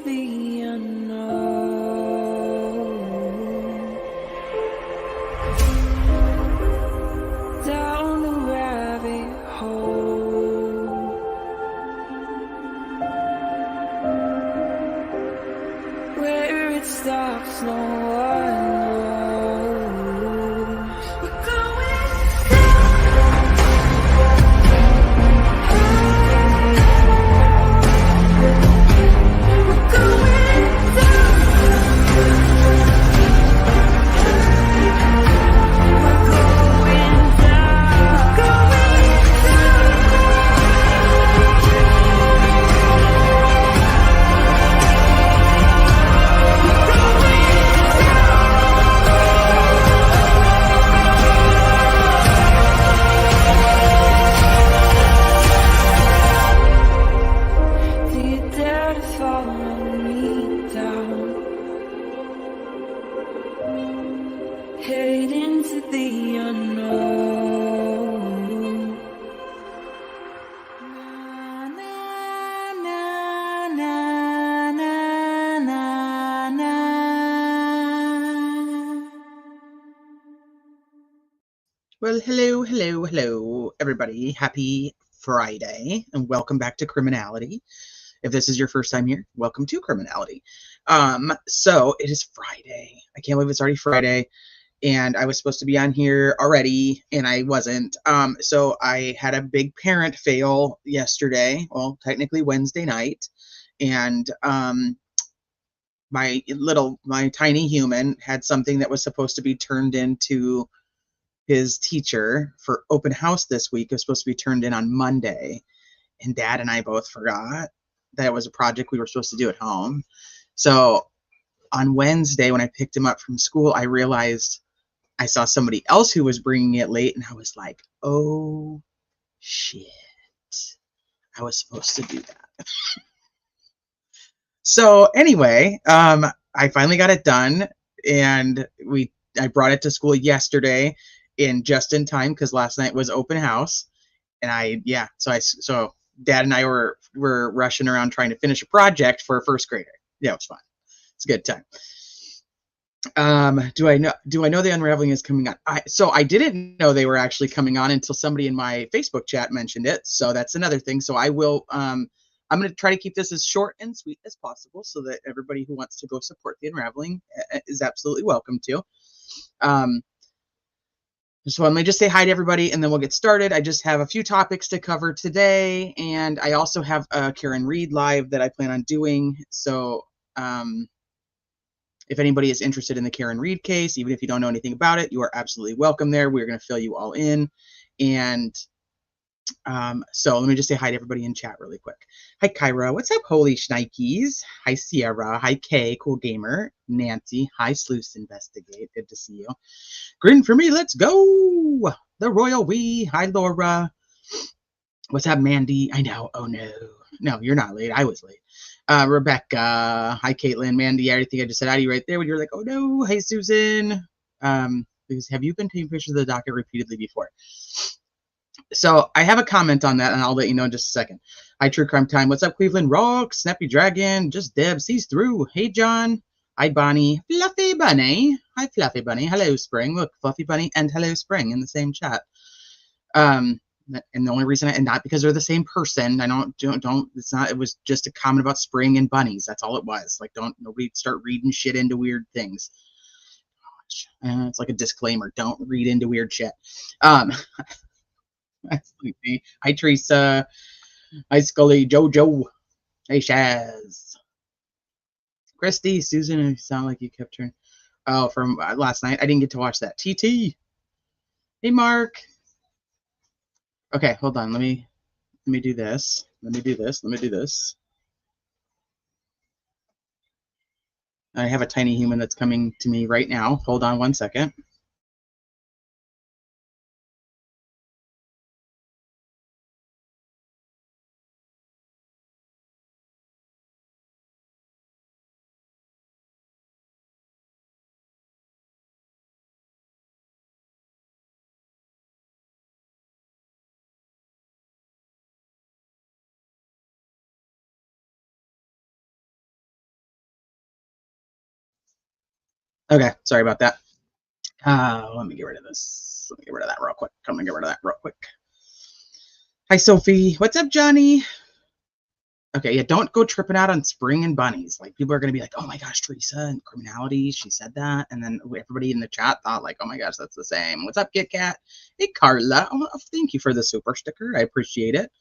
the unknown, down the rabbit hole, where it stops, no one knows. We're going head into the unknown. Na, na, na, na, na, na, na. Well, hello, everybody. Happy Friday, and welcome back to Criminality. If this is your first time here, welcome to Criminality. So it is Friday. I can't believe it's already Friday. And I was supposed to be on here already, and I wasn't. So I had a big parent fail yesterday, well, technically Wednesday night, and my tiny human had something that was supposed to be turned into his teacher for open house this week. It was supposed to be turned in on Monday, and Dad and I both forgot that it was a project we were supposed to do at home. So on Wednesday, when I picked him up from school, I realized I saw somebody else who was bringing it late, and I was like, oh, shit. I was supposed to do that. So anyway, I finally got it done, and I brought it to school yesterday just in time because last night was open house. And so Dad and I were rushing around trying to finish a project for a first grader. Yeah, it was fun. It's a good time. Do I know the Unraveling is coming on? So I didn't know they were actually coming on until somebody in my Facebook chat mentioned it. So that's another thing. So I will, I'm going to try to keep this as short and sweet as possible so that everybody who wants to go support the Unraveling is absolutely welcome to. So I'm going to just say hi to everybody, and then we'll get started. I just have a few topics to cover today, and I also have a Karen Reed live that I plan on doing. So if anybody is interested in the Karen Reed case, even if you don't know anything about it, you are absolutely welcome there. We're going to fill you all in. And so let me just say hi to everybody in chat really quick. Hi, Kyra. What's up, holy shnikes? Hi, Sierra. Hi, Kay, cool gamer. Nancy. Hi, Sluice Investigate. Good to see you. Grin for me. Let's go. The Royal We. Hi, Laura. What's up, Mandy? I know. Oh, no. No, you're not late. I was late. Rebecca. Hi, Caitlin. Mandy. I think I just said hi to you right there when you're like, oh, no. Hey, Susan. Because have you been taking pictures of the docket repeatedly before? So I have a comment on that, and I'll let you know in just a second. Hi, True Crime Time. What's up, Cleveland Rock? Snappy Dragon. Just Deb. Sees through. Hey, John. Hi, Bonnie. Fluffy Bunny. Hi, Fluffy Bunny. Hello, Spring. Look, Fluffy Bunny and Hello, Spring in the same chat. And the only reason, and not because they're the same person. I don't. It's not. It was just a comment about spring and bunnies. That's all it was. Like, nobody start reading shit into weird things. It's like a disclaimer. Don't read into weird shit. Hi, Sleepy. Hi, Teresa. Hi, Scully. Jojo. Hey, Shaz. Christy. Susan. You sound like you kept turning. Oh, from last night. I didn't get to watch that. TT. Hey, Mark. Okay, hold on. Let me do this. Let me do this. I have a tiny human that's coming to me right now. Hold on one second. Okay, sorry about that. Let me get rid of this. Let me get rid of that real quick. I'm gonna get rid of that real quick. Hi, Sophie. What's up, Johnny? Okay, yeah, don't go tripping out on spring and bunnies. Like, people are going to be like, oh my gosh, Teresa and criminality, she said that. And then everybody in the chat thought like, oh my gosh, that's the same. What's up, Kit Kat? Hey, Carla. Oh, thank you for the super sticker. I appreciate it.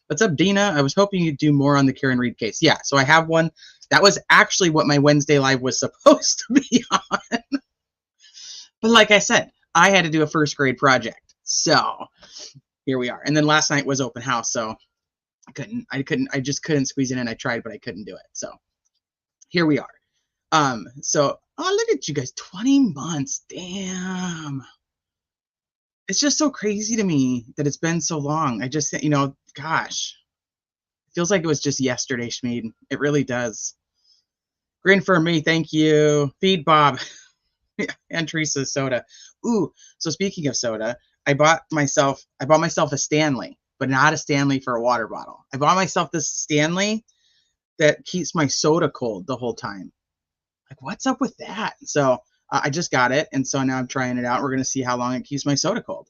What's up, Dina? I was hoping you'd do more on the Karen Reed case. Yeah, so I have one. That was actually what my Wednesday live was supposed to be on. But like I said, I had to do a first grade project. So here we are. And then last night was open house. So I just couldn't squeeze it in. I tried, but I couldn't do it. So here we are. So, oh, look at you guys, 20 months. Damn. It's just so crazy to me that it's been so long. I just, gosh, it feels like it was just yesterday, Schmeed. It really does. Grin for me. Thank you. Feed Bob. And Teresa soda. Ooh, so speaking of soda, I bought myself a Stanley, but not a Stanley for a water bottle. I bought myself this Stanley that keeps my soda cold the whole time. Like, what's up with that? So I just got it, and so now I'm trying it out. We're gonna see how long it keeps my soda cold.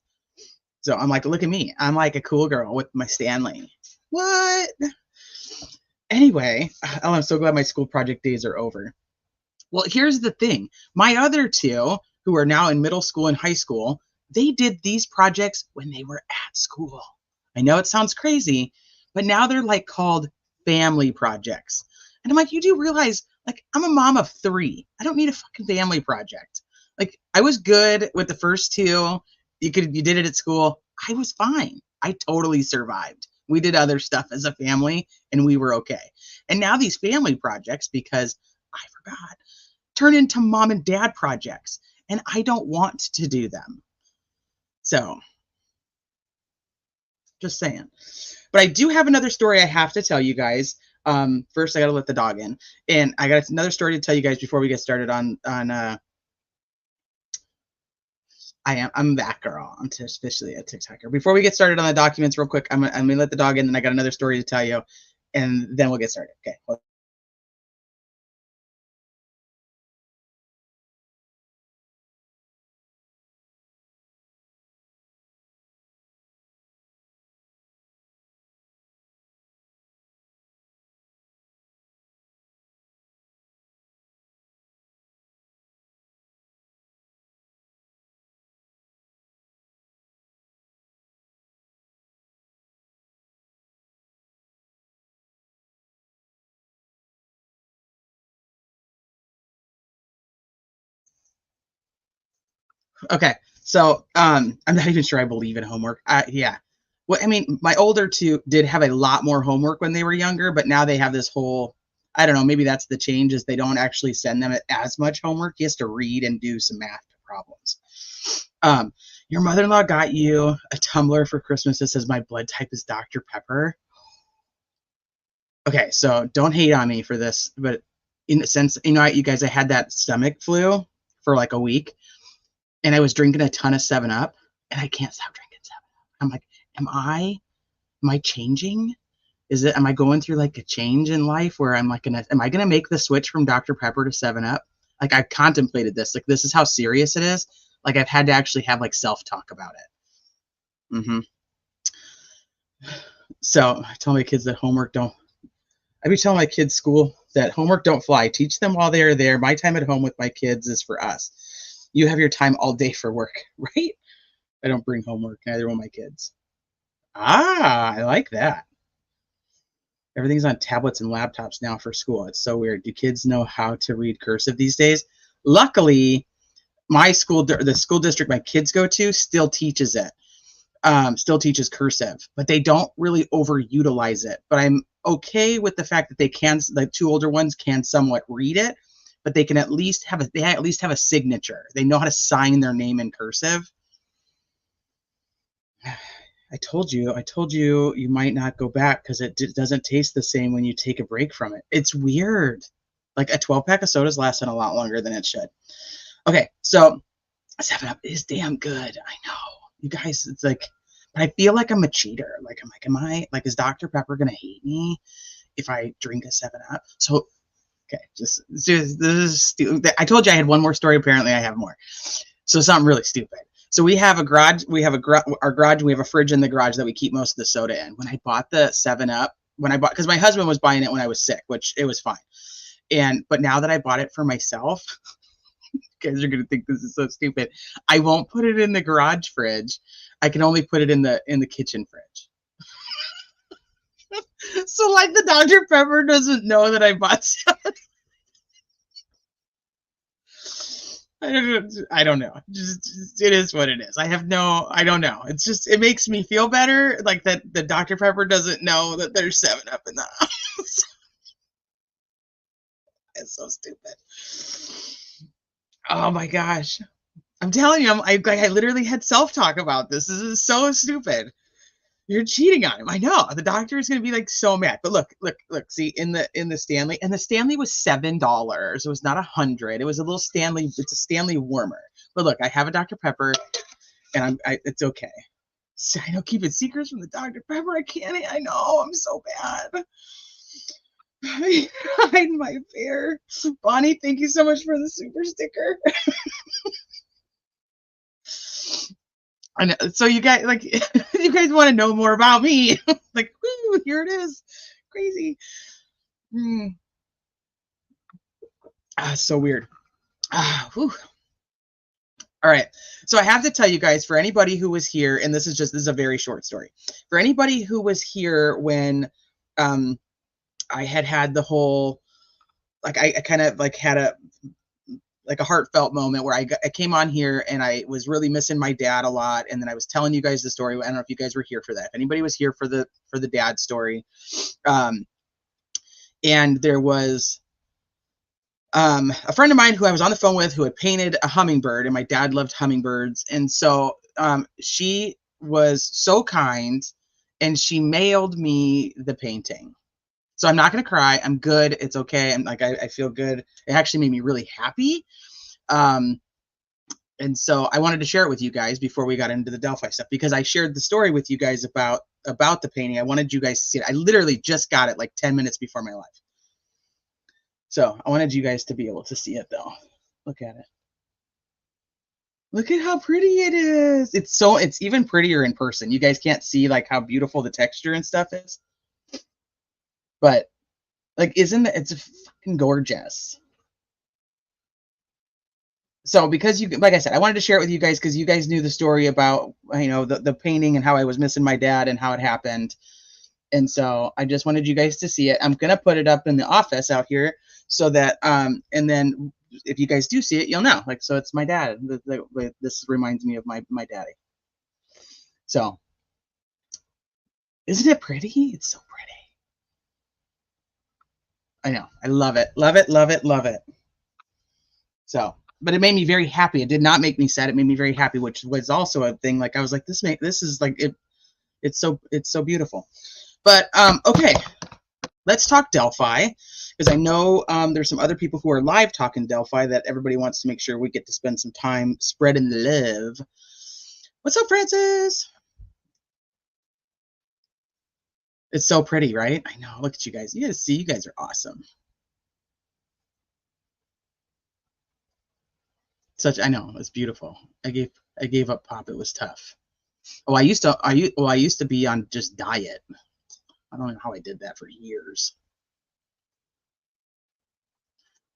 So I'm like, look at me. I'm like a cool girl with my Stanley. What? Anyway, oh, I'm so glad my school project days are over. Well, here's the thing. My other two, who are now in middle school and high school, they did these projects when they were at school. I know it sounds crazy, but now they're like called family projects. And I'm like, you do realize, like, I'm a mom of 3. I don't need a fucking family project. Like, I was good with the first 2. You did it at school. I was fine. I totally survived. We did other stuff as a family and we were okay. And now these family projects, because I forgot, turn into mom and dad projects, and I don't want to do them. So, just saying. But I do have another story I have to tell you guys. First, I got to let the dog in, and I got another story to tell you guys before we get started on. I'm that girl. I'm officially a TikToker. Before we get started on the documents, real quick, I'm gonna let the dog in, and I got another story to tell you, and then we'll get started. Okay. Okay, so I'm not even sure I believe in homework. Yeah, well, I mean, my older 2 did have a lot more homework when they were younger, but now they have this whole, I don't know, maybe that's the change, is they don't actually send them as much homework. He has to read and do some math problems. Your mother-in-law got you a tumbler for Christmas that says my blood type is Dr. Pepper. Okay, so don't hate on me for this, but in a sense, you guys, I had that stomach flu for like a week, and I was drinking a ton of 7-Up, and I can't stop drinking 7-Up. I'm like, am I changing? Am I going through like a change in life where am I gonna make the switch from Dr. Pepper to 7-Up? Like, I've contemplated this. Like, this is how serious it is. Like, I've had to actually have like self-talk about it. So I tell my kids that I be telling my kids school that homework don't fly. Teach them while they are there. My time at home with my kids is for us. You have your time all day for work, right? I don't bring homework, neither will my kids. I like that. Everything's on tablets and laptops now for school. It's so weird. Do kids know how to read cursive these days? Luckily, my school, the school district my kids go to, still teaches it. Still teaches cursive, but they don't really overutilize it. But I'm okay with the fact that the 2 older ones can somewhat read it, but they can at least have a signature. They know how to sign their name in cursive. I told you you might not go back because it doesn't taste the same when you take a break from it. It's weird. Like, a 12-pack of sodas lasting a lot longer than it should. Okay, so 7-Up is damn good. I know. You guys, it's like, but I feel like I'm a cheater. Like, am I, is Dr. Pepper going to hate me if I drink a 7-Up? So Okay, this is stupid. I told you I had one more story. Apparently, I have more. So something really stupid. So we have a garage. Our garage. We have a fridge in the garage that we keep most of the soda in. When I bought the 7-Up, because my husband was buying it when I was sick, which it was fine. But now that I bought it for myself, you guys are gonna think this is so stupid. I won't put it in the garage fridge. I can only put it in the kitchen fridge. So like the Dr. Pepper doesn't know that I bought soda. I don't know. Just it is what it is. I don't know. It's just, it makes me feel better, like that the Dr. Pepper doesn't know that there's 7-Up in the house. It's so stupid. Oh my gosh. I'm telling you, I literally had self-talk about this. This is so stupid. You're cheating on him. I know. The doctor is going to be like so mad. But look. See, in the Stanley, and the Stanley was $7. It was not $100. It was a little Stanley. It's a Stanley warmer. But look, I have a Dr. Pepper, and it's okay. So I don't keep it secrets from the Dr. Pepper. I can't. I know. I'm so bad. Hide my fear. Bonnie, thank you so much for the super sticker. And so you guys, like, you guys want to know more about me? Like, woo, here it is. Crazy. So weird. Whew. All right. So I have to tell you guys, for anybody who was here, and this is a very short story. For anybody who was here when I had the whole, like, I kind of like had a heartfelt moment where I came on here and I was really missing my dad a lot, and then I was telling you guys the story. I don't know if you guys were here for that. If anybody was here for the dad story, and there was a friend of mine who I was on the phone with who had painted a hummingbird, and my dad loved hummingbirds, and so she was so kind, and she mailed me the painting. So I'm not going to cry. I'm good. It's okay. I'm like, I feel good. It actually made me really happy. And so I wanted to share it with you guys before we got into the Delphi stuff, because I shared the story with you guys about the painting. I wanted you guys to see it. I literally just got it like 10 minutes before my life. So I wanted you guys to be able to see it though. Look at it. Look at how pretty it is. It's even prettier in person. You guys can't see like how beautiful the texture and stuff is. But like, it's fucking gorgeous. So because like I said, I wanted to share it with you guys because you guys knew the story about, the painting and how I was missing my dad and how it happened. And so I just wanted you guys to see it. I'm going to put it up in the office out here so that, and then if you guys do see it, you'll know. Like, so it's my dad. This reminds me of my daddy. So isn't it pretty? It's so pretty. I know. I love it. Love it. Love it. Love it. So, but it made me very happy. It did not make me sad. It made me very happy, which was also a thing. Like, I was like, this is like it. It's so beautiful. But okay, let's talk Delphi, because I know there's some other people who are live talking Delphi that everybody wants to make sure we get to spend some time spreading the love. What's up, Francis? It's so pretty, right? I know. Look at you guys. You guys see, you guys are awesome. I know, it's beautiful. I gave up pop. It was tough. Oh, I used to be on just diet. I don't know how I did that for years.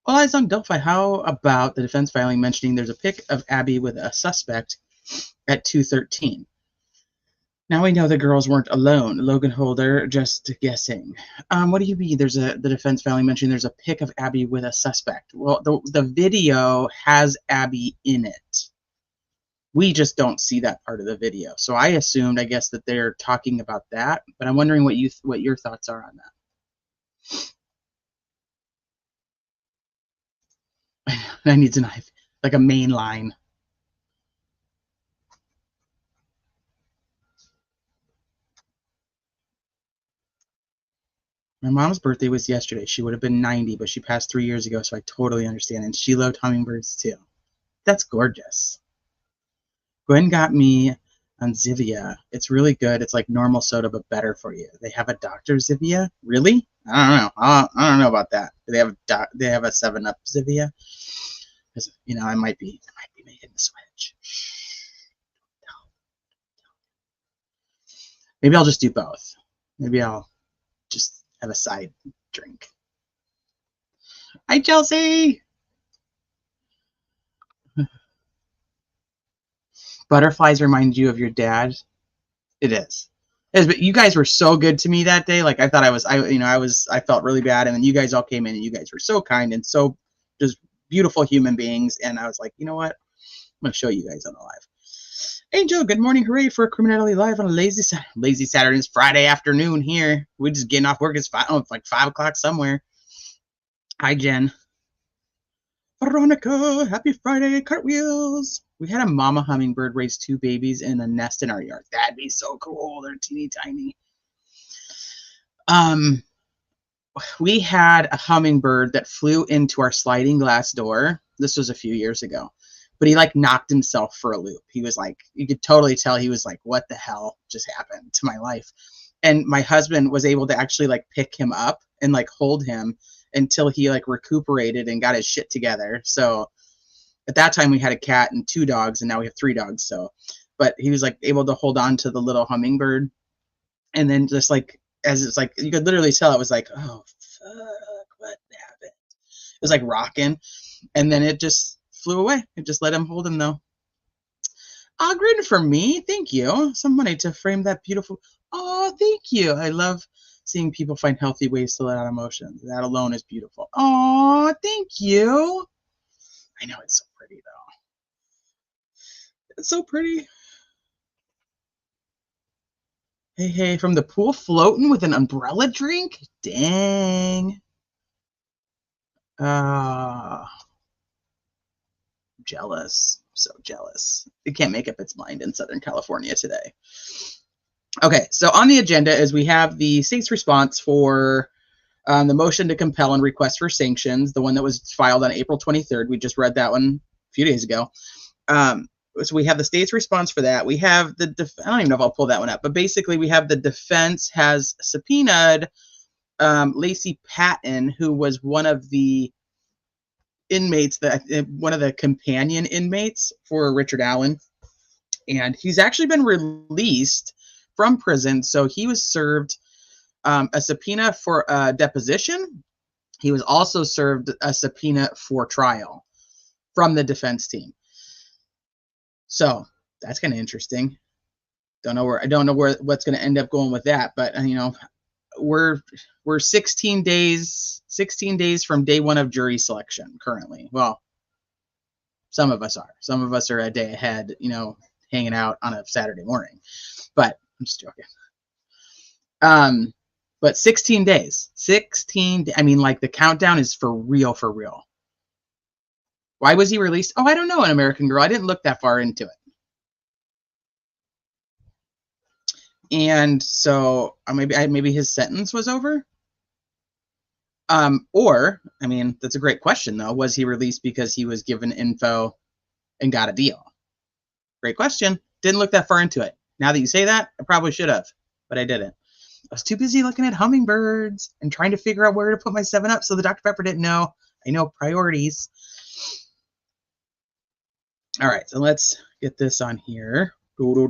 Well, I was on Delphi. How about the defense filing mentioning there's a pic of Abby with a suspect at 213? Now we know the girls weren't alone. Logan Holder, just guessing. What do you mean? The defense filing mentioning there's a pic of Abby with a suspect. Well, the video has Abby in it. We just don't see that part of the video. So I assumed, I guess, that they're talking about that. But I'm wondering what your thoughts are on that. I need a knife, like a main line. My mom's birthday was yesterday. She would have been 90, but she passed 3 years ago, so I totally understand. And she loved hummingbirds too. That's gorgeous. Gwen got me on Zivia. It's really good. It's like normal soda, but better for you. They have a Dr. Zivia? Really? I don't know. I don't know about that. Do they have they have a 7-Up Zivia? You know, I might be making the switch. Maybe I'll just do both. Maybe I'll just have a side drink. Hi, Chelsea. Butterflies remind you of your dad. It is. But you guys were so good to me that day. Like I thought I felt really bad, and then you guys all came in, and you guys were so kind and so just beautiful human beings. And I was like, you know what? I'm gonna show you guys on the live. Angel, good morning. Hooray for Criminality Live on a lazy Saturday. It's Friday afternoon here. We're just getting off work. It's like 5 o'clock somewhere. Hi, Jen. Veronica, happy Friday. Cartwheels. We had a mama hummingbird raise 2 babies in a nest in our yard. That'd be so cool. They're teeny tiny. We had a hummingbird that flew into our sliding glass door. This was a few years ago. But he like knocked himself for a loop. He was like, you could totally tell he was like, what the hell just happened to my life? And my husband was able to actually like pick him up and like hold him until he like recuperated and got his shit together. So at that time we had a cat and 2 dogs, and now we have 3 dogs. So, but he was like able to hold on to the little hummingbird. And then just like, as it's like, you could literally tell it was like, oh, fuck, what happened? It was like rocking. And then it just flew away. It just let him hold him though. Great for me. Thank you. Somebody to frame that beautiful. Oh, thank you. I love seeing people find healthy ways to let out emotions. That alone is beautiful. Oh, thank you. I know, it's so pretty though. It's so pretty. Hey, from the pool floating with an umbrella drink? Dang. Jealous. So jealous. It can't make up its mind in Southern California today. Okay, so on the agenda is we have the state's response for the motion to compel and request for sanctions, the one that was filed on April 23rd. We just read that one a few days ago. So we have the state's response for that. We have I don't even know if I'll pull that one up, but basically we have the defense has subpoenaed Lacey Patton, who was one of the inmates, one of the companion inmates for Richard Allen. And he's actually been released from prison. So he was served a subpoena for a deposition. He was also served a subpoena for trial from the defense team. So that's kind of interesting. I don't know where what's going to end up going with that, but you know, we're 16 days from day 1 of jury selection currently. Well, some of us are a day ahead, you know, hanging out on a Saturday morning, but I'm just joking. But 16 days, I mean, like the countdown is for real. Why was he released? Oh, I don't know, An American Girl. I didn't look that far into it. And so maybe his sentence was over. Or, I mean, that's a great question though. Was he released because he was given info and got a deal? Great question. Didn't look that far into it. Now that you say that, I probably should have, but I didn't. I was too busy looking at hummingbirds and trying to figure out where to put my 7-Up, so the Dr. Pepper didn't know. I know priorities. All right, so let's get this on here. So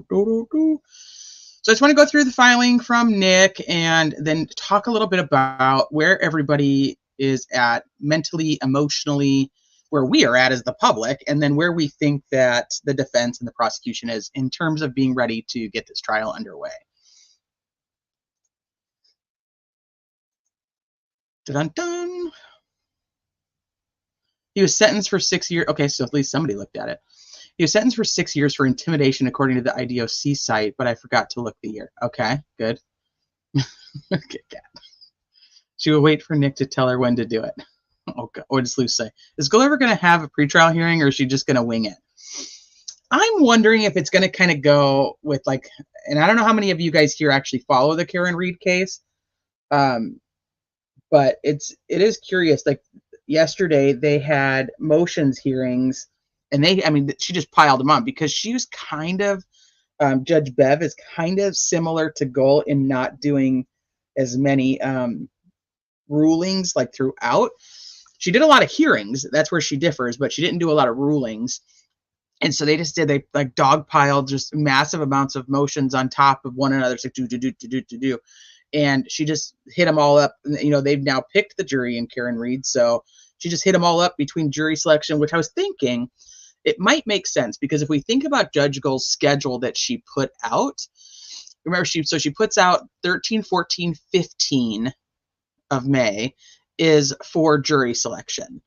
I just want to go through the filing from Nick and then talk a little bit about where everybody is at mentally, emotionally, where we are at as the public, and then where we think that the defense and the prosecution is in terms of being ready to get this trial underway. Dun-dun-dun. He was sentenced for 6 years. Okay, so at least somebody looked at it. He was sentenced for 6 years for intimidation, according to the IDOC site, but I forgot to look the year. Okay, good. Okay, cat. She will wait for Nick to tell her when to do it. Oh, God. What does Luce say? Is Gil ever going to have a pretrial hearing, or is she just going to wing it? I'm wondering if it's going to kind of go with like, and I don't know how many of you guys here actually follow the Karen Reed case, but it is curious. Like yesterday, they had motions hearings, and she just piled them on because she was kind of Judge Bev is kind of similar to Gull in not doing as many rulings like throughout. She did a lot of hearings. That's where she differs, but she didn't do a lot of rulings. And so they like dogpiled just massive amounts of motions on top of one another. It's like do. And she just hit them all up. You know, they've now picked the jury in Karen Reed. So she just hit them all up between jury selection, which I was thinking it might make sense, because if we think about Judge Gull's schedule that she put out, remember she puts out 13, 14, 15 of May is for jury selection.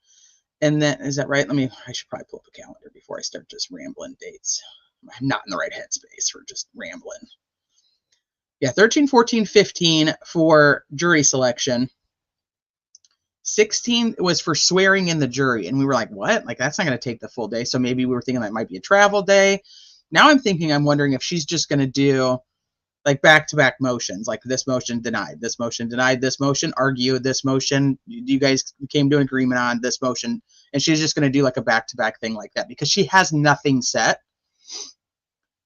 And then, is that right? I should probably pull up a calendar before I start just rambling dates. I'm not in the right headspace for just rambling. Yeah, 13, 14, 15 for jury selection. 16 was for swearing in the jury. And we were like, what? Like, that's not going to take the full day. So maybe we were thinking that might be a travel day. Now I'm wondering if she's just going to do like back-to-back motions, like this motion denied, this motion denied, this motion argued, this motion you guys came to an agreement on, this motion. And she's just going to do like a back-to-back thing like that, because she has nothing set.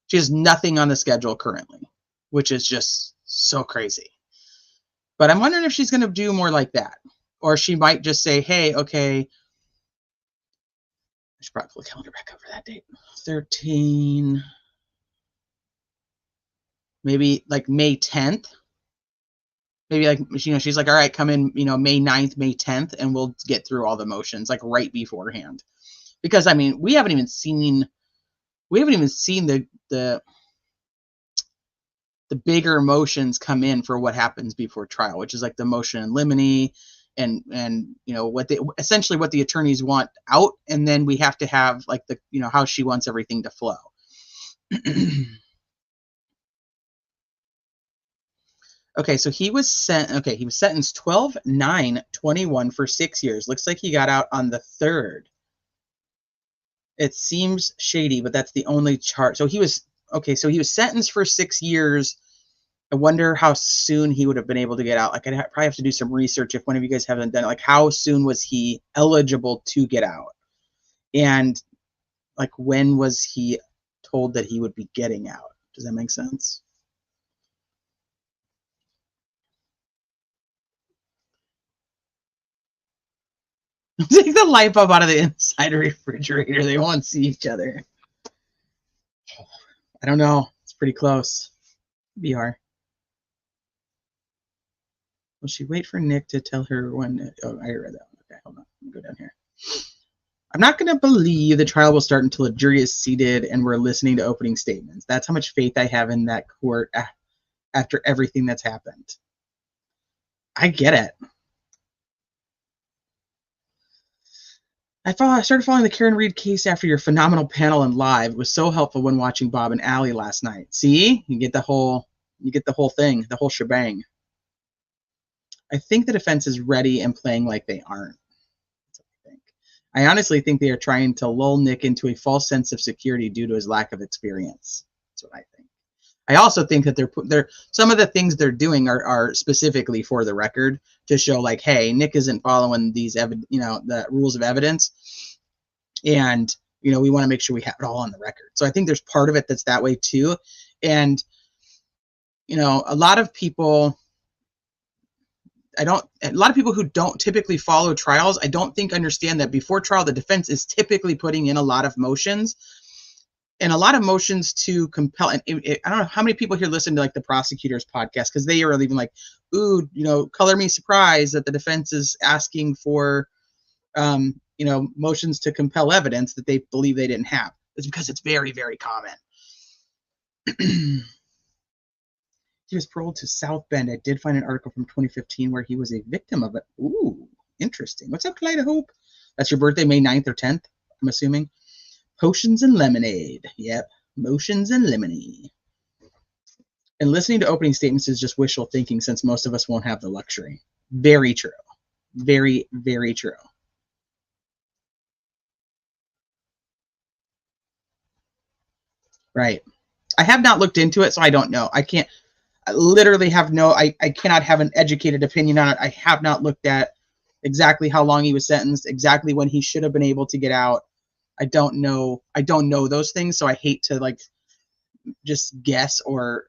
She has nothing on the schedule currently, which is just so crazy. But I'm wondering if she's going to do more like that. Or she might just say, hey, okay, I should probably pull the calendar back up for that date. 13, maybe like May 10th. Maybe like, you know, she's like, all right, come in, you know, May 9th, May 10th, and we'll get through all the motions like right beforehand. Because, I mean, we haven't even seen the bigger motions come in for what happens before trial, which is like the motion in limine and you know essentially what the attorneys want out, and then we have to have like the, you know, how she wants everything to flow. Okay, so he was sentenced 12/9/21 for 6 years. Looks like he got out on the 3rd. It seems shady, but that's the only chart. So he was sentenced for 6 years. I wonder how soon he would have been able to get out. Like, I'd probably have to do some research if one of you guys haven't done it. Like, how soon was he eligible to get out? And like, when was he told that he would be getting out? Does that make sense? Take the light bulb out of the inside refrigerator. They won't see each other. I don't know. It's pretty close. BR. Will she wait for Nick to tell her when? Oh, I read that one. Okay, hold on. Let me go down here. I'm not going to believe the trial will start until a jury is seated and we're listening to opening statements. That's how much faith I have in that court after everything that's happened. I get it. I started following the Karen Reed case after your phenomenal panel and live. It was so helpful when watching Bob and Allie last night. See, you get the whole thing, the whole shebang. I think the defense is ready and playing like they aren't. That's what I think. I honestly think they are trying to lull Nick into a false sense of security due to his lack of experience. That's what I think. I also think that they're some of the things they're doing are specifically for the record to show like, hey, Nick isn't following these the rules of evidence, and you know, we want to make sure we have it all on the record. So I think there's part of it that's that way too, and you know, a lot of people who don't typically follow trials, I don't think understand that before trial the defense is typically putting in a lot of motions. And a lot of motions to compel. And I don't know how many people here listen to like the prosecutor's podcast, because they are even like, ooh, you know, color me surprised that the defense is asking for, you know, motions to compel evidence that they believe they didn't have. It's because it's very, very common. He was paroled to South Bend. I did find an article from 2015 where he was a victim of it. Ooh, interesting. What's up, Clyde Hope? That's your birthday, May 9th or 10th, I'm assuming. Potions and lemonade. Yep. Motions and lemonade. And listening to opening statements is just wishful thinking, since most of us won't have the luxury. Very true. Very, very true. Right. I have not looked into it, so I don't know. I literally have I cannot have an educated opinion on it. I have not looked at exactly how long he was sentenced, exactly when he should have been able to get out. I don't know those things, so I hate to like just guess or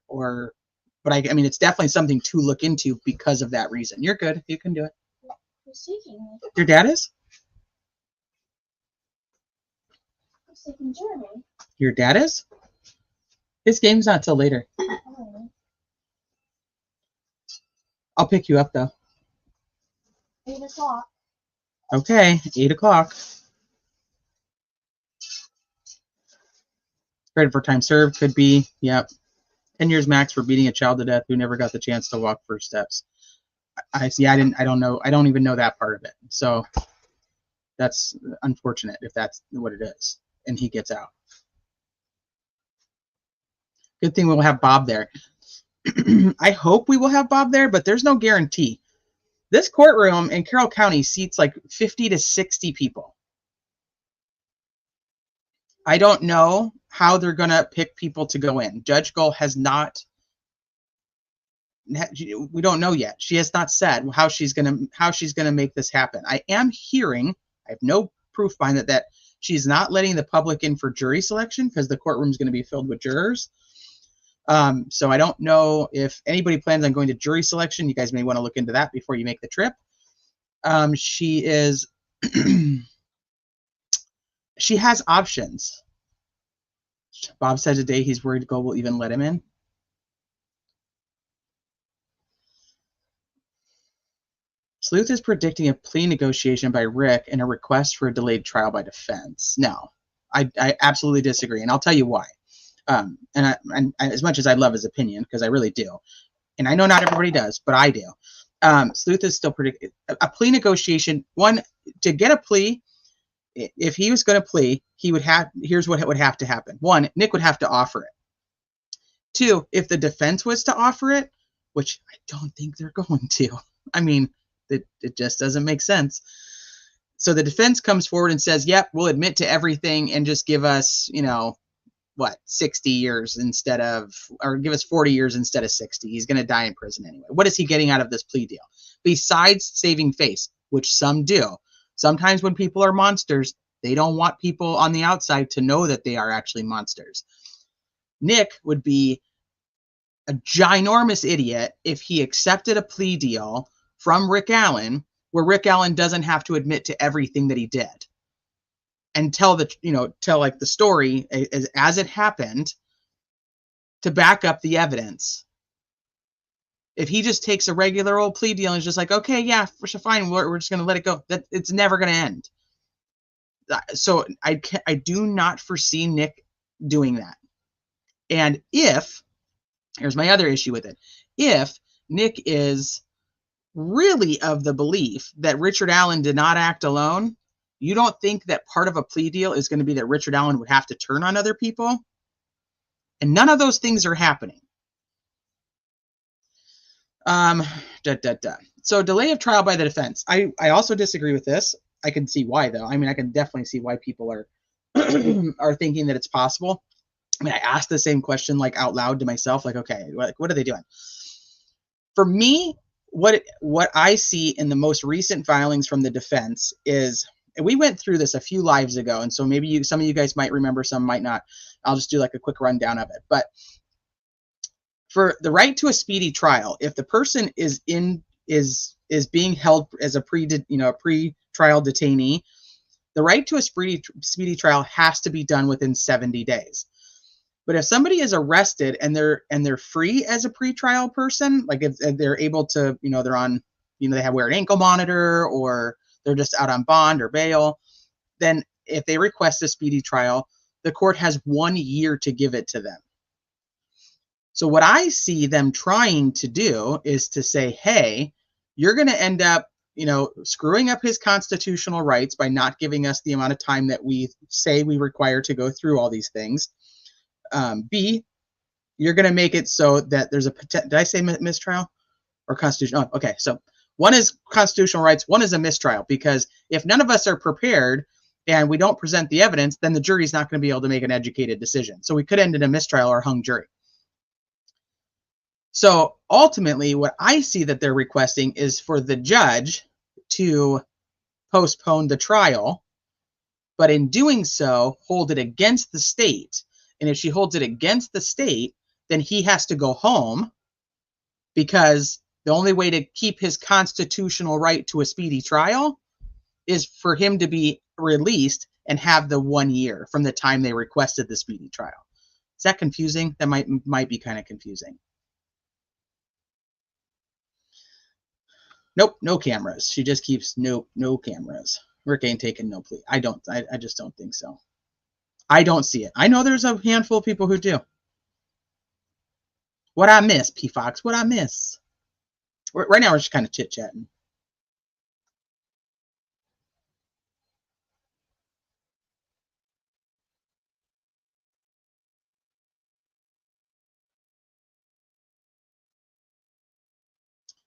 but I mean, it's definitely something to look into because of that reason. You're good. You can do it. Who's taking me? Your dad is? Who's taking Jeremy? Your dad is? His game's not till later. Oh. I'll pick you up though. 8 o'clock. Okay, 8 o'clock. Credit for time served could be, yep. 10 years max for beating a child to death who never got the chance to walk first steps. I see. I don't know. I don't even know that part of it. So that's unfortunate if that's what it is. And he gets out. Good thing we'll have Bob there. I hope we will have Bob there, but there's no guarantee. This courtroom in Carroll County seats like 50 to 60 people. I don't know how they're going to pick people to go in. Judge Gull has not, we don't know yet. She has not said how she's going to make this happen. I am hearing, I have no proof behind it, that she's not letting the public in for jury selection because the courtroom is going to be filled with jurors. So I don't know if anybody plans on going to jury selection. You guys may want to look into that before you make the trip. She is, she has options. Bob said today he's worried Gull will even let him in. Sluithy is predicting a plea negotiation by Rick and a request for a delayed trial by defense. No, I absolutely disagree, and I'll tell you why. And as much as I love his opinion, because I really do, and I know not everybody does, but I do. Sluithy is still predicting a plea negotiation. One, to get a plea, if he was going to plea, he would have, here's what would have to happen. One, Nick would have to offer it. Two, if the defense was to offer it, which I don't think they're going to. I mean, it just doesn't make sense. So the defense comes forward and says, yep, we'll admit to everything and just give us, you know, what, 60 years instead of, or give us 40 years instead of 60. He's going to die in prison anyway. What is he getting out of this plea deal? Besides saving face, which some do. Sometimes when people are monsters, they don't want people on the outside to know that they are actually monsters. Nick would be a ginormous idiot if he accepted a plea deal from Rick Allen, where Rick Allen doesn't have to admit to everything that he did and tell the, you know, tell like the story as it happened to back up the evidence. If he just takes a regular old plea deal and is just like, okay, yeah, fine, we're just going to let it go, that it's never going to end. So I do not foresee Nick doing that. And if, here's my other issue with it, if Nick is really of the belief that Richard Allen did not act alone, you don't think that part of a plea deal is going to be that Richard Allen would have to turn on other people? And none of those things are happening. So delay of trial by the defense. I also disagree with this. I can see why, though. I mean, I can definitely see why people are are thinking that it's possible. I mean, I asked the same question like out loud to myself, like, okay, what are they doing? For me, what I see in the most recent filings from the defense is, and we went through this a few lives ago, and so maybe some of you guys might remember, some might not. I'll just do like a quick rundown of it. But for the right to a speedy trial, if the person is being held as a pre-trial detainee, the right to a speedy trial has to be done within 70 days. But if somebody is arrested and they're free as a pretrial person, like if they're able to, you know, they're on, you know, they have wear an ankle monitor or they're just out on bond or bail, then if they request a speedy trial, the court has 1 year to give it to them. So what I see them trying to do is to say, hey, you're going to end up, you know, screwing up his constitutional rights by not giving us the amount of time that we say we require to go through all these things. B, you're going to make it so that there's a potential, did I say mistrial or constitutional? Oh, okay, so one is constitutional rights, one is a mistrial, because if none of us are prepared and we don't present the evidence, then the jury's not going to be able to make an educated decision. So we could end in a mistrial or a hung jury. So ultimately, what I see that they're requesting is for the judge to postpone the trial, but in doing so, hold it against the state And if she holds it against the state, then he has to go home, because the only way to keep his constitutional right to a speedy trial is for him to be released and have the 1 year from the time they requested the speedy trial. Is that confusing? That might be kind of confusing. Nope, no cameras. She just keeps no cameras. Rick ain't taking no plea. I just don't think so. I don't see it. I know there's a handful of people who do. What I miss, P. Fox? What I miss? Right now we're just kind of chit-chatting.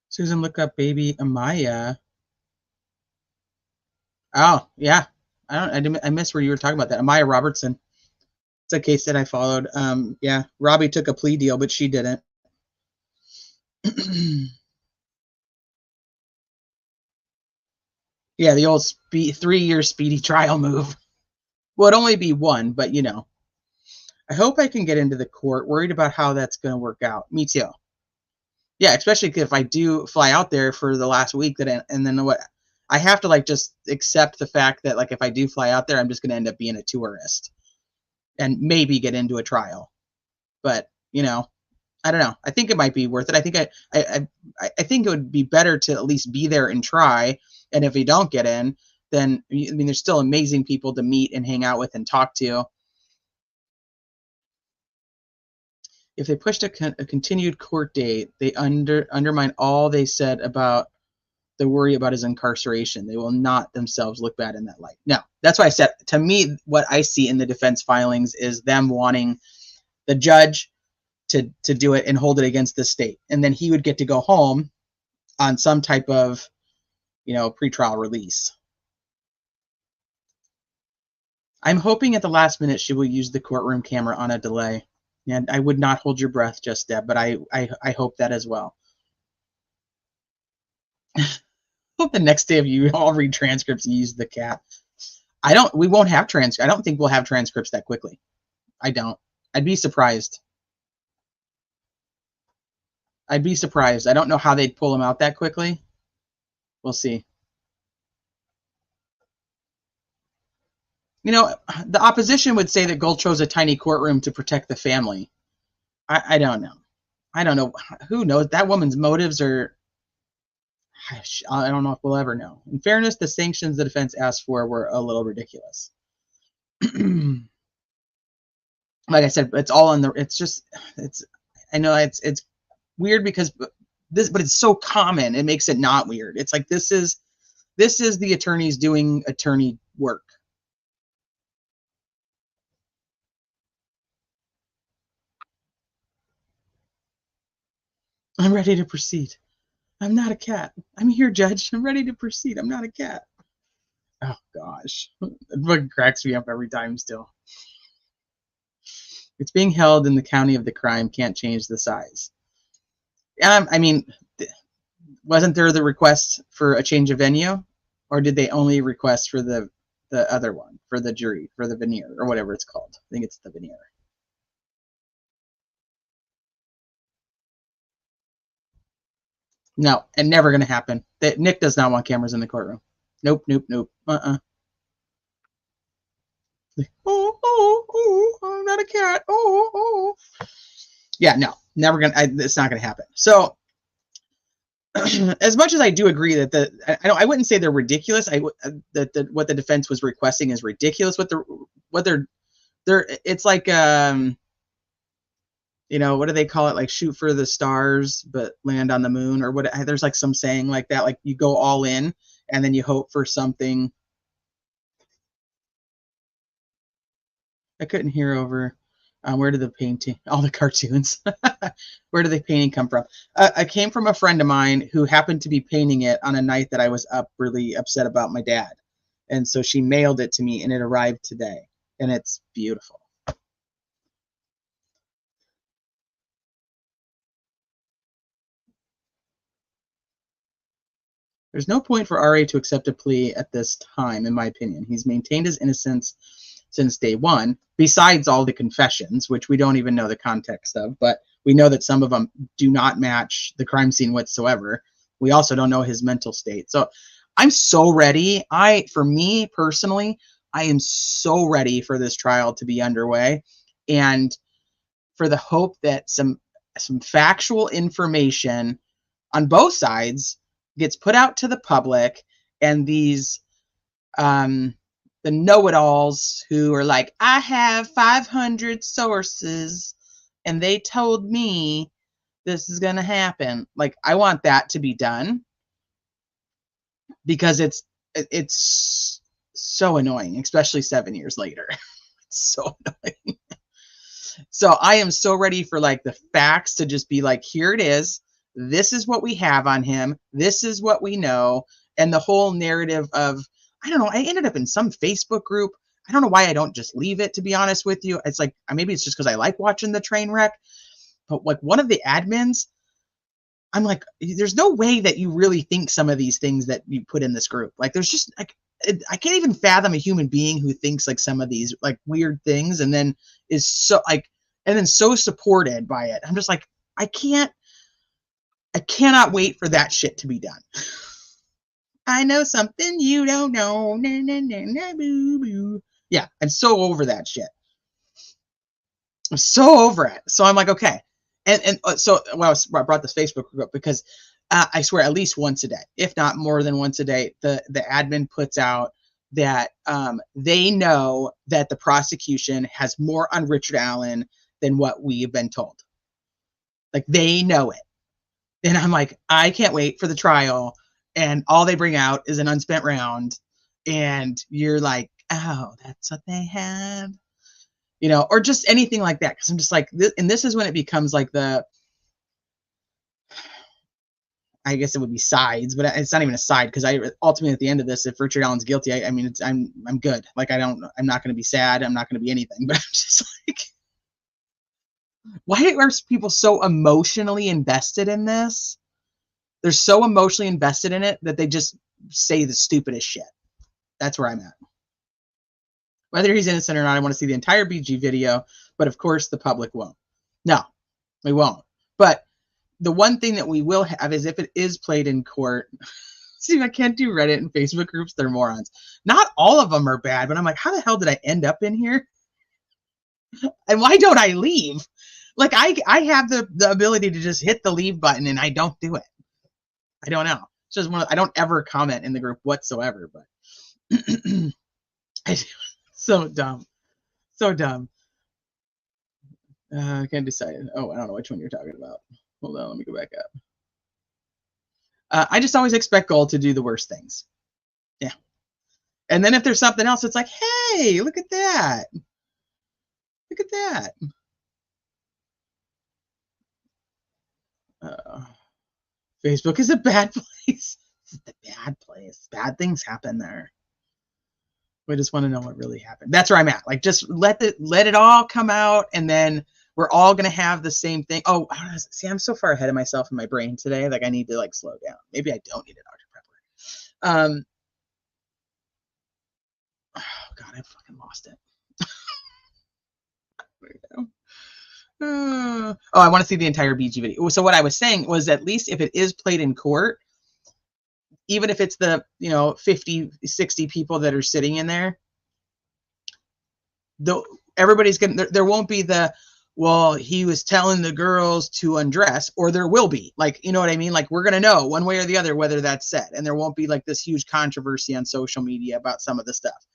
Susan, look up baby Amaya. Oh, yeah. I missed where you were talking about that. Amaya Robertson. It's a case that I followed. Yeah, Robbie took a plea deal, but she didn't. Yeah, the old 3-year speedy trial move. Well, it'd only be one, but you know. I hope I can get into the court. Worried about how that's going to work out. Me too. Yeah, especially if I do fly out there for the last week, and then what? I have to like just accept the fact that like if I do fly out there, I'm just going to end up being a tourist and maybe get into a trial. But you know, I don't know. I think it might be worth it. I think I think it would be better to at least be there and try. And if you don't get in, then I mean, there's still amazing people to meet and hang out with and talk to. If they pushed a continued court date, they undermine all they said about the worry about his incarceration. They will not themselves look bad in that light. No, that's why I said, to me, what I see in the defense filings is them wanting the judge to do it and hold it against the state. And then he would get to go home on some type of, you know, pretrial release. I'm hoping at the last minute she will use the courtroom camera on a delay. And I would not hold your breath, just Deb, but I hope that as well. Hope the next day of you all read transcripts and use the cat. We won't have transcripts. I don't think we'll have transcripts that quickly. I don't. I'd be surprised. I don't know how they'd pull them out that quickly. We'll see. You know, the opposition would say that Gold chose a tiny courtroom to protect the family. I don't know. I don't know. Who knows? That woman's motives are... I don't know if we'll ever know. In fairness, the sanctions the defense asked for were a little ridiculous. Like I said, it's all on the... I know it's weird because but it's so common. It makes it not weird. It's like this is the attorneys doing attorney work. I'm ready to proceed. I'm not a cat. I'm here, Judge. I'm ready to proceed. I'm not a cat. Oh, gosh. It cracks me up every time still. It's being held in the county of the crime. Can't change the size. I mean, wasn't there the request for a change of venue? Or did they only request for the other one, for the jury, for the veneer, or whatever it's called? I think it's the veneer. No, and never going to happen. Nick does not want cameras in the courtroom. Nope. Oh, I'm not a cat. Oh. Yeah, no, never going to, it's not going to happen. So, as much as I do agree that I wouldn't say they're ridiculous. That what the defense was requesting is ridiculous. It's like, you know, what do they call it? Like shoot for the stars, but land on the moon, or what? There's like some saying like that. Like you go all in, and then you hope for something. I couldn't hear over. Where did the painting? All the cartoons. Where did the painting come from? I came from a friend of mine who happened to be painting it on a night that I was up really upset about my dad, and so she mailed it to me, and it arrived today, and it's beautiful. There's no point for RA to accept a plea at this time, in my opinion. He's maintained his innocence since day one, besides all the confessions, which we don't even know the context of, but we know that some of them do not match the crime scene whatsoever. We also don't know his mental state. So I'm so ready. For me personally, I am so ready for this trial to be underway, and for the hope that some factual information on both sides gets put out to the public, and these the know-it-alls who are like, I have 500 sources and they told me this is going to happen. Like, I want that to be done, because it's so annoying, especially 7 years later. It's so annoying. So I am so ready for like the facts to just be like, here it is. This is what we have on him. This is what we know. And the whole narrative of, I don't know, I ended up in some Facebook group. I don't know why I don't just leave it, to be honest with you. It's like, maybe it's just because I like watching the train wreck. But like one of the admins, I'm like, there's no way that you really think some of these things that you put in this group. Like, there's just like, I can't even fathom a human being who thinks like some of these like weird things and then is so like, and then so supported by it. I'm just like, I cannot wait for that shit to be done. I know something you don't know. Na, na, na, na, boo, boo. Yeah, I'm so over that shit. I'm so over it. So I'm like, okay. And so I brought this Facebook group up because I swear at least once a day, if not more than once a day, the admin puts out that they know that the prosecution has more on Richard Allen than what we've been told. Like, they know it. And I'm like, I can't wait for the trial. And all they bring out is an unspent round. And you're like, oh, that's what they had. You know, or just anything like that. Because I'm just like, and this is when it becomes like I guess it would be sides, but it's not even a side, because I ultimately at the end of this, if Richard Allen's guilty, I mean, I'm good. Like, I'm not going to be sad. I'm not going to be anything. But I'm just like, why are people so emotionally invested in this? They're so emotionally invested in it that they just say the stupidest shit. That's where I'm at. Whether he's innocent or not, I want to see the entire BG video, but of course the public won't. No, we won't. But the one thing that we will have is if it is played in court. See, I can't do Reddit and Facebook groups. They're morons. Not all of them are bad, but I'm like, how the hell did I end up in here? And why don't I leave? Like, I have the ability to just hit the leave button and I don't do it. I don't know. It's just I don't ever comment in the group whatsoever, but so dumb. So dumb. I can't decide. Oh, I don't know which one you're talking about. Hold on, let me go back up. I just always expect Gold to do the worst things. Yeah. And then if there's something else, it's like, hey, look at that. Look at that. Facebook is a bad place. It's a bad place. Bad things happen there. We just want to know what really happened. That's where I'm at. Like, just let it all come out, and then we're all gonna have the same thing. Oh, see, I'm so far ahead of myself in my brain today. Like, I need to like slow down. Maybe I don't need a Dr. Pepper. Oh God, I fucking lost it. There we go. Oh, I want to see the entire BG video. So what I was saying was, at least if it is played in court, even if it's the 50, 60 people that are sitting in there, everybody's gonna, there won't be the, well, he was telling the girls to undress, or there will be, like, you know what I mean? Like, we're gonna know one way or the other whether that's said, and there won't be like this huge controversy on social media about some of the stuff.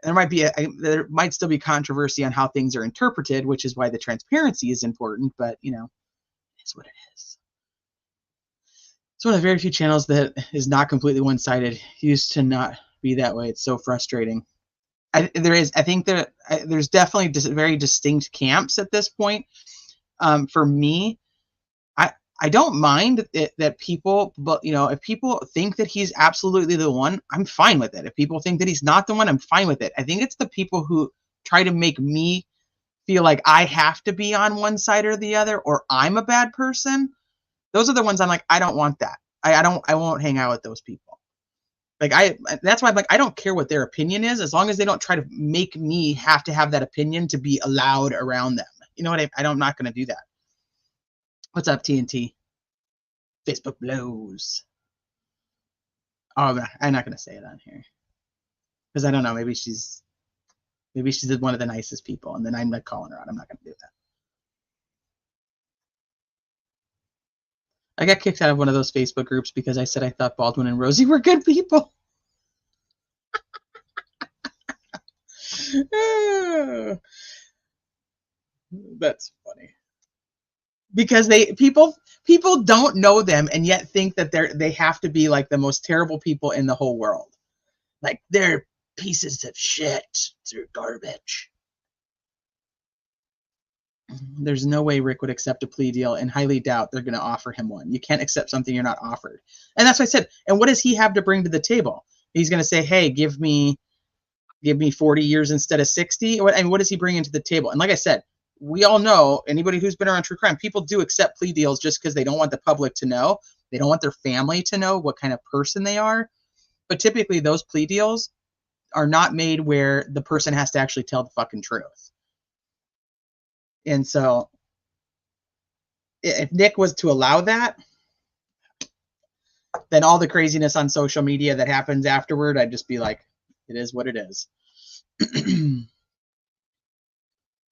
There might still be controversy on how things are interpreted, which is why the transparency is important, but it's what it is. It's one of the very few channels that is not completely one-sided. It used to not be that way. It's so frustrating. I think that there's definitely very distinct camps at this point. For me, I don't mind that people, but if people think that he's absolutely the one, I'm fine with it. If people think that he's not the one, I'm fine with it. I think it's the people who try to make me feel like I have to be on one side or the other, or I'm a bad person. Those are the ones I'm like, I don't want that. I won't hang out with those people. Like that's why I'm like, I don't care what their opinion is, as long as they don't try to make me have to have that opinion to be allowed around them. You know what? I'm not going to do that. What's up, TNT? Facebook blows. Oh, I'm not going to say it on here because I don't know. Maybe she's one of the nicest people, and then I'm like calling her out. I'm not going to do that. I got kicked out of one of those Facebook groups because I said I thought Baldwin and Rosie were good people. That's funny. Because people don't know them and yet think that they have to be like the most terrible people in the whole world. Like they're pieces of shit. They're garbage. There's no way Rick would accept a plea deal, and highly doubt they're going to offer him one. You can't accept something you're not offered. And that's what I said. And what does he have to bring to the table? He's going to say, hey, give me 40 years instead of 60. And what does he bring into the table? And like I said, we all know, anybody who's been around true crime, people do accept plea deals just because they don't want the public to know. They don't want their family to know what kind of person they are. But typically those plea deals are not made where the person has to actually tell the fucking truth. And so if Nick was to allow that, then all the craziness on social media that happens afterward, I'd just be like, it is what it is.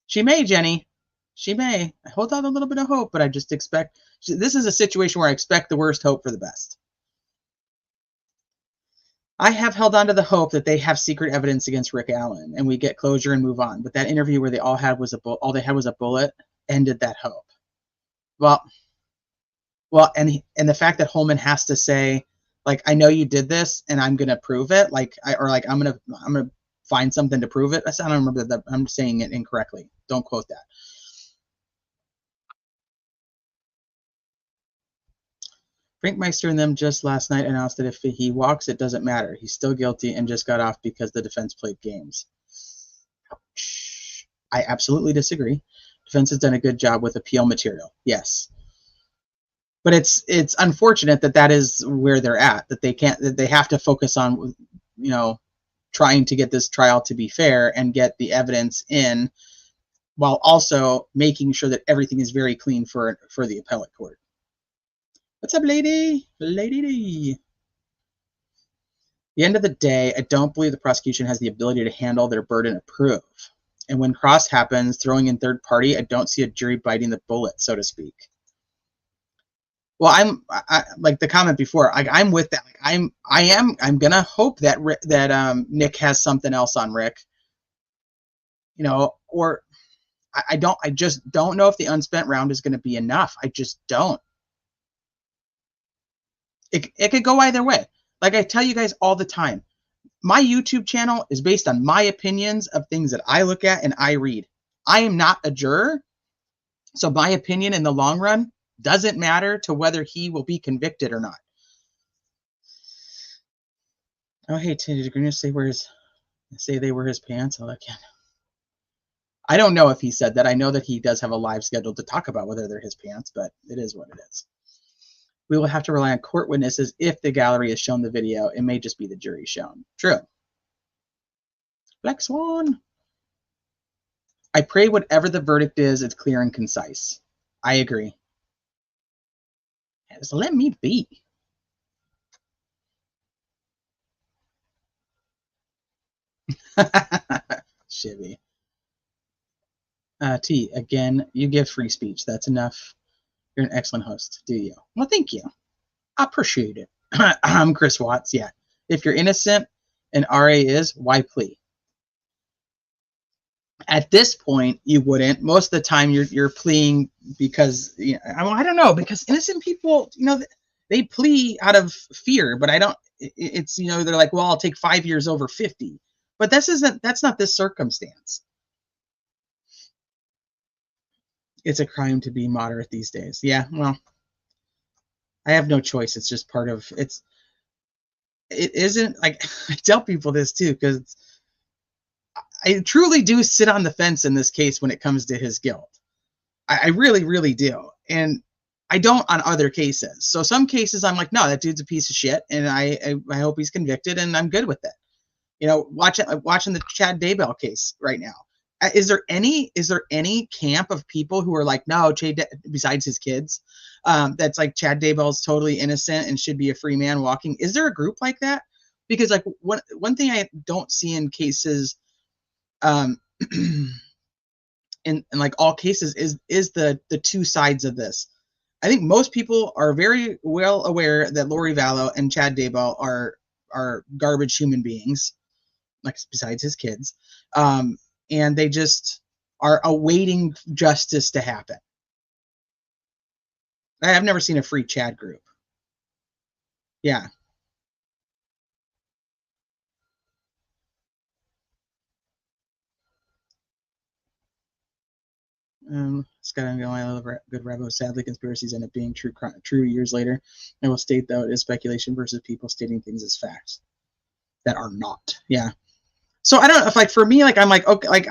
She may, Jenny. She may. I hold out a little bit of hope, but I just expect... This is a situation where I expect the worst, hope for the best. I have held on to the hope that they have secret evidence against Rick Allen and we get closure and move on. But that interview where they all they had was a bullet ended that hope. Well, and the fact that Holman has to say, like, I know you did this and I'm gonna prove it, I'm gonna find something to prove it. I don't remember that. I'm saying it incorrectly. Don't quote that. Brinkmeister and them just last night announced that if he walks, it doesn't matter. He's still guilty and just got off because the defense played games. Ouch. I absolutely disagree. Defense has done a good job with appeal material. Yes. But it's unfortunate that is where they're at, that they have to focus on, trying to get this trial to be fair and get the evidence in while also making sure that everything is very clean for the appellate court. What's up, lady? Lady D. At the end of the day, I don't believe the prosecution has the ability to handle their burden of proof. And when cross happens, throwing in third party, I don't see a jury biting the bullet, so to speak. Well, I'm like the comment before. I'm with that. I'm gonna hope that Nick has something else on Rick. Or I just don't know if the unspent round is going to be enough. I just don't. It could go either way. Like I tell you guys all the time, my YouTube channel is based on my opinions of things that I look at and I read. I am not a juror, so my opinion in the long run doesn't matter to whether he will be convicted or not. Oh, hey, Tindy, did you say they were his pants? Oh, again. I don't know if he said that. I know that he does have a live schedule to talk about whether they're his pants, but it is what it is. We will have to rely on court witnesses if the gallery has shown the video. It may just be the jury shown. True. Black Swan. I pray whatever the verdict is, it's clear and concise. I agree. So let me be. Chevy. T, again, you give free speech. That's enough. You're an excellent host, do you? Well, thank you. I appreciate it. I'm Chris Watts, yeah. If you're innocent and RA is, why plea? At this point, you wouldn't. Most of the time, you're pleading because, I don't know, because innocent people, they plea out of fear, but I don't, it's, they're like, well, I'll take 5 years over 50. But that's not this circumstance. It's a crime to be moderate these days. Yeah, well, I have no choice. It's just part of it isn't like I tell people this too, because I truly do sit on the fence in this case when it comes to his guilt. I really, really do. And I don't on other cases. So some cases I'm like, no, that dude's a piece of shit, and I hope he's convicted, and I'm good with it. You know, watching the Chad Daybell case right now. Is there any camp of people who are like, no, besides his kids, that's like Chad Daybell's totally innocent and should be a free man walking? Is there a group like that? Because like one thing I don't see in cases, in like all cases is the two sides of this. I think most people are very well aware that Lori Vallow and Chad Daybell are garbage human beings, like besides his kids, and they just are awaiting justice to happen. I've never seen a free Chad group. Yeah. Scott and I love good Revo. Sadly, conspiracies end up being true years later. I will state, though, it is speculation versus people stating things as facts that are not. Yeah. So I don't know if, like, for me, like, I'm like, okay, like,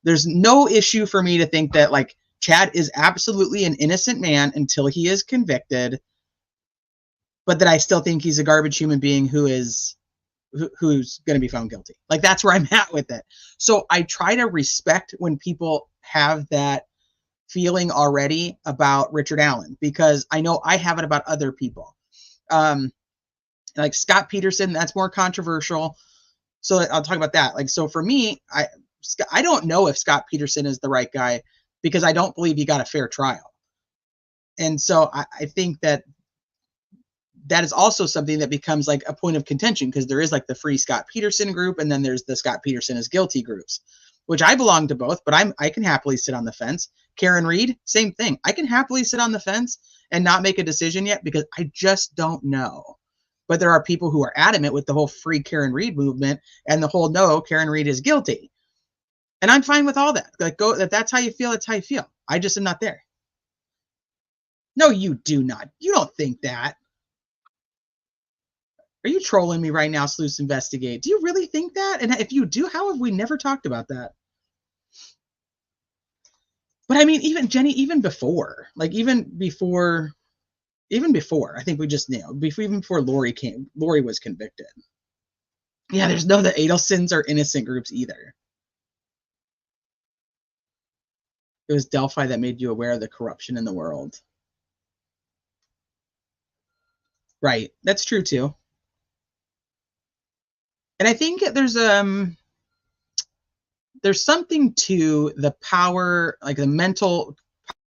there's no issue for me to think that, like, Chad is absolutely an innocent man until he is convicted, but that I still think he's a garbage human being who's going to be found guilty. Like, that's where I'm at with it. So I try to respect when people have that feeling already about Richard Allen, because I know I have it about other people. Like Scott Peterson, that's more controversial. So I'll talk about that. Like, so for me, I don't know if Scott Peterson is the right guy, because I don't believe he got a fair trial. And so I think that is also something that becomes like a point of contention, because there is like the Free Scott Peterson group, and then there's the Scott Peterson is guilty groups, which I belong to both, but I can happily sit on the fence. Karen Reed, same thing. I can happily sit on the fence and not make a decision yet, because I just don't know. But there are people who are adamant with the whole free Karen Reed movement and the whole no, Karen Reed is guilty. And I'm fine with all that. Like, that's how you feel, that's how you feel. I just am not there. No, you do not. You don't think that. Are you trolling me right now, Sleuths Investigate? Do you really think that? And if you do, how have we never talked about that? But I mean, even Jenny, even before, I think we just nailed, even before Lori was convicted. Yeah, there's no, the Adelsons are innocent groups either. It was Delphi that made you aware of the corruption in the world. Right, that's true too. And I think there's something to the power, like the mental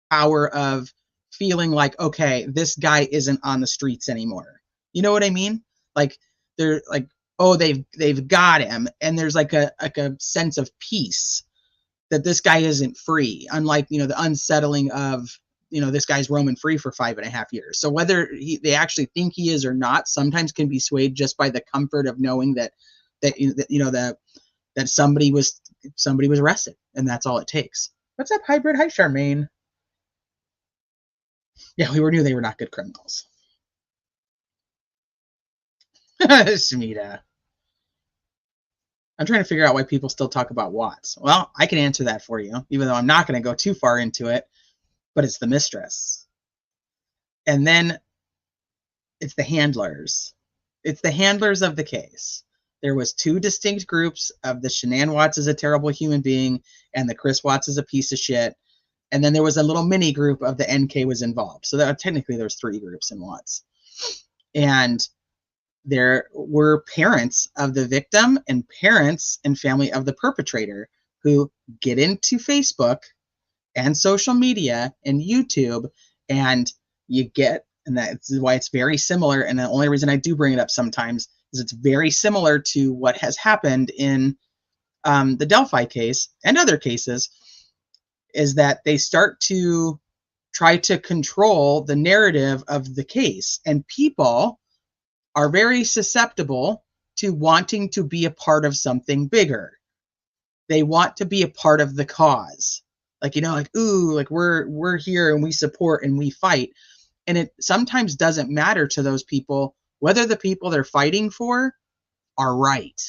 power of feeling like, okay, this guy isn't on the streets anymore. You know what I mean? Like, they're like, oh, they've got him, and there's like a sense of peace that this guy isn't free, unlike, you know, the unsettling of, you know, this guy's roaming free for 5.5 years. So whether they actually think he is or not, sometimes can be swayed just by the comfort of knowing that somebody was arrested, and that's all it takes. What's up, Hybrid? Hi, Charmaine. Yeah, we knew they were not good criminals. Smita. I'm trying to figure out why people still talk about Watts. Well, I can answer that for you, even though I'm not going to go too far into it, but it's the mistress. And then it's the handlers. It's the handlers of the case. There was two distinct groups of the Shanann Watts is a terrible human being and the Chris Watts is a piece of shit. And then there was a little mini group of the NK was involved. So technically there's 3 groups in Watts. And there were parents of the victim and parents and family of the perpetrator who get into Facebook and social media and YouTube, and that's why it's very similar. And the only reason I do bring it up sometimes is it's very similar to what has happened in the Delphi case and other cases, is that they start to try to control the narrative of the case, and people are very susceptible to wanting to be a part of something bigger. They want to be a part of the cause. Like, you know, like, ooh, like we're here and we support and we fight. And it sometimes doesn't matter to those people whether the people they're fighting for are right.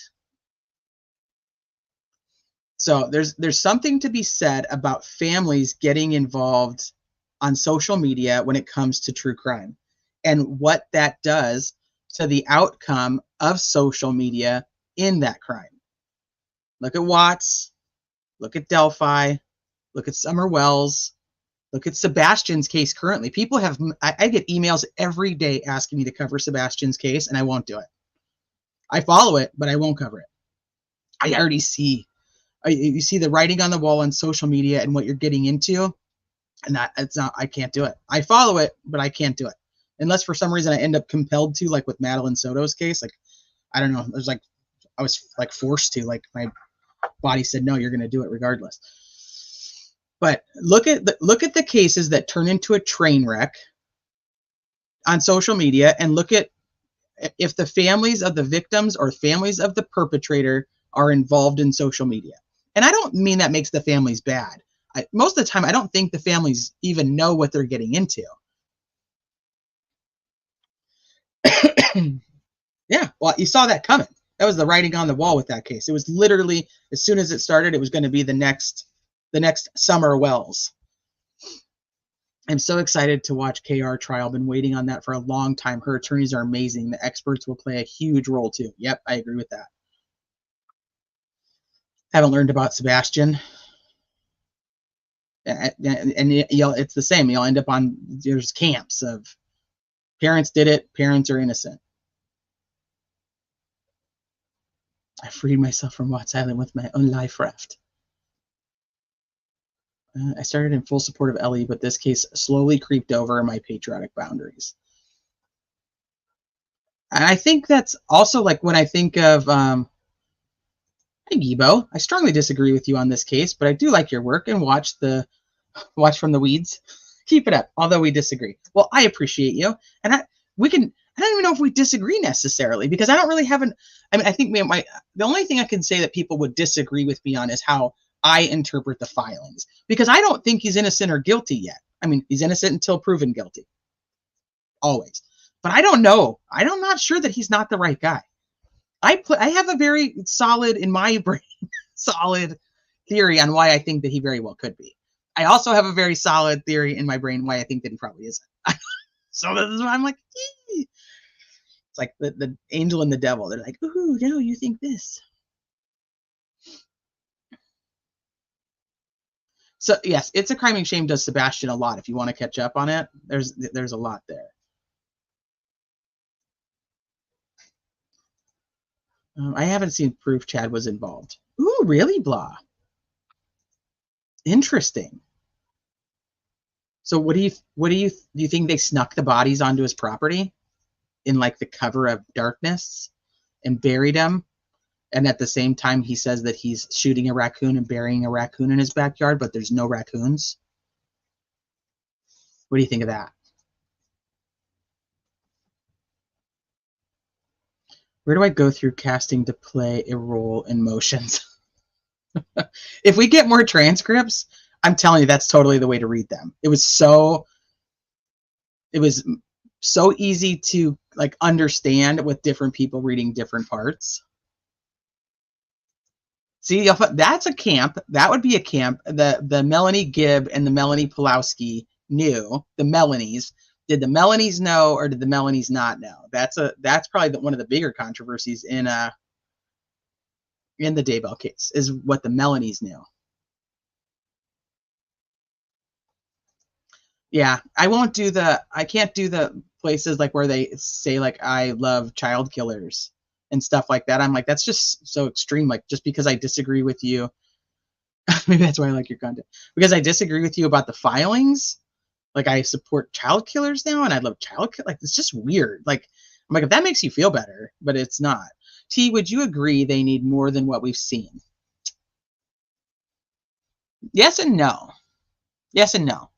So there's something to be said about families getting involved on social media when it comes to true crime and what that does to the outcome of social media in that crime. Look at Watts, look at Delphi, look at Summer Wells, look at Sebastian's case currently. People have, I get emails every day asking me to cover Sebastian's case, and I won't do it. I follow it, but I won't cover it. I already see, you see the writing on the wall on social media and what you're getting into, and I can't do it. I follow it, but I can't do it. Unless for some reason I end up compelled to, like with Madeline Soto's case. Like, I don't know. There's like, I was like forced to, like my body said, no, you're going to do it regardless. But look at the cases that turn into a train wreck on social media, and look at if the families of the victims or families of the perpetrator are involved in social media. And I don't mean that makes the families bad. Most of the time, I don't think the families even know what they're getting into. Yeah, well, you saw that coming. That was the writing on the wall with that case. It was literally, as soon as it started, it was going to be the next Summer Wells. I'm so excited to watch KR trial. Been waiting on that for a long time. Her attorneys are amazing. The experts will play a huge role too. Yep, I agree with that. Haven't learned about Sebastian. And it's the same. You'll end up on, there's camps of parents did it, parents are innocent. I freed myself from Watts Island with my own life raft. I started in full support of Ellie, but this case slowly creeped over my patriotic boundaries. And I think that's also like when I think of, hey, Gibo, I strongly disagree with you on this case, but I do like your work and watch from the weeds. Keep it up, although we disagree. Well, I appreciate you. And I don't even know if we disagree necessarily, because I don't really have I think the only thing I can say that people would disagree with me on is how I interpret the filings, because I don't think he's innocent or guilty yet. I mean, he's innocent until proven guilty. Always. But I don't know. I'm not sure that he's not the right guy. I have a very solid, in my brain, solid theory on why I think that he very well could be. I also have a very solid theory in my brain why I think that he probably isn't. So this is why I'm like, ee. It's like the angel and the devil. They're like, ooh, no, you think this. So yes, It's a Crime and Shame does Sebastian a lot. If you want to catch up on it, there's a lot there. I haven't seen proof Chad was involved. Ooh, really, blah. Interesting. So do you think they snuck the bodies onto his property in like the cover of darkness and buried them? And at the same time, he says that he's shooting a raccoon and burying a raccoon in his backyard, but there's no raccoons. What do you think of that? Where do I go through casting to play a role in motions? If we get more transcripts, I'm telling you, that's totally the way to read them. It was so easy to like understand with different people reading different parts. See, that's a camp. That would be a camp. The Melanie Gibb and the Melanie Pulowski knew. The Melanies. Did the Melanies know, or did the Melanies not know? That's probably one of the bigger controversies in the Daybell case, is what the Melanies knew. Yeah, I can't do the places like where they say like I love child killers and stuff like that. I'm like, that's just so extreme. Like, just because I disagree with you, maybe that's why I like your content. Because I disagree with you about the filings, like I support child killers now, and I love child killers. Like, it's just weird. Like, I'm like, if that makes you feel better, but it's not. T, would you agree they need more than what we've seen? Yes and no. Yes and no.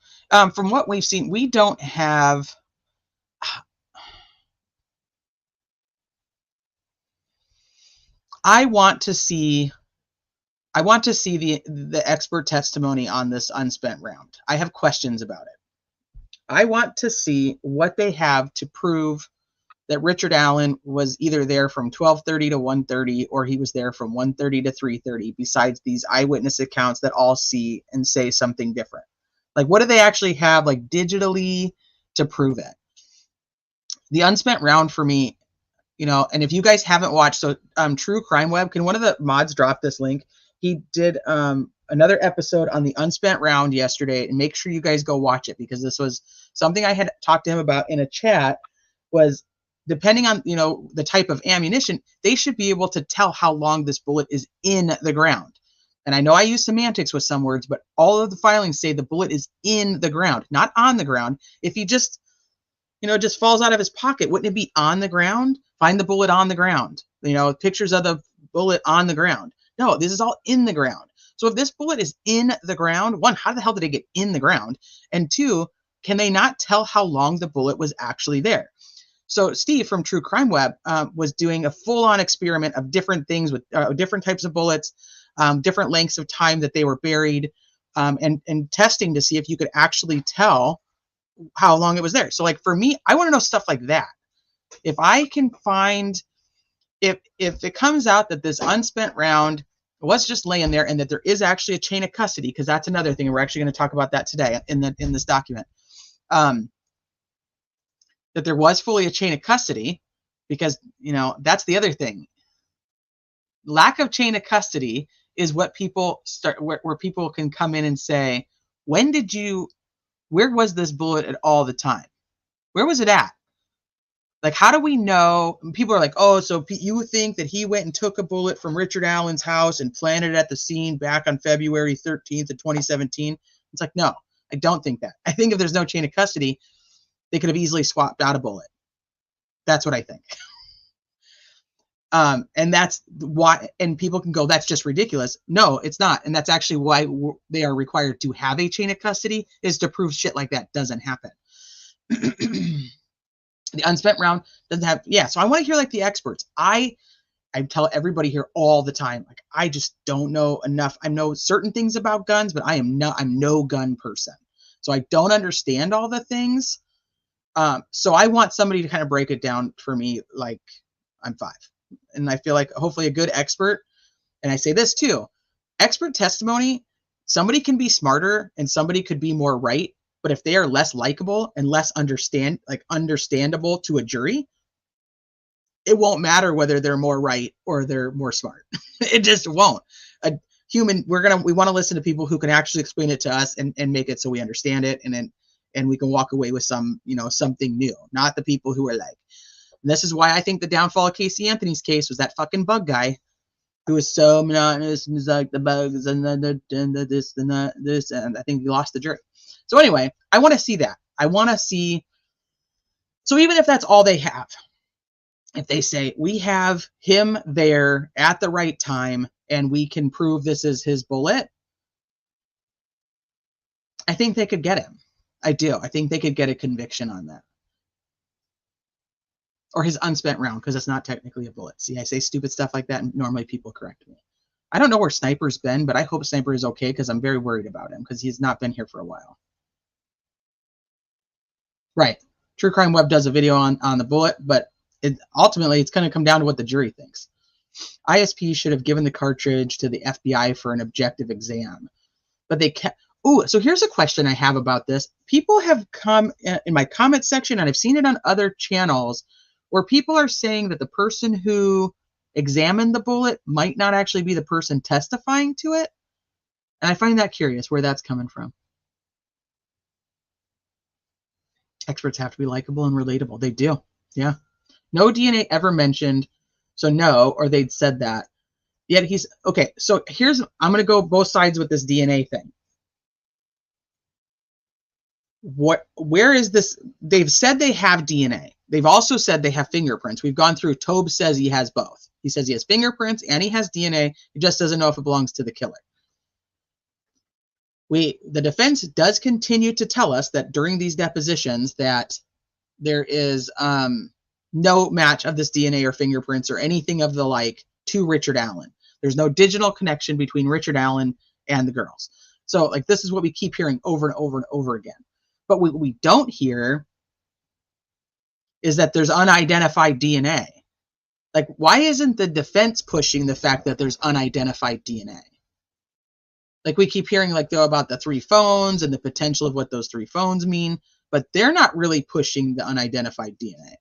From what we've seen, we don't have. I want to see the expert testimony on this unspent round. I have questions about it. I want to see what they have to prove that Richard Allen was either there from 12:30 to 1:30, or he was there from 1:30 to 3:30, besides these eyewitness accounts that all see and say something different. Like, what do they actually have, like, digitally to prove it? The Unspent round for me, you know, and if you guys haven't watched, so True Crime Web, can one of the mods drop this link? He did another episode on the Unspent round yesterday, and make sure you guys go watch it, because this was something I had talked to him about in a chat. Was depending on, you know, the type of ammunition, they should be able to tell how long this bullet is in the ground. And I know I use semantics with some words, but all of the filings say the bullet is in the ground, not on the ground. If he just, you know, just falls out of his pocket, wouldn't it be on the ground? Find the bullet on the ground. You know, pictures of the bullet on the ground. No, this is all in the ground. So if this bullet is in the ground, one, how the hell did it get in the ground? And two, can they not tell how long the bullet was actually there? So Steve from True Crime Web was doing a full-on experiment of different things with different types of bullets, different lengths of time that they were buried, and testing to see if you could actually tell how long it was there. So like for me, I want to know stuff like that. If I can find, if it comes out that this unspent round was just laying there and that there is actually a chain of custody, because that's another thing, and we're actually going to talk about that today in this document. That there was fully a chain of custody, because, you know, that's the other thing. Lack of chain of custody is what people start, where people can come in and say, when did you, where was this bullet at all the time? Where was it at? Like, how do we know? People are like, oh, so you think that he went and took a bullet from Richard Allen's house and planted it at the scene back on February 13th of 2017? It's like, no, I don't think that. I think if there's no chain of custody, they could have easily swapped out a bullet. That's what I think. And that's why, and people can go, that's just ridiculous. No, it's not. And that's actually why they are required to have a chain of custody, is to prove shit like that doesn't happen. The unspent round doesn't have, yeah. So I want to hear like the experts. I tell everybody here all the time, like, I just don't know enough. I know certain things about guns, but I'm no gun person. So I don't understand all the things. So I want somebody to kind of break it down for me, like I'm 5. And I feel like hopefully a good expert. And I say this too, expert testimony, somebody can be smarter and somebody could be more right. But if they are less likable and less understandable to a jury, it won't matter whether they're more right or they're more smart. It just won't. A human, we want to listen to people who can actually explain it to us and make it so we understand it, and we can walk away with some, you know, something new, not the people who are like, and this is why I think the downfall of Casey Anthony's case was that fucking bug guy who was so monotonous and was like the bugs and the this and that, this, and I think he lost the jury. So anyway, I want to see that. I want to see, so even if that's all they have, if they say, we have him there at the right time and we can prove this is his bullet, I think they could get him. I do. I think they could get a conviction on that. Or his unspent round, because it's not technically a bullet. See, I say stupid stuff like that, and normally people correct me. I don't know where Sniper's been, but I hope Sniper is okay, because I'm very worried about him, because he's not been here for a while. Right. True Crime Web does a video on the bullet, but ultimately it's going to come down to what the jury thinks. ISP should have given the cartridge to the FBI for an objective exam, but they kept. Ooh, so here's a question I have about this. People have come in my comment section, and I've seen it on other channels, where people are saying that the person who examined the bullet might not actually be the person testifying to it. And I find that curious where that's coming from. Experts have to be likable and relatable. They do. Yeah. No DNA ever mentioned. So no, or they'd said that. Yet he's, okay, so here's, I'm going to go both sides with this DNA thing. Where is this? They've said they have DNA. They've also said they have fingerprints. We've gone through. Tobe says he has both. He says he has fingerprints and he has DNA. He just doesn't know if it belongs to the killer. The defense does continue to tell us that during these depositions that there is no match of this DNA or fingerprints or anything of the like to Richard Allen. There's no digital connection between Richard Allen and the girls. So like this is what we keep hearing over and over and over again. But what we don't hear is that there's unidentified DNA. Like, why isn't the defense pushing the fact that there's unidentified DNA? Like we keep hearing like though about the 3 phones and the potential of what those 3 phones mean, but they're not really pushing the unidentified DNA.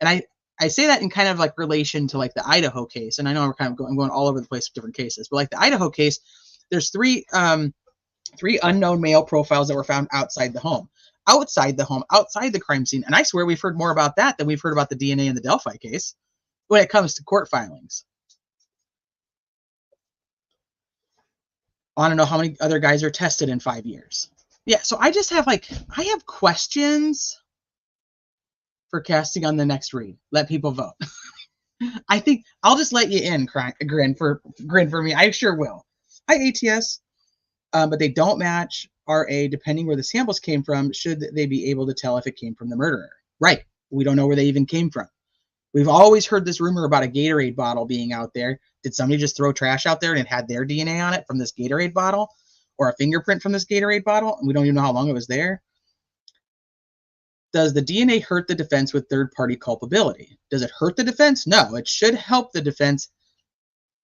And I say that in kind of like relation to like the Idaho case. And I know we're kind of going all over the place with different cases, but like the Idaho case, there's 3 unknown male profiles that were found outside the home, outside the crime scene. And I swear we've heard more about that than we've heard about the DNA in the Delphi case when it comes to court filings. I want to know how many other guys are tested in 5 years. Yeah, so I just have like, I have questions for casting on the next read. Let people vote. I think I'll just let you in, grin for me. I sure will. Hi, ATS. But they don't match RA depending where the samples came from. Should they be able to tell if it came from the murderer? Right. We don't know where they even came from. We've always heard this rumor about a Gatorade bottle being out there. Did somebody just throw trash out there and it had their DNA on it from this Gatorade bottle, or a fingerprint from this Gatorade bottle? And we don't even know how long it was there. Does the DNA hurt the defense with third-party culpability? Does it hurt the defense? No, it should help the defense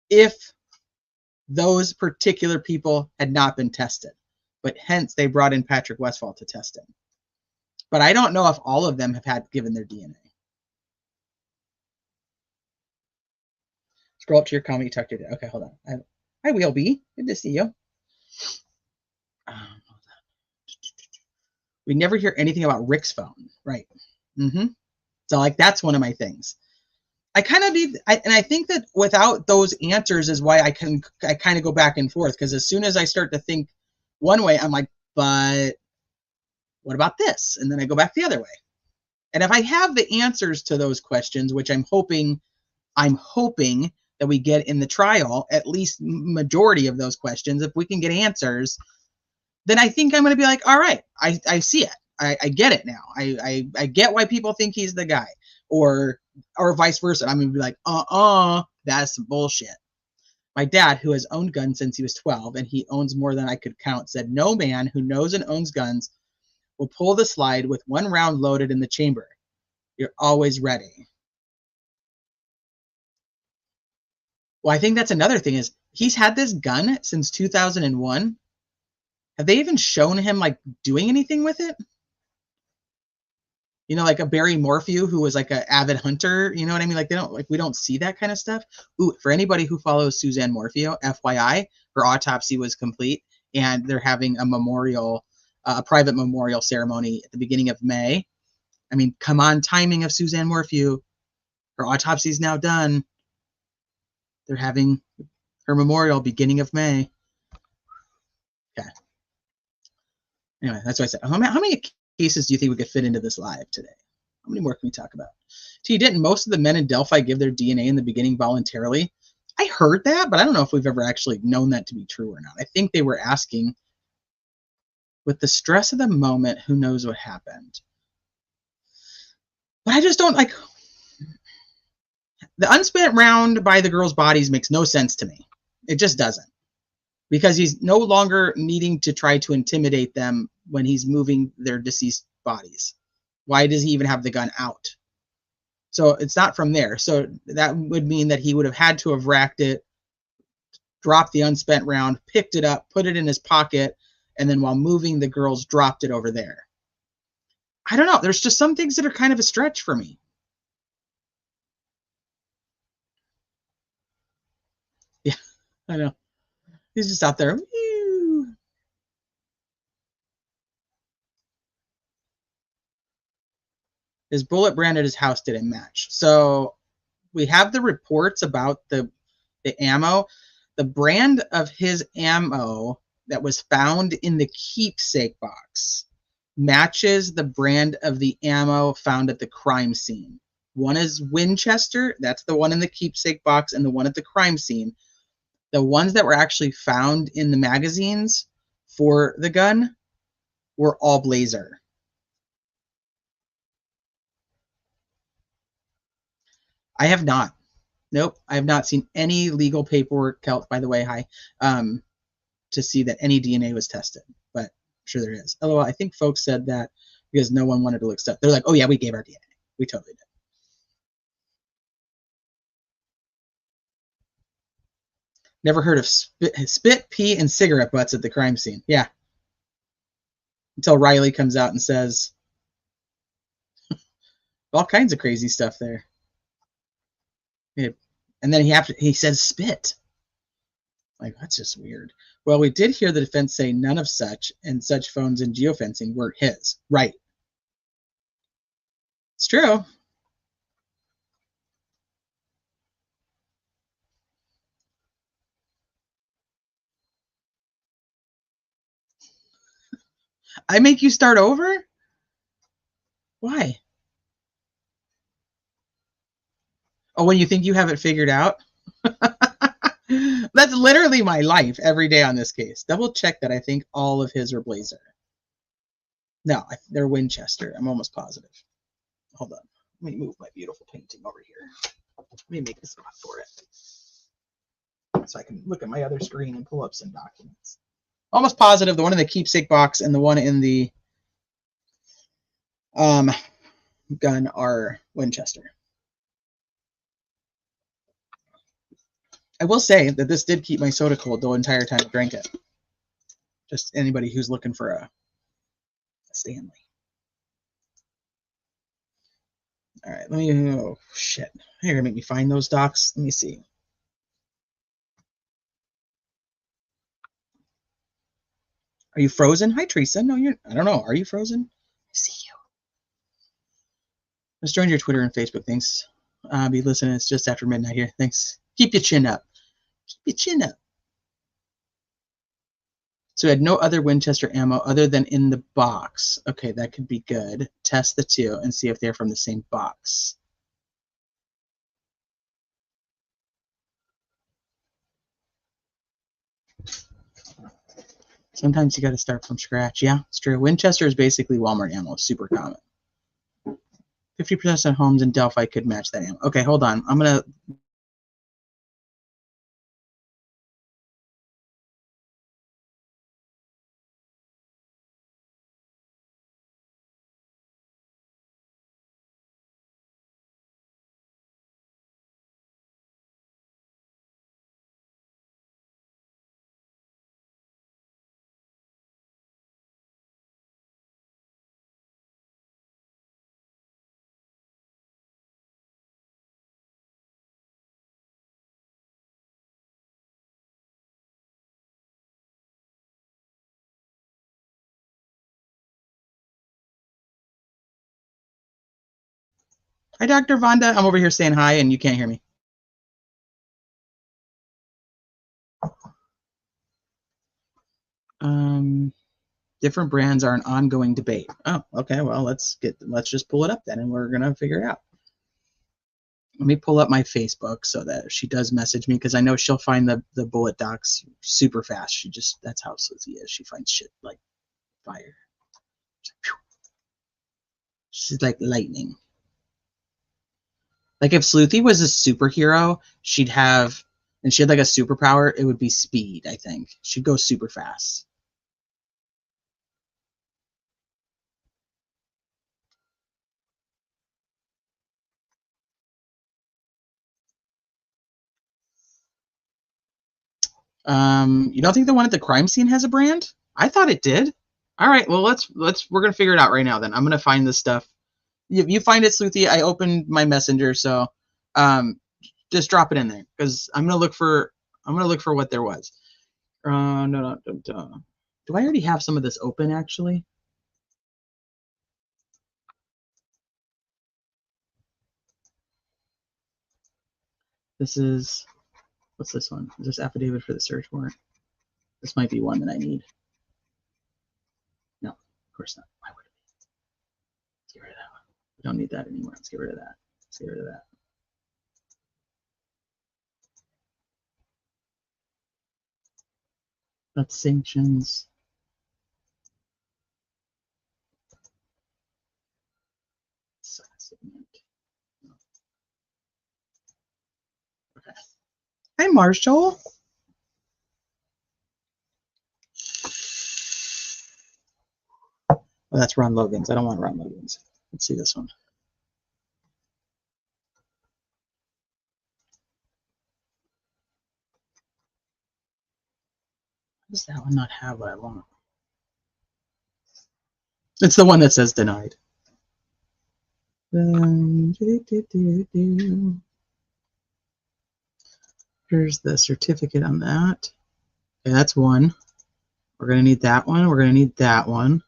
if those particular people had not been tested. But hence, they brought in Patrick Westphal to test him. But I don't know if all of them have had given their DNA. Scroll up to your comment. You tucked it in. Okay, hold on. Hi, Wheel B. Good to see you. We never hear anything about Rick's phone. Right. So, like, that's one of my things. I kind of need, and I think that without those answers is why I kind of go back and forth. Because as soon as I start to think one way, I'm like, but what about this? And then I go back the other way. And if I have the answers to those questions, which I'm hoping that we get in the trial, at least majority of those questions, if we can get answers, then I think I'm going to be like, all right, I see it. I get it now. I get why people think he's the guy, or vice versa. I'm going to be like, that's some bullshit. My dad, who has owned guns since he was 12, and he owns more than I could count, said no man who knows and owns guns will pull the slide with 1 round loaded in the chamber. You're always ready. Well, I think that's another thing is he's had this gun since 2001. Have they even shown him like doing anything with it? You know, like a Barry Morphew who was like an avid hunter. You know what I mean? Like we don't see that kind of stuff. Ooh, for anybody who follows Suzanne Morphew, FYI, her autopsy was complete, and they're having a memorial, a private memorial ceremony at the beginning of May. I mean, come on, timing of Suzanne Morphew. Her autopsy is now done. They're having her memorial beginning of May. Okay. Anyway, that's what I said. How many cases do you think we could fit into this live today? How many more can we talk about? Didn't most of the men in Delphi give their DNA in the beginning voluntarily? I heard that, but I don't know if we've ever actually known that to be true or not. I think they were asking, with the stress of the moment, who knows what happened? But I just don't like... The unspent round by the girls' bodies makes no sense to me. It just doesn't. Because he's no longer needing to try to intimidate them when he's moving their deceased bodies. Why does he even have the gun out? So it's not from there. So that would mean that he would have had to have racked it, dropped the unspent round, picked it up, put it in his pocket, and then while moving the girls, dropped it over there. I don't know. There's just some things that are kind of a stretch for me. Yeah, I know. He's just out there. His bullet brand at his house didn't match. So we have the reports about the ammo. The brand of his ammo that was found in the keepsake box matches the brand of the ammo found at the crime scene. One is Winchester. That's the one in the keepsake box, and the one at the crime scene. The ones that were actually found in the magazines for the gun were all Blazer. I have not. Nope. I have not seen any legal paperwork, by the way, to see that any DNA was tested. But I'm sure there is. LOL, I think folks said that because no one wanted to look stuff. They're like, oh yeah, we gave our DNA. We totally did. Never heard of spit, pee, and cigarette butts at the crime scene. Yeah. Until Riley comes out and says all kinds of crazy stuff there. And then he says spit. Like, that's just weird. Well, we did hear the defense say none of such and such phones and geofencing were his. Right. It's true. I make you start over? Why? Oh, when you think you have it figured out? That's literally my life every day on this case. Double check that I think all of his are Blazer. No, they're Winchester. I'm almost positive. Hold on. Let me move my beautiful painting over here. Let me make a spot for it so I can look at my other screen and pull up some documents. Almost positive the one in the keepsake box and the one in the gun are Winchester. I will say that this did keep my soda cold the entire time I drank it. Just anybody who's looking for a Stanley. All right, let me, oh shit. You're gonna make me find those docs. Let me see. Are you frozen? Hi, Teresa. No, I don't know. Are you frozen? I see you. Just joined your Twitter and Facebook. Thanks. Be listening. It's just after midnight here. Thanks. Keep your chin up. Keep your chin up. So we had no other Winchester ammo other than in the box. Okay, that could be good. Test the two and see if they're from the same box. Sometimes you got to start from scratch. Yeah, it's true. Winchester is basically Walmart ammo. Super common. 50% of homes in Delphi could match that ammo. Okay, hold on. I'm going to... Hi, Dr. Vonda. I'm over here saying hi, and you can't hear me. Different brands are an ongoing debate. Oh, okay. Well, let's just pull it up then, and we're gonna figure it out. Let me pull up my Facebook so that if she does message me, because I know she'll find the bullet docs super fast. That's how Sluithy is. She finds shit like fire. She's like lightning. Like if Sluithy was a superhero, she had like a superpower, it would be speed, I think. She'd go super fast. You don't think the one at the crime scene has a brand? I thought it did. All right, well we're gonna figure it out right now then. I'm gonna find this stuff. You find it, Sluithy. I opened my messenger, so just drop it in there because I'm gonna look for what there was. No. Do I already have some of this open actually? This is, what's this one? Is this affidavit for the search warrant? This might be one that I need. No, of course not. Why would it be? Let's get rid of that one. We don't need that anymore. Let's get rid of that. Let's get rid of that. That's sanctions. Okay. Hi, Marshall. Oh, that's Ron Logan's. I don't want Ron Logan's. Let's see this one. Does that one not have what I want? It's the one that says denied. Here's the certificate on that. Okay, that's one. We're going to need that one. We're going to need that one.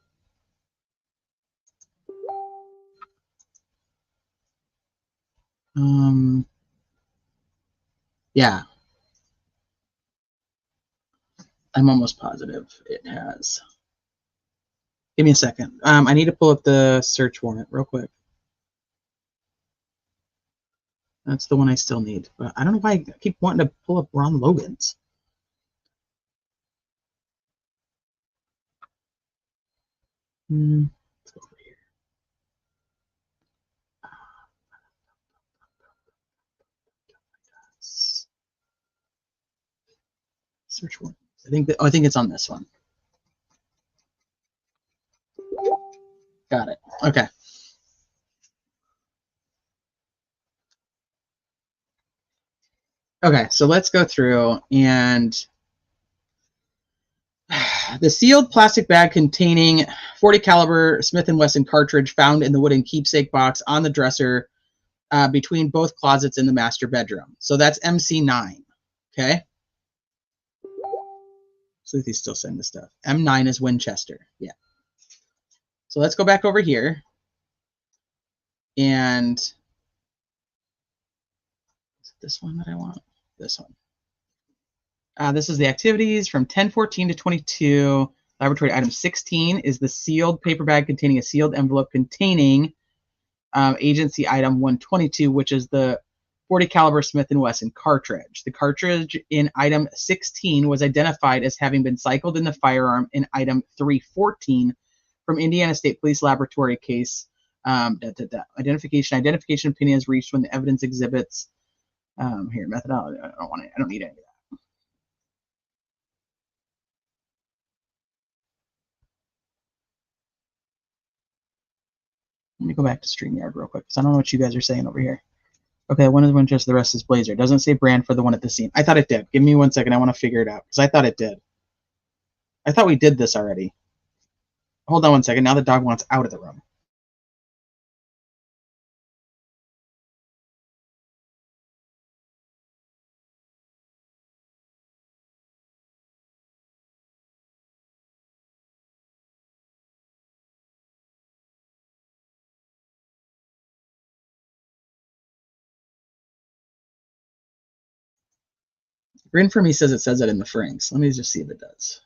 Yeah. I'm almost positive it has. Give me a second. I need to pull up the search warrant real quick. That's the one I still need. But I don't know why I keep wanting to pull up Ron Logan's. Let's go over here. Search warrant. I think it's on this one. Got it. Okay. Okay, so let's go through and the sealed plastic bag containing 40 caliber Smith & Wesson cartridge found in the wooden keepsake box on the dresser between both closets in the master bedroom. So that's MC9. Okay. Sluithy's still saying this stuff. M9 is Winchester. Yeah. So let's go back over here. And is it this one that I want? This one. This is the activities from 10:14 to 22. Laboratory item 16 is the sealed paper bag containing a sealed envelope containing agency item 122, which is the 40 caliber Smith & Wesson cartridge. The cartridge in item 16 was identified as having been cycled in the firearm in item 314 from Indiana State Police Laboratory case. Identification opinion is reached when the evidence exhibits here methodology. I don't need any of that. Let me go back to StreamYard real quick because I don't know what you guys are saying over here. Okay, one is Winchester, the rest is Blazer. It doesn't say brand for the one at the scene. I thought it did. Give me 1 second. I want to figure it out because I thought it did. I thought we did this already. Hold on 1 second. Now the dog wants out of the room. Grin for me says it says it in the Franks. Let me just see if it does.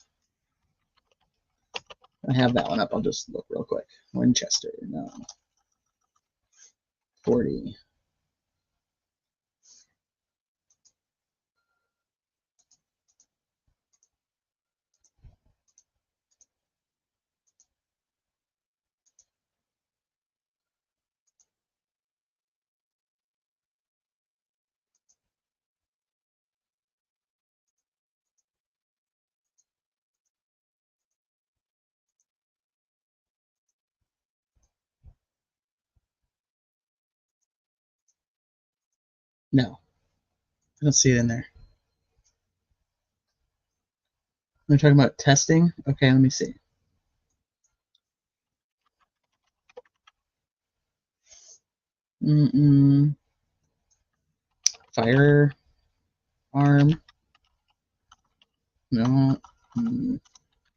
I have that one up. I'll just look real quick. Winchester, no. 40. No. I don't see it in there. We're talking about testing? Okay, let me see. Firearm. No.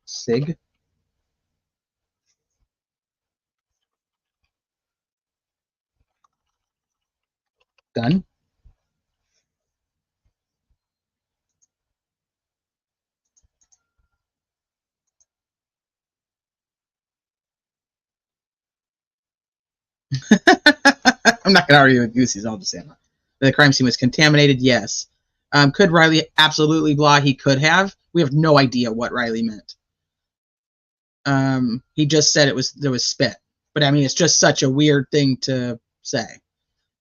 SIG. Gun. I'm not going to argue with Goosey's. I'll just say that. The crime scene was contaminated. Yes. Could Riley absolutely blah? He could have. We have no idea what Riley meant. He just said there was spit. But I mean, it's just such a weird thing to say.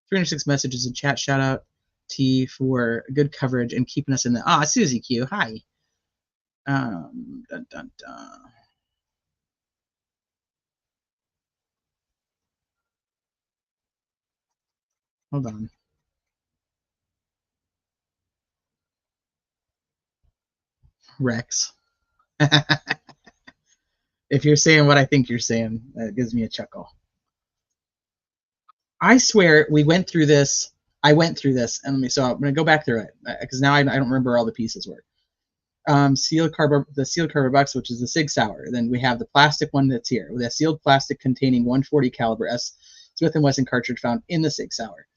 306 messages in chat. Shout out T for good coverage and keeping us in the. Susie Q. Hi. Dun, dun, dun. Hold on. Rex. If you're saying what I think you're saying, that gives me a chuckle. I swear we went through this. I went through this, and so I'm going to go back through it because now I don't remember where all the pieces were. The sealed cardboard box, which is the Sig Sauer. Then we have the plastic one that's here with a sealed plastic containing 140 caliber S Smith & Wesson cartridge found in the Sig Sauer.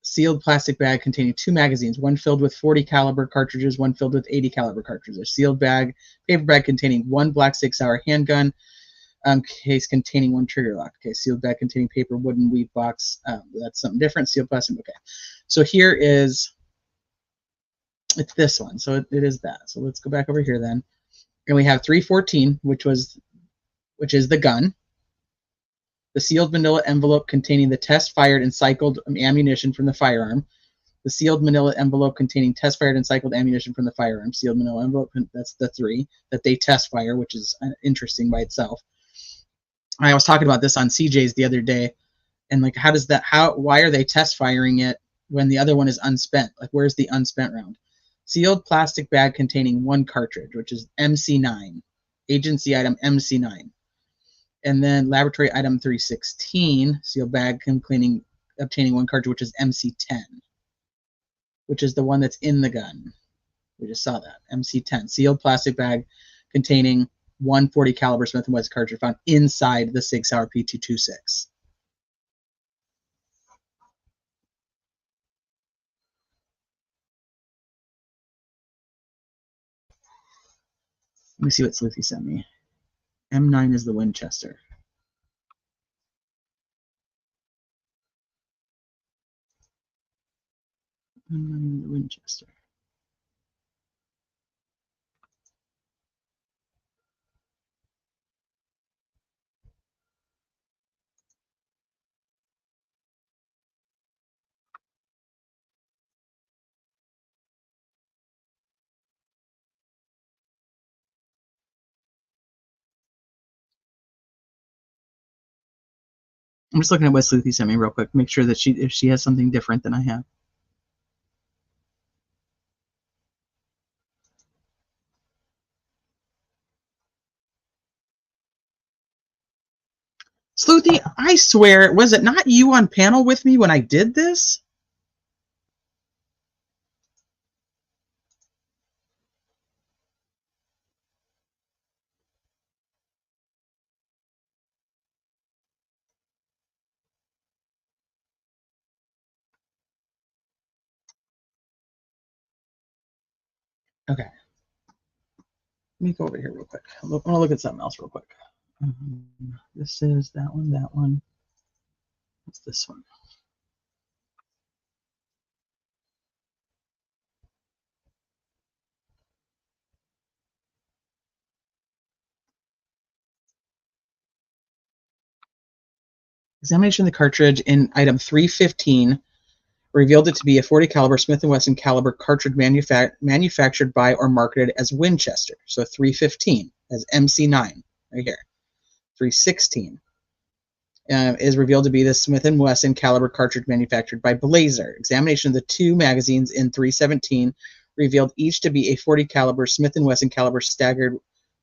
Sealed plastic bag containing 2 magazines, one filled with 40 caliber cartridges, one filled with 80 caliber cartridges. A sealed bag, paper bag containing 1 black Sig Sauer handgun, case containing 1 trigger lock. Okay, sealed bag containing paper wooden weave box. That's something different. Sealed plastic. Okay, so here is, it's this one. So it is that. So let's go back over here then, and we have 314, which is the gun. The sealed manila envelope containing the test fired and cycled ammunition from the firearm. The sealed manila envelope containing test fired and cycled ammunition from the firearm. Sealed manila envelope, that's the 3 that they test fire, which is interesting by itself. I was talking about this on CJ's the other day, and like, why are they test firing it when the other one is unspent? Like, where's the unspent round? Sealed plastic bag containing 1 cartridge, which is MC9, agency item MC9. And then laboratory item 316, sealed bag obtaining 1 cartridge, which is MC10, which is the one that's in the gun. We just saw that, MC10. Sealed plastic bag containing 140 caliber Smith & Wesson cartridge found inside the Sig Sauer P226. Let me see what Sluithy sent me. M9 is the Winchester. M9 is the Winchester. I'm just looking at what Sluithy sent me real quick. Make sure that if she has something different than I have. Sluithy, I swear, was it not you on panel with me when I did this? Okay. Let me go over here real quick. I want to look at something else real quick. This is that one, that one. What's this one? Examination of the cartridge in item 315 revealed it to be a 40 caliber Smith & Wesson caliber cartridge manufactured by or marketed as Winchester. So 315 as MC9 right here. 316 is revealed to be the Smith & Wesson caliber cartridge manufactured by Blazer. Examination of the 2 magazines in 317 revealed each to be a 40 caliber Smith & Wesson caliber staggered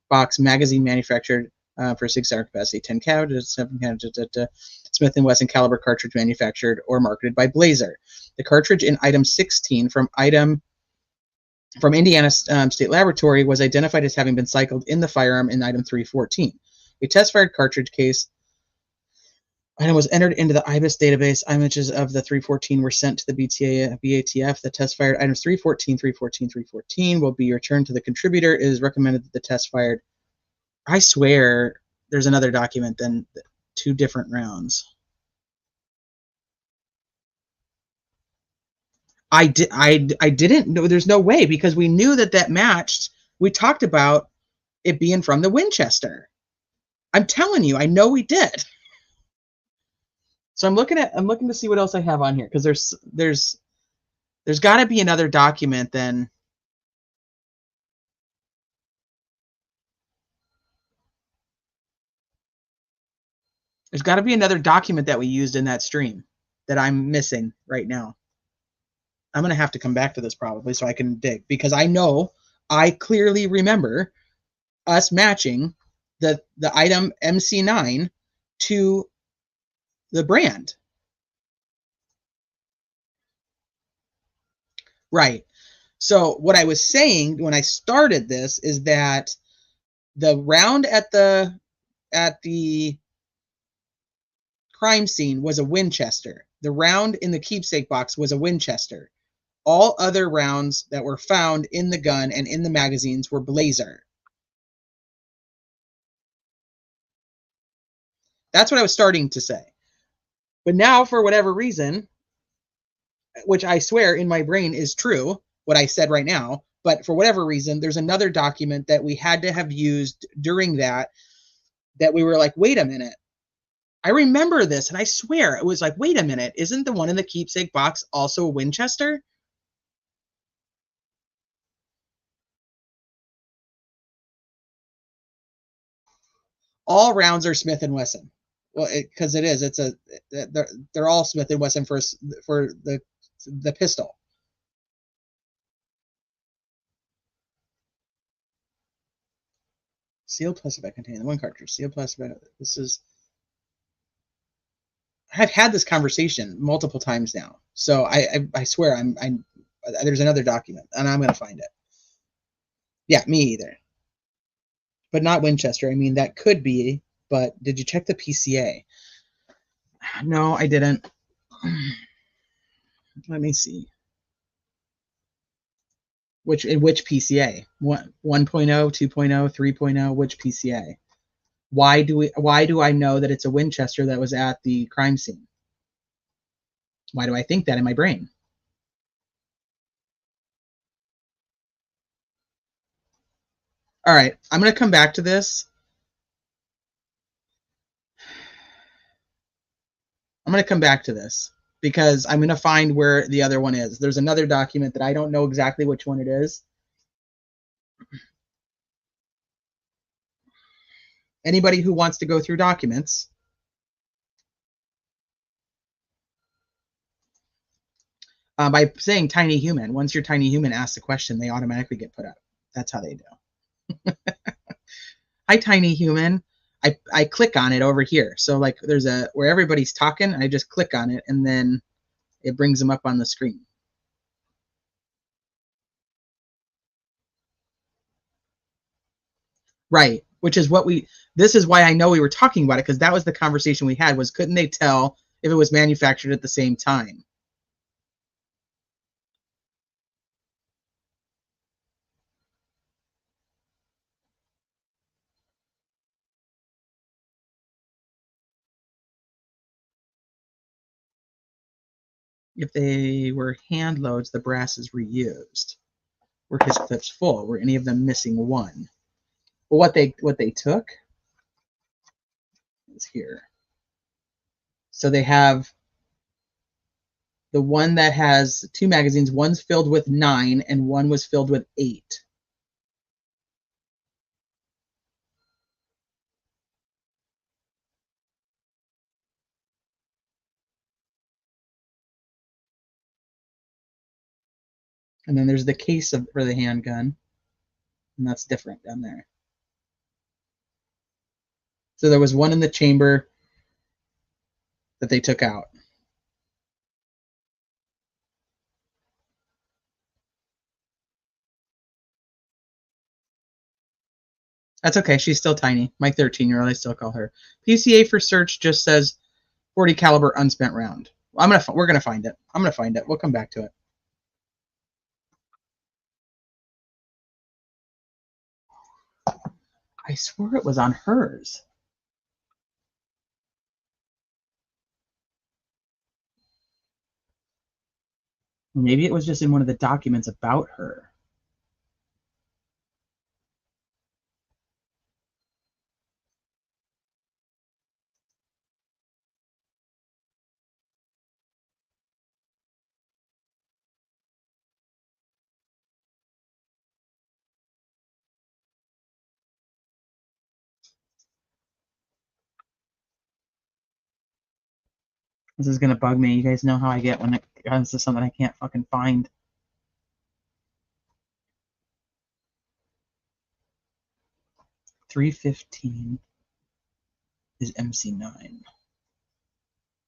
box magazine manufactured for 6 hour capacity, 10 cal, 7 cal, Smith & Wesson caliber cartridge manufactured or marketed by Blazer. The cartridge in item 16 from Indiana State Laboratory was identified as having been cycled in the firearm in item 314. A test-fired cartridge case item was entered into the IBIS database. Images of the 314 were sent to the BATF. The test-fired items 314, 314, 314 will be returned to the contributor. It is recommended that the test-fired... I swear there's another document than 2 different rounds. I didn't know. There's no way, because we knew that matched. We talked about it being from the Winchester. I'm telling you, I know we did. So I'm looking to see what else I have on here, because there's got to be another document then. There's got to be another document that we used in that stream that I'm missing right now. I'm going to have to come back to this probably so I can dig, because I know I clearly remember us matching the item MC9 to the brand. Right. So what I was saying when I started this is that the round at the crime scene was a Winchester. The round in the keepsake box was a Winchester. All other rounds that were found in the gun and in the magazines were Blazer. That's what I was starting to say. But now, for whatever reason, which I swear in my brain is true, what I said right now, but for whatever reason, there's another document that we had to have used during that we were like, wait a minute. I remember this, and I swear it was like, wait a minute, isn't the one in the keepsake box also a Winchester? All rounds are Smith & Wesson. Well, because it is. It's a they're all Smith & Wesson for the pistol. Sealed plastic bag containing the one cartridge. Sealed plastic bag. This is. I've had this conversation multiple times now, so I swear I'm there's another document, and I'm gonna find it. Yeah, me either. But not Winchester. I mean, that could be. But did you check the PCA? No, I didn't. Let me see. Which PCA? 1.0, 2.0, 3.0, which PCA? Why do I know that it's a Winchester that was at the crime scene? Why do I think that in my brain? All right, I'm going to come back to this. I'm going to come back to this because I'm going to find where the other one is. There's another document that I don't know exactly which one it is. Anybody who wants to go through documents, by saying tiny human, once your tiny human asks a question, they automatically get put up. That's how they do. Hi, tiny human. I click on it over here. So like there's a where everybody's talking, I just click on it and then it brings them up on the screen. Right, which is what this is why I know we were talking about it, because that was the conversation we had, was couldn't they tell if it was manufactured at the same time? If they were hand loads, the brass is reused. Were his clips full? Were any of them missing one? Well, what they took is here. So they have the one that has 2 magazines. One's filled with 9 and one was filled with 8. And then there's the case for the handgun, and that's different down there. So there was one in the chamber that they took out. That's okay. She's still tiny. My 13-year-old, I still call her. PCA for search just says 40 caliber unspent round. We're gonna find it. I'm gonna find it. We'll come back to it. I swore it was on hers. Maybe it was just in one of the documents about her. This is gonna bug me. You guys know how I get when it comes to something I can't fucking find. 315 is MC9.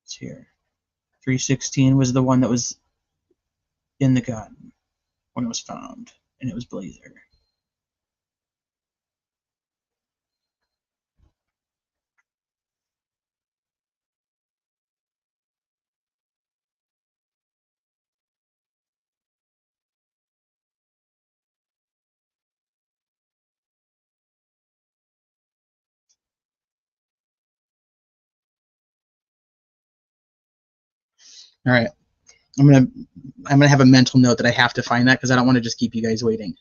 It's here. 316 was the one that was in the gun when it was found, and it was Blazer. All right. I'm gonna have a mental note that I have to find that because I don't want to just keep you guys waiting.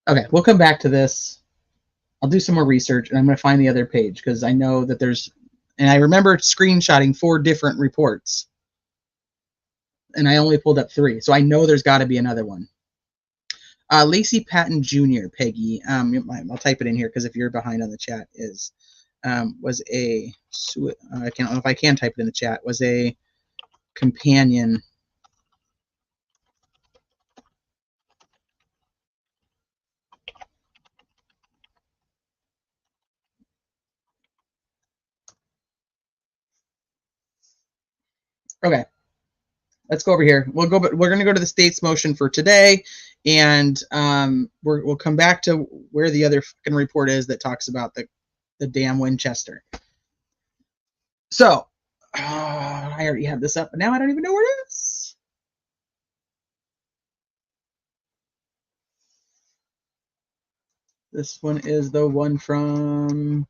Okay, we'll come back to this. I'll do some more research, and I'm going to find the other page because I know that there's, and I remember screenshotting 4 different reports, and I only pulled up 3, so I know there's got to be another one. Lacey Patton Jr., Peggy, I'll type it in here because if you're behind on the chat, was a, I don't know if I can type it in the chat, was a companion. Okay, let's go over here. We're going to go to the state's motion for today, and we'll come back to where the other fucking report is that talks about the damn Winchester. So I already have this up, but now I don't even know where it is. This one is the one from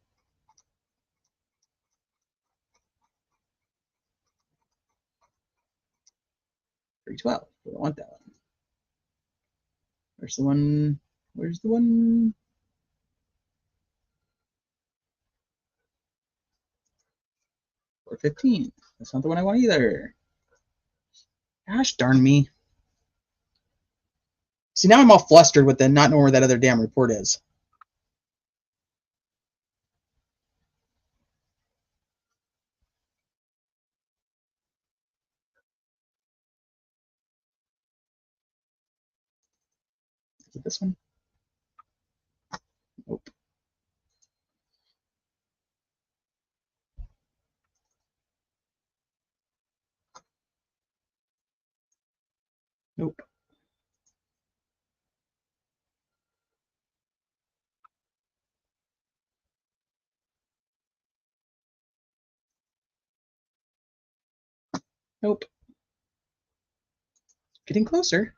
312. We don't want that one. Where's the one? Where's the one? $415. That's not the one I want either. Gosh darn me. See, now I'm all flustered with the not knowing where that other damn report is. Is it this one? Nope. Nope. Nope. Getting closer.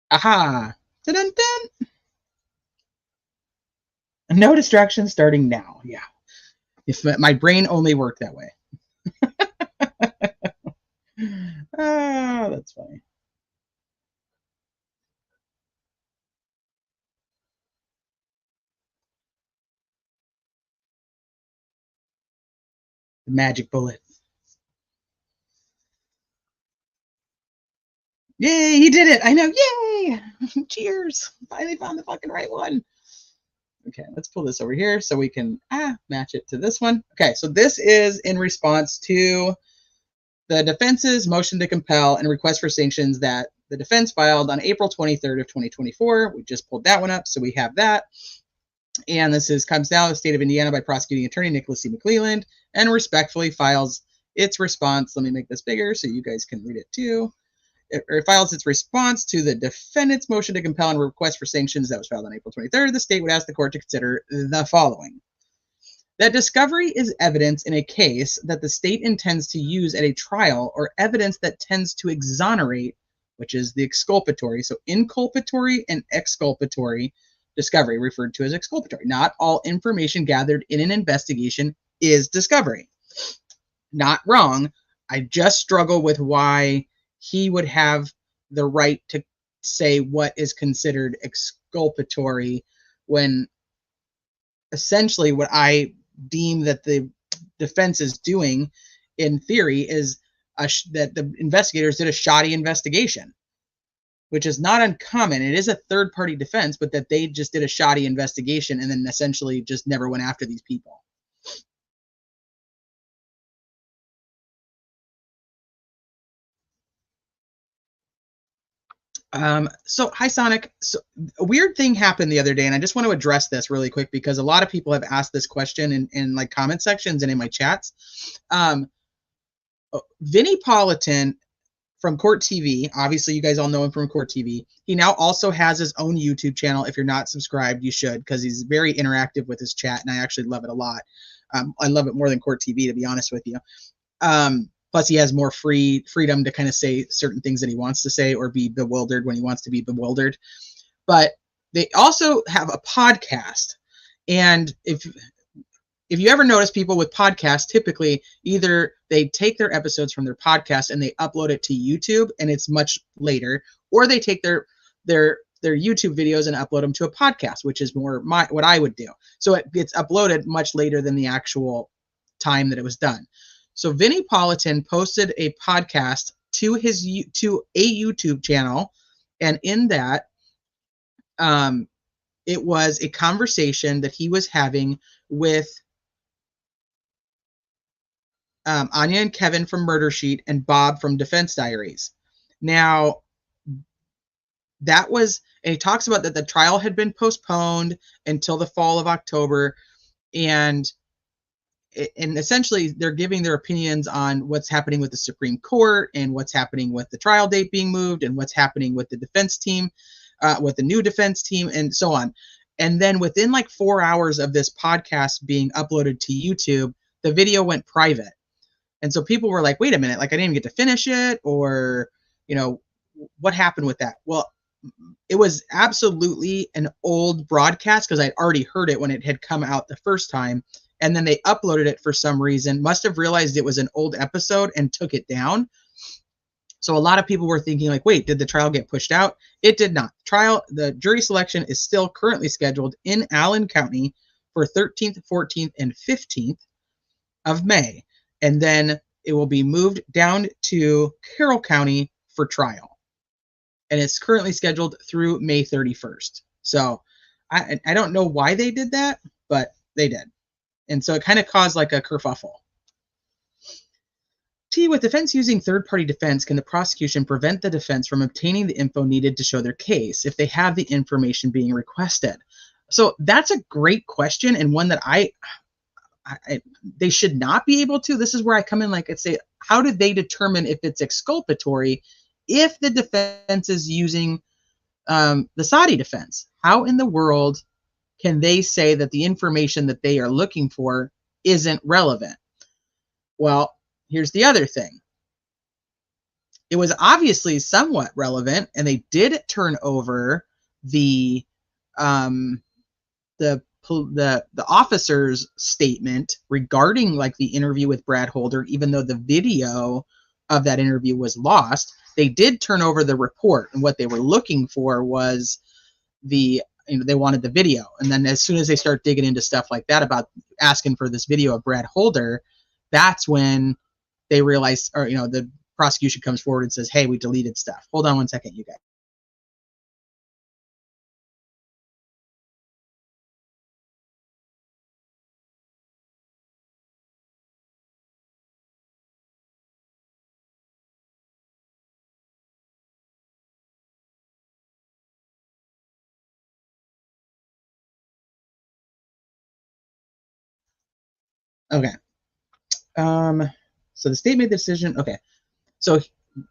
Aha! Dun-dun-dun! No distractions starting now. Yeah. If my brain only worked that way. Ah, that's funny. The magic bullet. Yay, he did it. I know. Yay. Cheers. Finally found the fucking right one. Okay, let's pull this over here so we can match it to this one. Okay, so this is in response to the defense's motion to compel and request for sanctions that the defense filed on April 23rd of 2024. We just pulled that one up, so we have that. And this comes down to the state of Indiana by prosecuting attorney Nicholas C. McClelland and respectfully files its response. Let me make this bigger so you guys can read it too. It files its response to the defendant's motion to compel and request for sanctions that was filed on April 23rd. The state would ask the court to consider the following. That discovery is evidence in a case that the state intends to use at a trial or evidence that tends to exonerate, which is the exculpatory. So inculpatory and exculpatory discovery referred to as exculpatory. Not all information gathered in an investigation is discovery. Not wrong. I just struggle with why he would have the right to say what is considered exculpatory when essentially what I deem that the defense is doing in theory is that the investigators did a shoddy investigation, which is not uncommon. It is a third-party defense, but that they just did a shoddy investigation and then essentially just never went after these people. So hi Sonic. So a weird thing happened the other day, and I just want to address this really quick because a lot of people have asked this question in like comment sections and in my chats. Vinnie Politan from Court TV, obviously you guys all know him from Court TV. He now also has his own YouTube channel. If you're not subscribed, you should, because he's very interactive with his chat, and I actually love it a lot. I love it more than Court TV, to be honest with you. Plus, he has more freedom to kind of say certain things that he wants to say or be bewildered when he wants to be bewildered. But they also have a podcast. And if you ever notice people with podcasts, typically either they take their episodes from their podcast and they upload it to YouTube and it's much later, or they take their YouTube videos and upload them to a podcast, which is more what I would do. So it gets uploaded much later than the actual time that it was done. So Vinnie Politan posted a podcast to a YouTube channel, and in that, it was a conversation that he was having with Anya and Kevin from Murder Sheet and Bob from Defense Diaries. Now, that was, and he talks about that the trial had been postponed until the fall of October, and essentially they're giving their opinions on what's happening with the Supreme Court and what's happening with the trial date being moved and what's happening with the defense team, with the new defense team, and so on. And then within like 4 hours of this podcast being uploaded to YouTube, the video went private. And so people were like, wait a minute, like I didn't even get to finish it, or, you know, what happened with that? Well, it was absolutely an old broadcast because I'd already heard it when it had come out the first time. And then they uploaded it for some reason, must have realized it was an old episode and took it down. So a lot of people were thinking like, wait, did the trial get pushed out? It did not. The jury selection is still currently scheduled in Allen County for 13th, 14th, and 15th of May. And then it will be moved down to Carroll County for trial. And it's currently scheduled through May 31st. So I don't know why they did that, but they did. And so it kind of caused like a kerfuffle. T, with defense using third-party defense, can the prosecution prevent the defense from obtaining the info needed to show their case if they have the information being requested? So that's a great question, and one that they should not be able to. This is where I come in, like I say, how did they determine if it's exculpatory if the defense is using the Saudi defense? How in the world can they say that the information that they are looking for isn't relevant? Well, here's the other thing. It was obviously somewhat relevant, and they did turn over the officer's statement regarding like the interview with Brad Holder, even though the video of that interview was lost. They did turn over the report, and what they were looking for was they wanted the video. And then as soon as they start digging into stuff like that about asking for this video of Brad Holder, that's when they realize, or the prosecution comes forward and says, hey, we deleted stuff. Hold on one second, you guys. Okay. So the state made the decision. Okay. So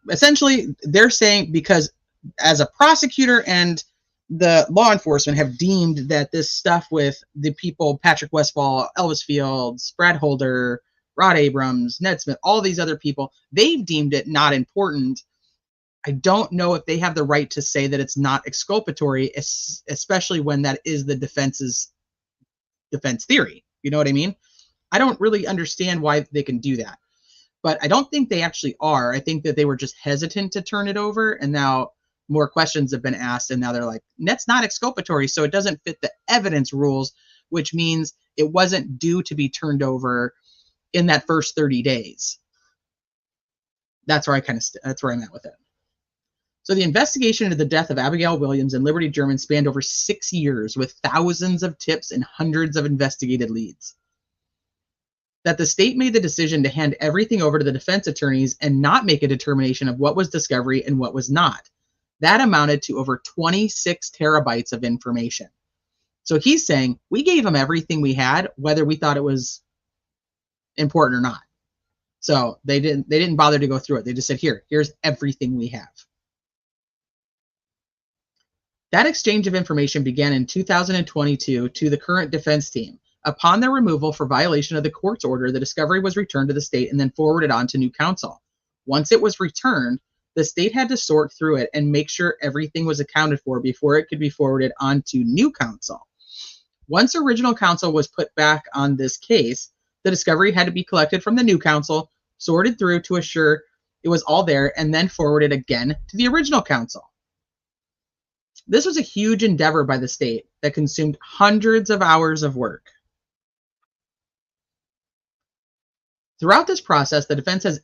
essentially they're saying, because as a prosecutor and the law enforcement have deemed that this stuff with the people, Patrick Westfall, Elvis Fields, Brad Holder, Rod Abrams, Ned Smith, all these other people, they've deemed it not important. I don't know if they have the right to say that it's not exculpatory, especially when that is the defense's defense theory. You know what I mean? I don't really understand why they can do that. But I don't think they actually are. I think that they were just hesitant to turn it over, and now more questions have been asked, and now they're like, that's not exculpatory, so it doesn't fit the evidence rules, which means it wasn't due to be turned over in that first 30 days. that's where that's where I'm at with it. So the investigation into the death of Abigail Williams and Liberty German spanned over 6 years with thousands of tips and hundreds of investigated leads. That the state made the decision to hand everything over to the defense attorneys and not make a determination of what was discovery and what was not. That amounted to over 26 terabytes of information. So he's saying we gave them everything we had, whether we thought it was important or not. So they didn't bother to go through it. They just said, here's everything we have. That exchange of information began in 2022 to the current defense team. Upon their removal for violation of the court's order, the discovery was returned to the state and then forwarded on to new counsel. Once it was returned, the state had to sort through it and make sure everything was accounted for before it could be forwarded on to new counsel. Once original counsel was put back on this case, the discovery had to be collected from the new counsel, sorted through to assure it was all there, and then forwarded again to the original counsel. This was a huge endeavor by the state that consumed hundreds of hours of work. Throughout this process, the defense has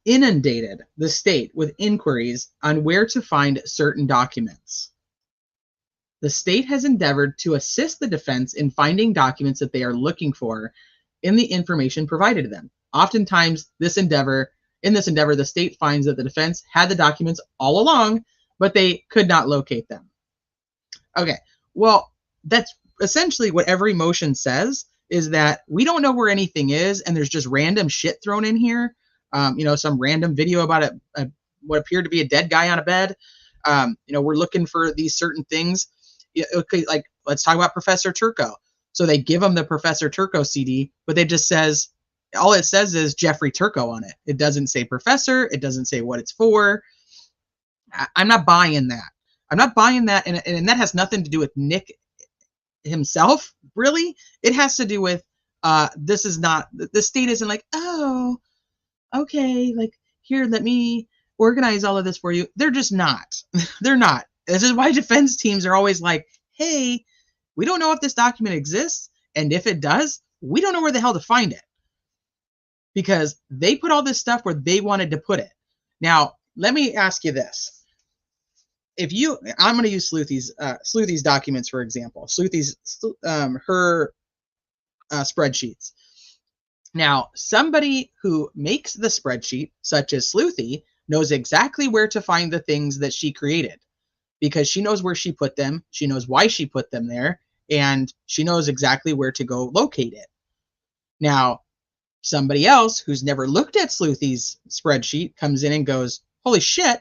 inundated the state with inquiries on where to find certain documents. The state has endeavored to assist the defense in finding documents that they are looking for in the information provided to them. Oftentimes, in this endeavor, the state finds that the defense had the documents all along, but they could not locate them. Okay, well, that's essentially what every motion says, is that we don't know where anything is, and there's just random shit thrown in here. Some random video about what appeared to be a dead guy on a bed. We're looking for these certain things. Okay, like, let's talk about Professor Turco. So they give him the Professor Turco CD, but all it says is Jeffrey Turco on it. It doesn't say professor. It doesn't say what it's for. I'm not buying that. I'm not buying that, and that has nothing to do with Nick himself, really. It has to do with the state isn't like, oh, okay, like, here, let me organize all of this for you. They're just not. They're not. This is why defense teams are always like, hey, we don't know if this document exists, and if it does, we don't know where the hell to find it, because they put all this stuff where they wanted to put it. Now, let me ask you this. I'm going to use Sluithy's documents, for example. Sluithy's, her spreadsheets. Now, somebody who makes the spreadsheet, such as Sluithy, knows exactly where to find the things that she created, because she knows where she put them, she knows why she put them there, and she knows exactly where to go locate it. Now, somebody else who's never looked at Sluithy's spreadsheet comes in and goes, holy shit,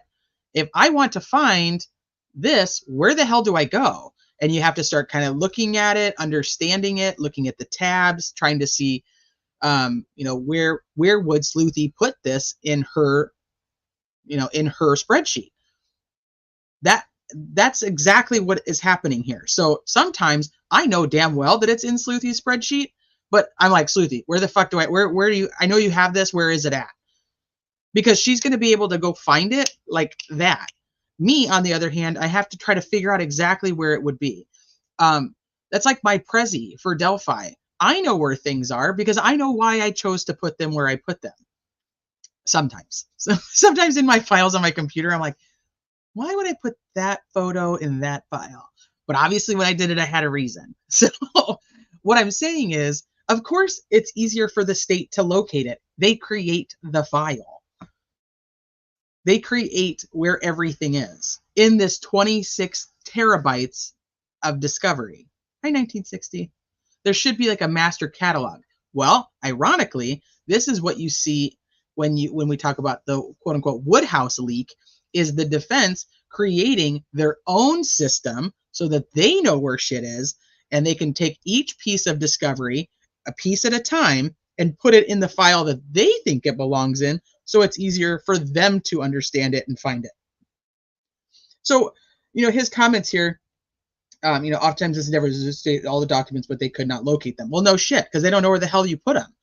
if I want to find this, where the hell do I go? And you have to start kind of looking at it, understanding it, looking at the tabs, trying to see, where would Sluithy put this in her spreadsheet. That's exactly what is happening here. So sometimes I know damn well that it's in Sluithy's spreadsheet, but I'm like, Sluithy, where the fuck do I know you have this, where is it at? Because she's going to be able to go find it like that. Me, on the other hand, I have to try to figure out exactly where it would be. That's like my Prezi for Delphi. I know where things are because I know why I chose to put them where I put them. Sometimes. So sometimes in my files on my computer, I'm like, why would I put that photo in that file? But obviously when I did it, I had a reason. So what I'm saying is, of course, it's easier for the state to locate it. They create the file. They create where everything is in this 26 terabytes of discovery. By 1960, there should be like a master catalog. Well, ironically, this is what you see when we talk about the quote unquote Woodhouse leak, is the defense creating their own system so that they know where shit is, and they can take each piece of discovery a piece at a time and put it in the file that they think it belongs in, so it's easier for them to understand it and find it. So, his comments here, oftentimes this endeavor is to state all the documents, but they could not locate them. Well, no shit, because they don't know where the hell you put them.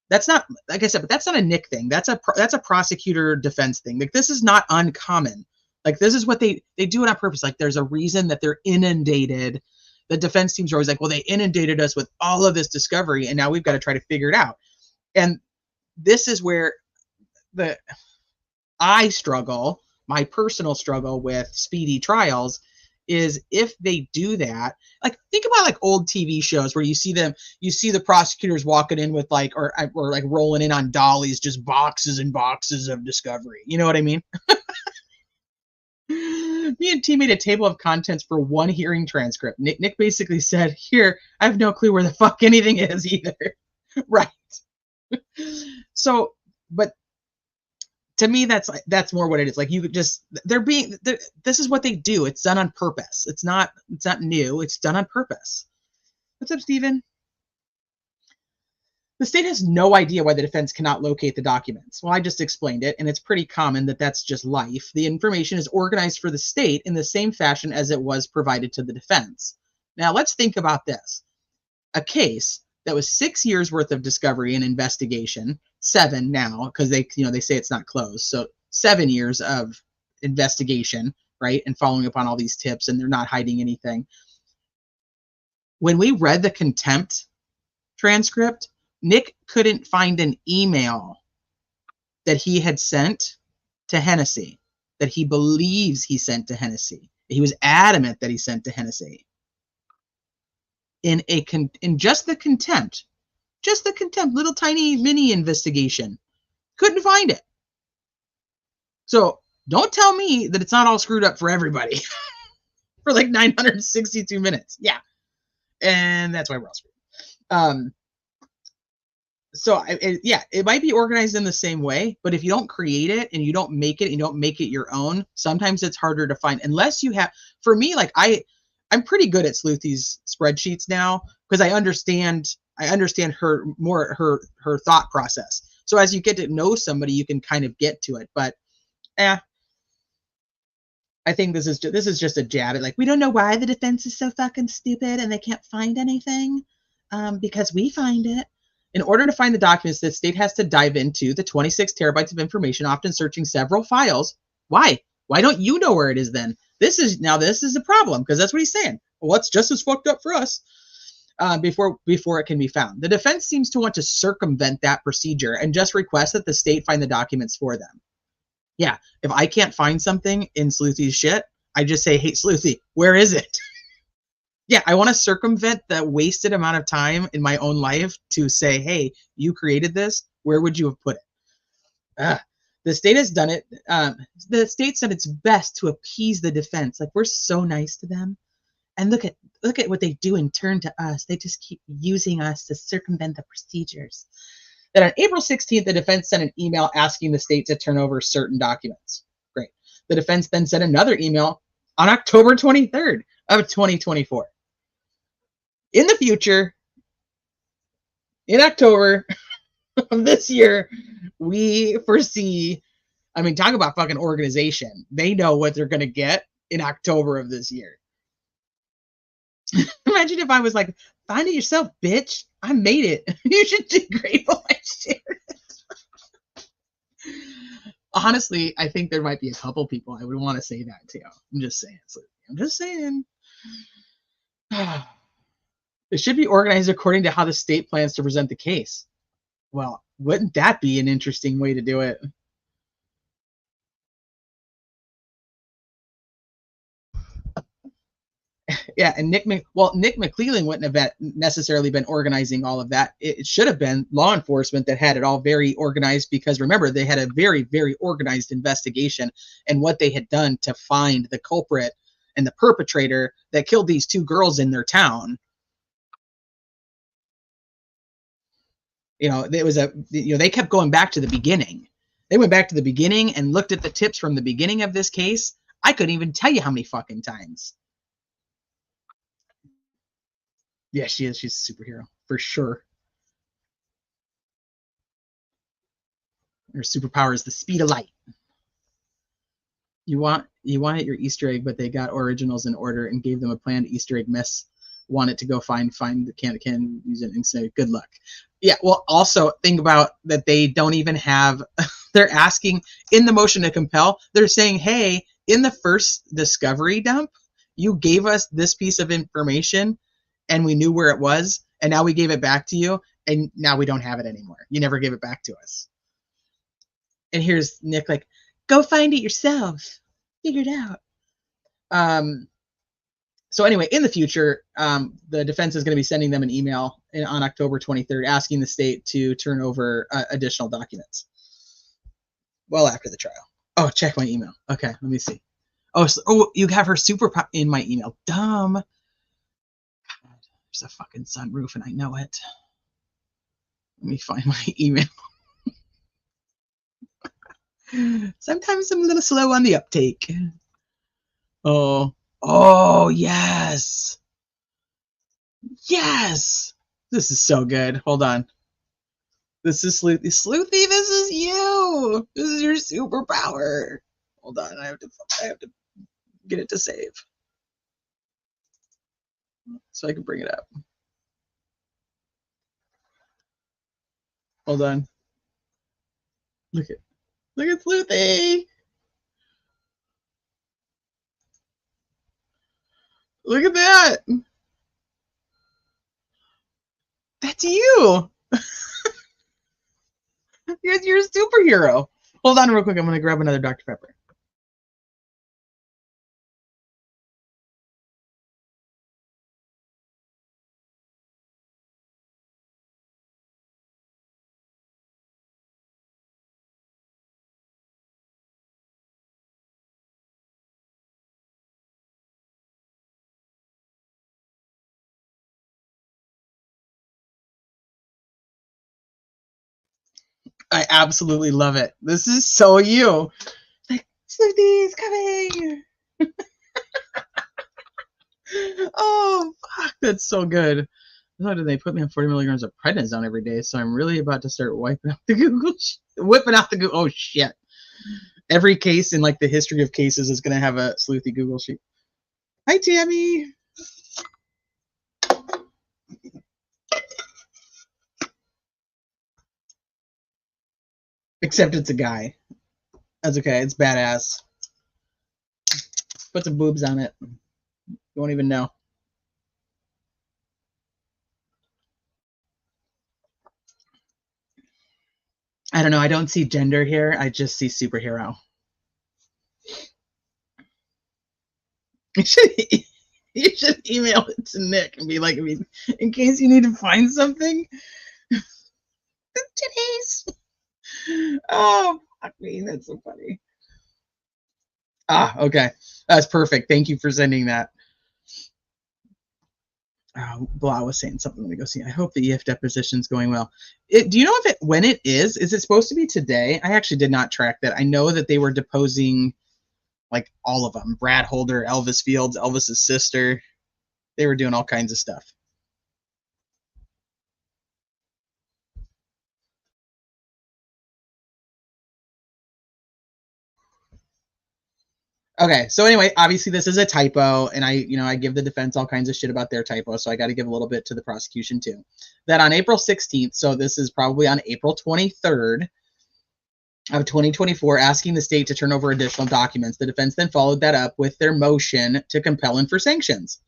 That's not, like I said, but that's not a Nick thing. That's a prosecutor defense thing. Like, this is not uncommon. Like, this is what they do it on purpose. Like, there's a reason that they're inundated. The defense teams are always like, well, they inundated us with all of this discovery, and now we've got to try to figure it out. And this is where I struggle, my personal struggle with speedy trials is if they do that, like think about like old TV shows where you see the prosecutors walking in with like, or like rolling in on dollies, just boxes and boxes of discovery. You know what I mean? Me and T made a table of contents for one hearing transcript. Nick basically said, here, I have no clue where the fuck anything is either. Right. So, but to me, that's more what it is. Like you could just, this is what they do. It's done on purpose. It's not new. It's done on purpose. What's up, Steven? The state has no idea why the defense cannot locate the documents. Well, I just explained it, and it's pretty common that that's just life. The information is organized for the state in the same fashion as it was provided to the defense. Now, let's think about this. A case that was 6 years worth of discovery and investigation, 7 now, because they say it's not closed. So 7 years of investigation, right? And following up on all these tips, and they're not hiding anything. When we read the contempt transcript, Nick couldn't find an email that he had sent to Hennessy, that he believes he sent to Hennessy. He was adamant that he sent to Hennessy. In just the contempt, little tiny mini investigation, couldn't find it. So don't tell me that it's not all screwed up for everybody for like 962 minutes. Yeah, and that's why we're all screwed. So it might be organized in the same way, but if you don't create it and you don't make it your own, sometimes it's harder to find unless you have. For me, like I'm pretty good at Sluithy's spreadsheets now because I understand her thought process. So as you get to know somebody, you can kind of get to it. But I think this is just a jab at like, we don't know why the defense is so fucking stupid and they can't find anything because we find it. In order to find the documents, the state has to dive into the 26 terabytes of information, often searching several files. Why? Why don't you know where it is then? This is a problem because that's what he's saying. Well, it's just as fucked up for us before it can be found. The defense seems to want to circumvent that procedure and just request that the state find the documents for them. Yeah, if I can't find something in Sluithy's shit, I just say, hey, Sluithy, where is it? Yeah, I want to circumvent the wasted amount of time in my own life to say, hey, you created this. Where would you have put it? The state has done it. The state's done its best to appease the defense. Like, we're so nice to them. And look at what they do in turn to us. They just keep using us to circumvent the procedures. Then on April 16th, the defense sent an email asking the state to turn over certain documents. Great. The defense then sent another email on October 23rd of 2024. In the future, in October of this year, we foresee, I mean, talk about fucking organization. They know what they're going to get in October of this year. Imagine if I was like, find it yourself, bitch. I made it. You should be grateful I shared it. Honestly, I think there might be a couple people I would want to say that to. I'm just saying. It should be organized according to how the state plans to present the case. Well, wouldn't that be an interesting way to do it? Yeah, and Nick McClellan wouldn't have necessarily been organizing all of that. It should have been law enforcement that had it all very organized because remember, they had a very, very organized investigation and what they had done to find the culprit and the perpetrator that killed these 2 girls in their town. They kept going back to the beginning. They went back to the beginning and looked at the tips from the beginning of this case. I couldn't even tell you how many fucking times. Yeah, she is. She's a superhero for sure. Her superpower is the speed of light. You wanted your Easter egg, but they got originals in order and gave them a planned Easter egg miss. Want it to go find the can use it and say good luck. Yeah, well, also think about that they don't even have. They're asking in the motion to compel. They're saying, hey, in the first discovery dump, you gave us this piece of information, and we knew where it was, and now we gave it back to you, and now we don't have it anymore. You never gave it back to us. And here's Nick like, Go find it yourself. Figure it out. So anyway, in the future, the defense is going to be sending them an email on October 23rd asking the state to turn over additional documents. Well, after the trial. Oh, check my email. Okay, let me see. Oh, you have her super in my email. Dumb. God, there's a fucking sunroof and I know it. Let me find my email. Sometimes I'm a little slow on the uptake. Oh, yes. Yes. This is so good. Hold on. This is Sluithy. Sluithy, this is you. This is your superpower. Hold on. I have to get it to save so I can bring it up. Hold on. Look at Sluithy. Look at that. That's you. You're a superhero. Hold on real quick. I'm going to grab another Dr. Pepper. I absolutely love it. This is so you. Like, Sluthy's coming. Oh, fuck. That's so good. How did they put me on 40 milligrams of prednisone every day? So I'm really about to start whipping out the Google. Oh, shit. Every case in like the history of cases is going to have a Sluithy Google sheet. Hi, Tammy. Except it's a guy. That's okay. It's badass. Put some boobs on it. You won't even know. I don't know. I don't see gender here. I just see superhero. You should email it to Nick and be like, in case you need to find something. Titties. Oh, fuck me. That's so funny. Okay. That's perfect. Thank you for sending that. Blah was saying something. Let me go see. I hope the EF deposition's going well. Do you know when it is? Is it supposed to be today? I actually did not track that. I know that they were deposing like all of them. Brad Holder, Elvis Fields, Elvis's sister. They were doing all kinds of stuff. Okay, so anyway, obviously this is a typo, and I give the defense all kinds of shit about their typo, so I got to give a little bit to the prosecution too. That on April 16th, so this is probably on April 23rd of 2024, asking the state to turn over additional documents. The defense then followed that up with their motion to compel and for sanctions.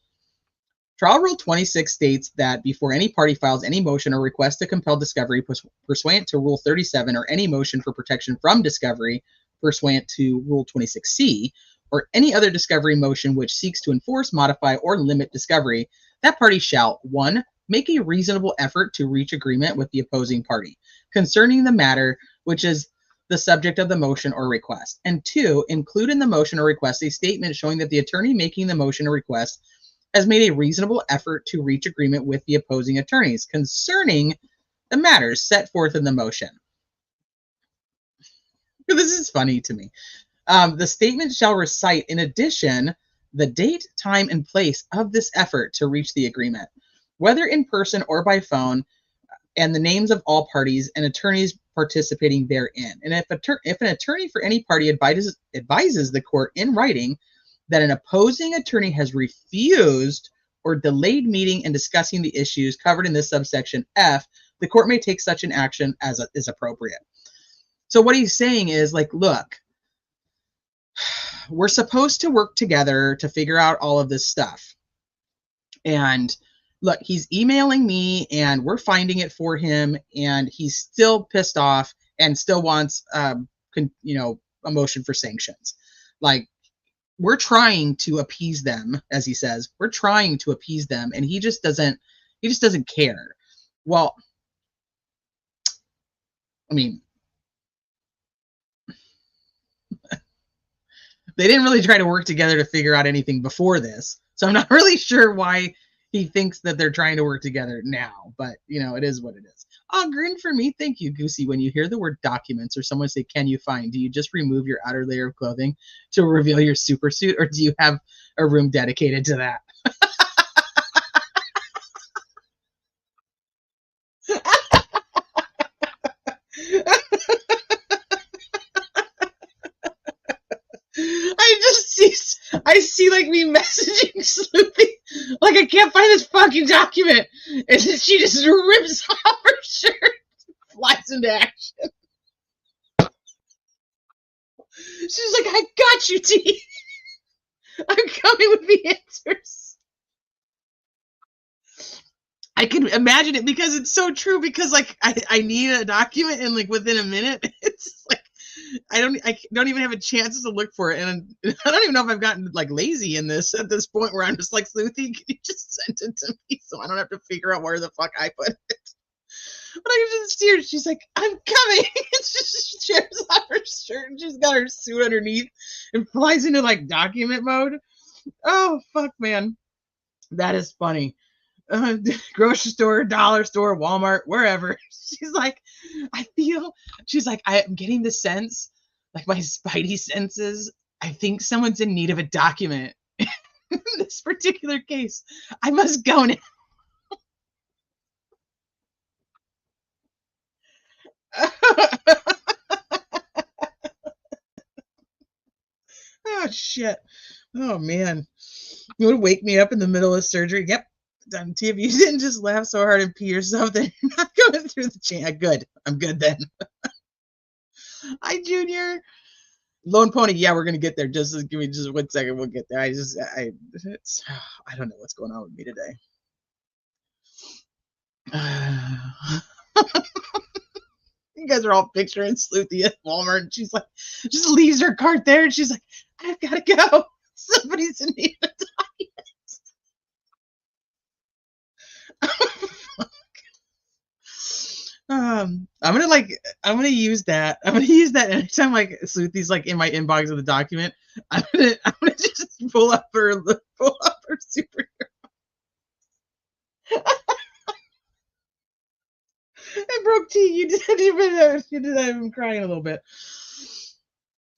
Trial Rule 26 states that before any party files any motion or request to compel discovery pursuant to Rule 37 or any motion for protection from discovery pursuant to Rule 26C, or any other discovery motion which seeks to enforce, modify, or limit discovery, that party shall, 1, make a reasonable effort to reach agreement with the opposing party concerning the matter which is the subject of the motion or request, and 2, include in the motion or request a statement showing that the attorney making the motion or request has made a reasonable effort to reach agreement with the opposing attorneys concerning the matters set forth in the motion. This is funny to me. The statement shall recite, in addition, the date, time, and place of this effort to reach the agreement, whether in person or by phone, and the names of all parties and attorneys participating therein. And if an attorney for any party advises the court in writing that an opposing attorney has refused or delayed meeting and discussing the issues covered in this subsection F, the court may take such an action as is appropriate. So what he's saying is, like, look, we're supposed to work together to figure out all of this stuff. And look, he's emailing me and we're finding it for him, and he's still pissed off and still wants a motion for sanctions. Like, we're trying to appease them, as he says. We're trying to appease them, and he just doesn't care. Well, I mean, they didn't really try to work together to figure out anything before this. So I'm not really sure why he thinks that they're trying to work together now. But, you know, it is what it is. Oh, grin for me. Thank you, Goosey. When you hear the word documents or someone say, can you find, do you just remove your outer layer of clothing to reveal your super suit? Or do you have a room dedicated to that? I see like me messaging Sluithy, like, I can't find this fucking document, and then she just rips off her shirt, flies into action. She's like, I got you, T. I'm coming with the answers. I can imagine it because it's so true, because like I need a document, and like within a minute it's like I don't even have a chance to look for it, and I don't even know if I've gotten like lazy in this at this point where I'm just like, Sluithy, can you just send it to me so I don't have to figure out where the fuck I put it? But I can just see her. She's like, I'm coming. She tears off her shirt and she's got her suit underneath and flies into like document mode. Oh fuck, man, that is funny. Grocery store, dollar store, Walmart, wherever. She's like, she's like, I'm getting the sense, like my spidey senses, I think someone's in need of a document. In this particular case, I must go now. Oh shit. Oh man. You would wake me up in the middle of surgery. Yep. Done. T, if you didn't just laugh so hard and pee yourself, then you're not going through the chain. Good. I'm good then. Hi, Junior. Lone Pony. Yeah, we're gonna get there. Just give me just 1 second. We'll get there. I don't know what's going on with me today. You guys are all picturing Sluithy at Walmart, and she's like, just leaves her cart there, and she's like, I've got to go. Somebody's in need of I'm gonna use that. I'm gonna use that anytime like Sluthy's like in my inbox with a document. I'm gonna just pull up her superhero. I broke T. You did. I'm crying a little bit.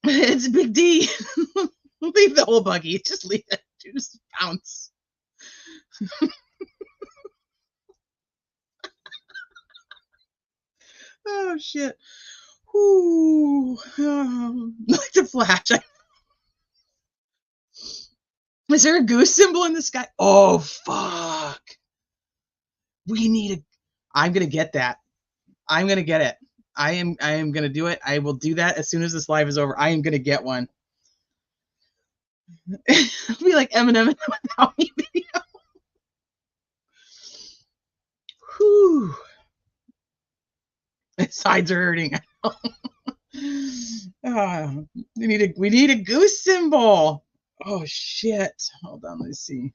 It's Big D. Leave the whole buggy. Just leave it. Just bounce. Oh shit. Whoo. Like the Flash. Is there a goose symbol in the sky? Oh fuck. We need a. I'm gonna get that. I'm gonna get it. I am gonna do it. I will do that as soon as this live is over. I am gonna get one. It'll be like Eminem in the Without Me video. Whew. My sides are hurting. We need a goose symbol. Oh shit. Hold on, let's see.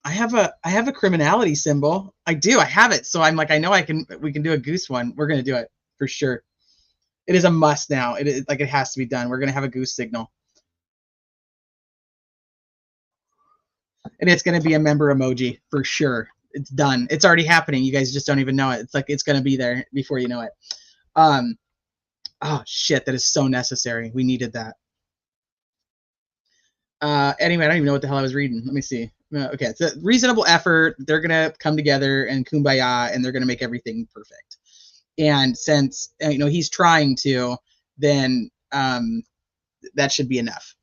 I have a criminality symbol. I do. I have it. So I'm like, I know we can do a goose one. We're gonna do it for sure. It is a must now. It is like, it has to be done. We're gonna have a goose signal. And it's gonna be a member emoji for sure. It's done. It's already happening. You guys just don't even know it. It's like it's gonna be there before you know it. Oh shit, that is so necessary. We needed that. Anyway, I don't even know what the hell I was reading. Let me see. Okay, it's a reasonable effort. They're gonna come together and kumbaya, and they're gonna make everything perfect. And since he's trying to, then that should be enough.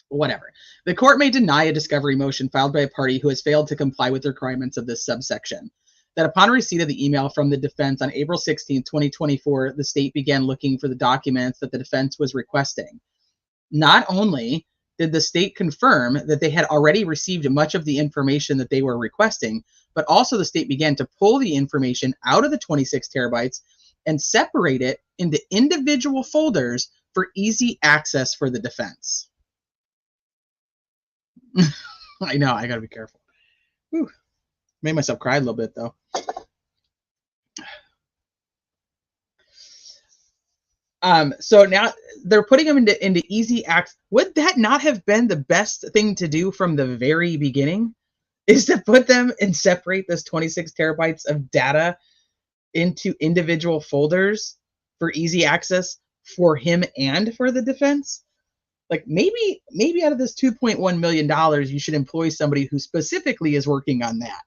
Whatever. The court may deny a discovery motion filed by a party who has failed to comply with the requirements of this subsection. That upon receipt of the email from the defense on April 16, 2024, the state began looking for the documents that the defense was requesting. Not only did the state confirm that they had already received much of the information that they were requesting, but also the state began to pull the information out of the 26 terabytes and separate it into individual folders for easy access for the defense. I know, I gotta be careful. Whew. Made myself cry a little bit though. So now they're putting them into easy access. Would that not have been the best thing to do from the very beginning? Is to put them and separate this 26 terabytes of data into individual folders for easy access for him and for the defense? Like maybe out of this $2.1 million, you should employ somebody who specifically is working on that.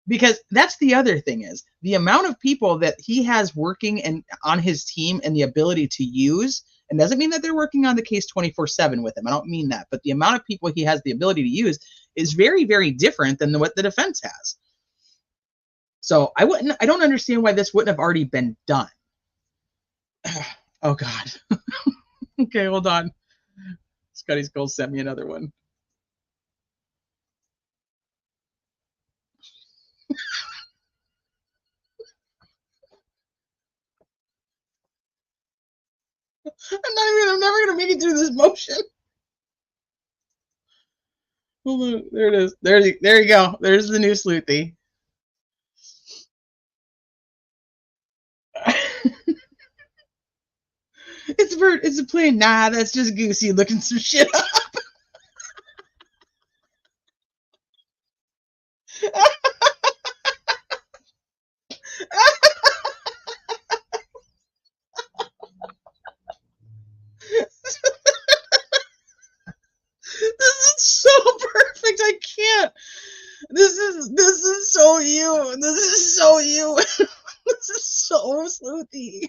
Because that's the other thing, is the amount of people that he has working and on his team and the ability to use, and doesn't mean that they're working on the case 24/7 with him. I don't mean that, but the amount of people he has the ability to use is very, very different than what the defense has. So I don't understand why this wouldn't have already been done. Oh God. Okay, hold on. Scotty Skull sent me another one. I'm never gonna make it through this motion. Hold on, there it is. There you go. There's the new Sluithy. It's a plane. Nah, that's just Goosey looking some shit up. This is so perfect. I can't. This is so you. This is so you. This is so Sluithy.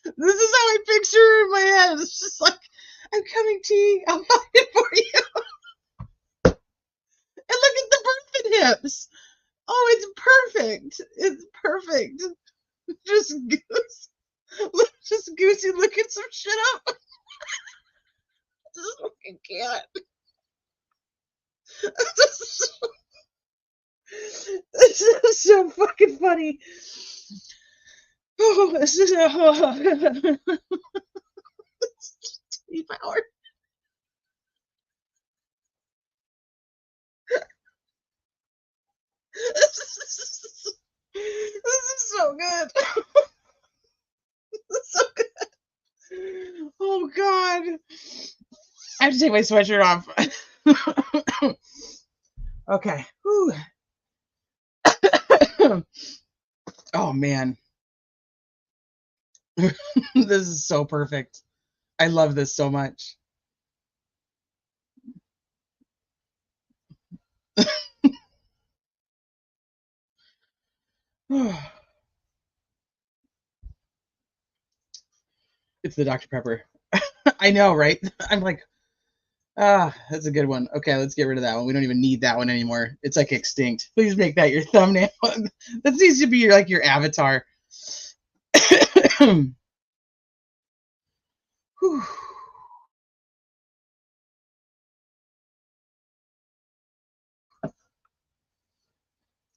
This is how I picture her in my head. It's just like, I'm coming to you. I'm fighting for you. And look at the birthday hips. Oh, it's perfect. It's perfect. Just Goosey looking some shit up. I just fucking can't. This is so fucking funny. Oh, this is power. This is so good. This is so good. Oh God. I have to take my sweatshirt off. Okay. Whew. Oh man. This is so perfect. I love this so much. It's the Dr. Pepper. I know, right? I'm like, that's a good one. Okay, let's get rid of that one. We don't even need that one anymore. It's like extinct. Please make that your thumbnail. That needs to be your avatar. Whew.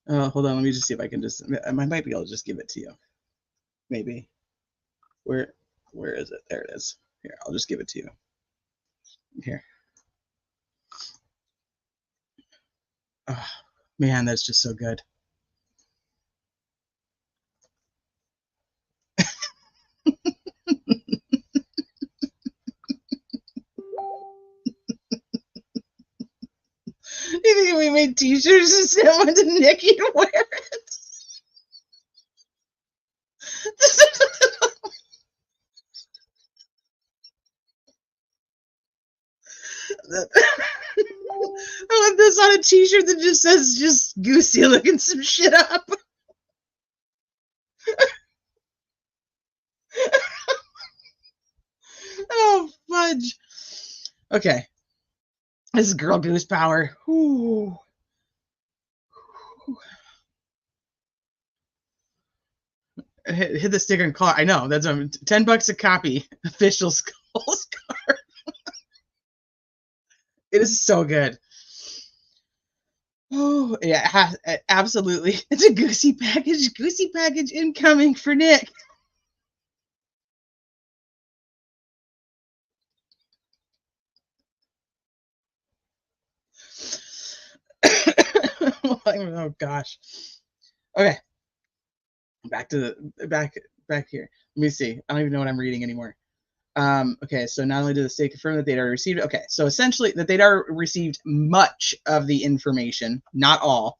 Hold on, let me just see if I can I might be able to just give it to you. Maybe. Where is it? There it is. Here, I'll just give it to you. Here. Oh, man, that's just so good. You think if we made t-shirts and sent one to Nikki to wear it? I want this on a t-shirt that just says just Goosey looking some shit up. Oh, fudge. Okay. This is girl goose power. Ooh. Hit the sticker and call it. I know. That's $10 a copy. Official Skull Scar. It is so good. Oh, yeah, absolutely. It's a Goosey package. Goosey package incoming for Nick. Oh gosh. Okay. Back here. Let me see. I don't even know what I'm reading anymore. Okay, so not only did the state confirm that they'd already received it, okay, so essentially that they'd already received much of the information, not all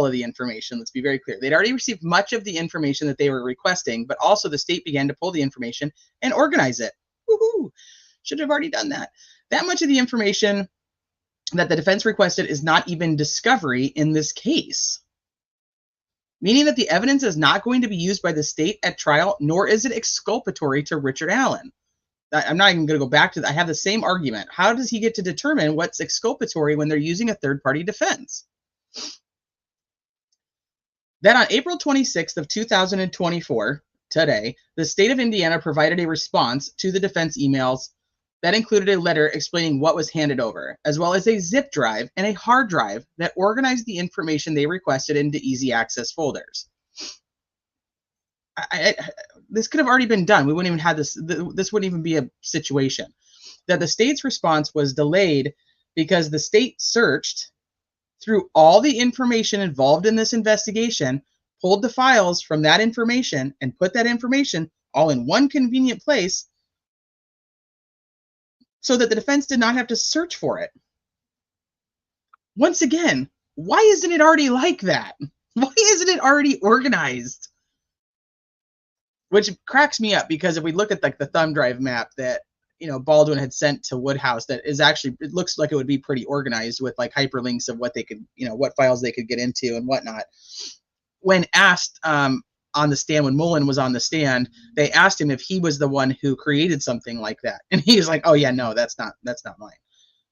of the information, let's be very clear. They'd already received much of the information that they were requesting, but also the state began to pull the information and organize it. Woohoo! Should have already done that. That much of the information that the defense requested is not even discovery in this case, meaning that the evidence is not going to be used by the state at trial, nor is it exculpatory to Richard Allen. I'm not even going to go back to that. I have the same argument. How does he get to determine what's exculpatory when they're using a third-party defense? Then on April 26th of 2024, today, the state of Indiana provided a response to the defense emails that included a letter explaining what was handed over, as well as a zip drive and a hard drive that organized the information they requested into easy access folders. This could have already been done. We wouldn't even have this. This wouldn't even be a situation. That the state's response was delayed because the state searched through all the information involved in this investigation, pulled the files from that information, and put that information all in one convenient place so that the defense did not have to search for it. Once again, why isn't it already like that? Why isn't it already organized? Which cracks me up, because if we look at like the thumb drive map that Baldwin had sent to Woodhouse, that is actually, it looks like it would be pretty organized with like hyperlinks of what they could, what files they could get into and whatnot. When asked on the stand, when Mullen was on the stand, they asked him if he was the one who created something like that, and he was like, "Oh yeah, no, that's not mine.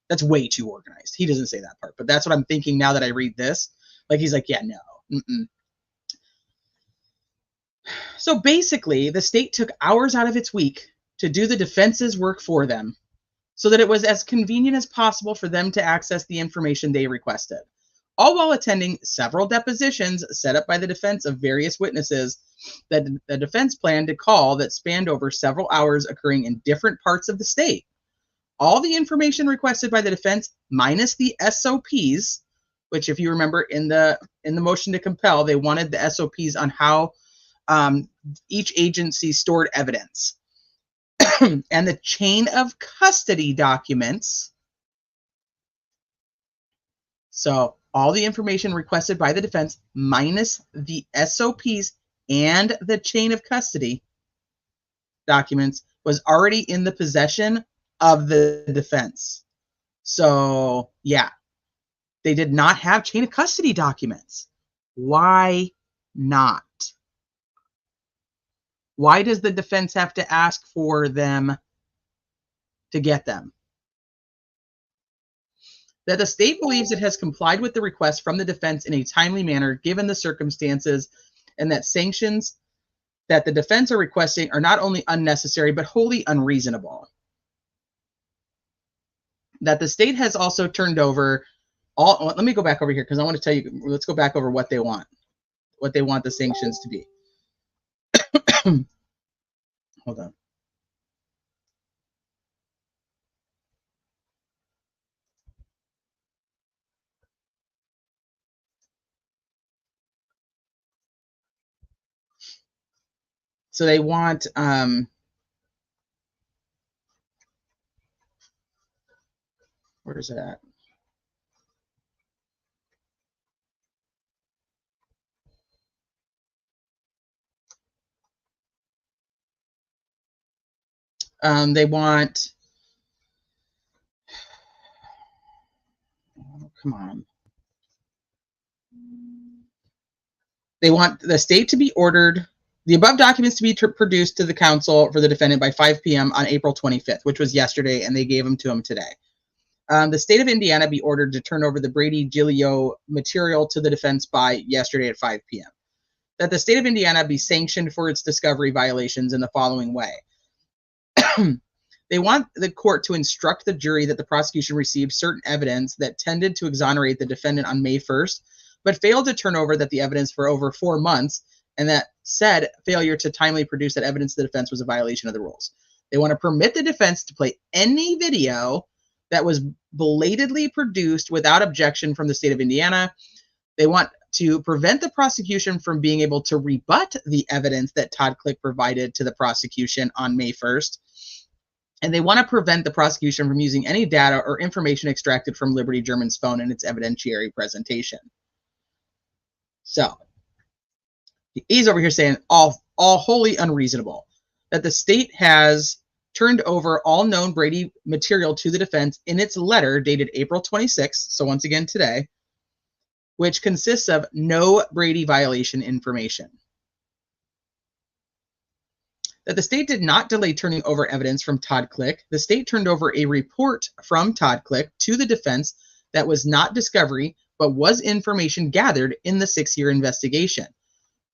That's way too organized." He doesn't say that part, but that's what I'm thinking now that I read this. Like he's like, "Yeah, no." So basically, the state took hours out of its week to do the defense's work for them so that it was as convenient as possible for them to access the information they requested, all while attending several depositions set up by the defense of various witnesses that the defense planned to call that spanned over several hours, occurring in different parts of the state. All the information requested by the defense, minus the SOPs, which, if you remember, in the motion to compel, they wanted the SOPs on how each agency stored evidence, and the chain of custody documents. So all the information requested by the defense, minus the SOPs and the chain of custody documents, was already in the possession of the defense. So yeah, they did not have chain of custody documents. Why not? Why does the defense have to ask for them to get them? That the state believes it has complied with the request from the defense in a timely manner given the circumstances, and that sanctions that the defense are requesting are not only unnecessary but wholly unreasonable. That the state has also turned over all, let me go back over here because I want to tell you, let's go back over what they want the sanctions to be. Hold on. So they want where is it at? They want, oh, come on. They want the state to be ordered, the above documents to be produced to the counsel for the defendant by 5 p.m. on April 25th, which was yesterday, and they gave them to him today. The state of Indiana be ordered to turn over the Brady Giglio material to the defense by yesterday at 5 p.m. That the state of Indiana be sanctioned for its discovery violations in the following way. They want the court to instruct the jury that the prosecution received certain evidence that tended to exonerate the defendant on May 1st, but failed to turn over that the evidence for over 4 months, and that said failure to timely produce that evidence to the defense was a violation of the rules. They want to permit the defense to play any video that was belatedly produced without objection from the state of Indiana, They want to prevent the prosecution from being able to rebut the evidence that Todd Click provided to the prosecution on May 1st. And they want to prevent the prosecution from using any data or information extracted from Liberty German's phone in its evidentiary presentation. So he's over here saying all wholly unreasonable, that the state has turned over all known Brady material to the defense in its letter dated April 26th, so once again today, which consists of no Brady violation information. That the state did not delay turning over evidence from Todd Click. The state turned over a report from Todd Click to the defense that was not discovery, but was information gathered in the 6-year investigation.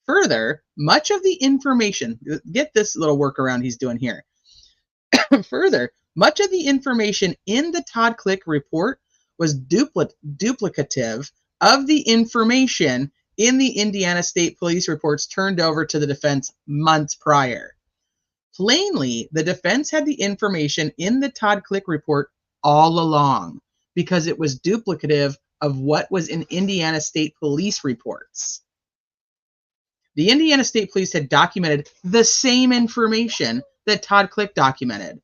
Further, much of the information, get this little workaround he's doing here. Further, much of the information in the Todd Click report was duplicative of the information in the Indiana State Police reports turned over to the defense months prior. Plainly, the defense had the information in the Todd Click report all along because it was duplicative of what was in Indiana State Police reports. The Indiana State Police had documented the same information that Todd Click documented,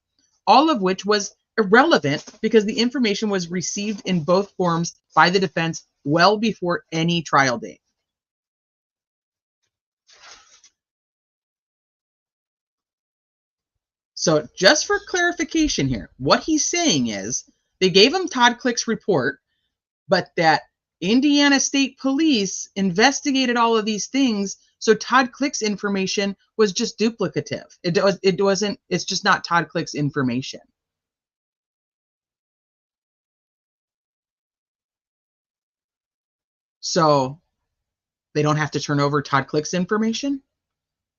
all of which was irrelevant because the information was received in both forms by the defense well before any trial date. So just for clarification here, what he's saying is they gave him Todd Click's report, but that Indiana State Police investigated all of these things, so Todd Click's information was just duplicative. It's just not Todd Click's information. So they don't have to turn over Todd Click's information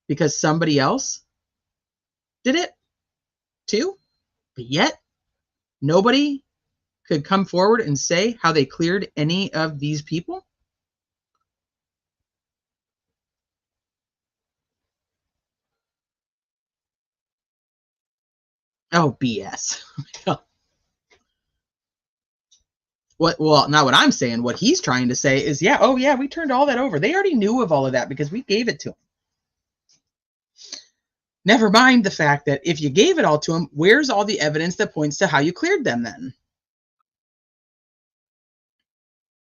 because somebody else did it too, but yet nobody could come forward and say how they cleared any of these people? Oh, BS. Well, not what I'm saying. What he's trying to say is, yeah, oh yeah, we turned all that over. They already knew of all of that because we gave it to them. Never mind the fact that if you gave it all to them, where's all the evidence that points to how you cleared them then?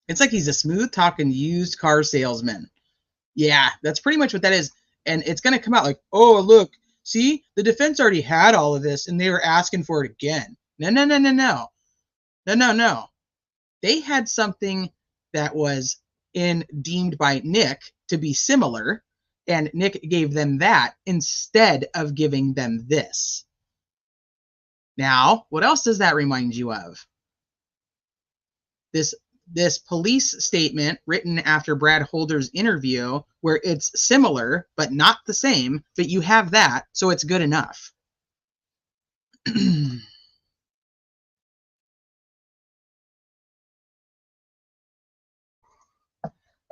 It's like he's a smooth-talking used car salesman. Yeah, that's pretty much what that is. And it's going to come out like, oh, look, see, the defense already had all of this and they were asking for it again. No. No. They had something that was deemed by Nick to be similar, and Nick gave them that instead of giving them this. Now, what else does that remind you of? This police statement written after Brad Holder's interview, where it's similar but not the same, but you have that, so it's good enough.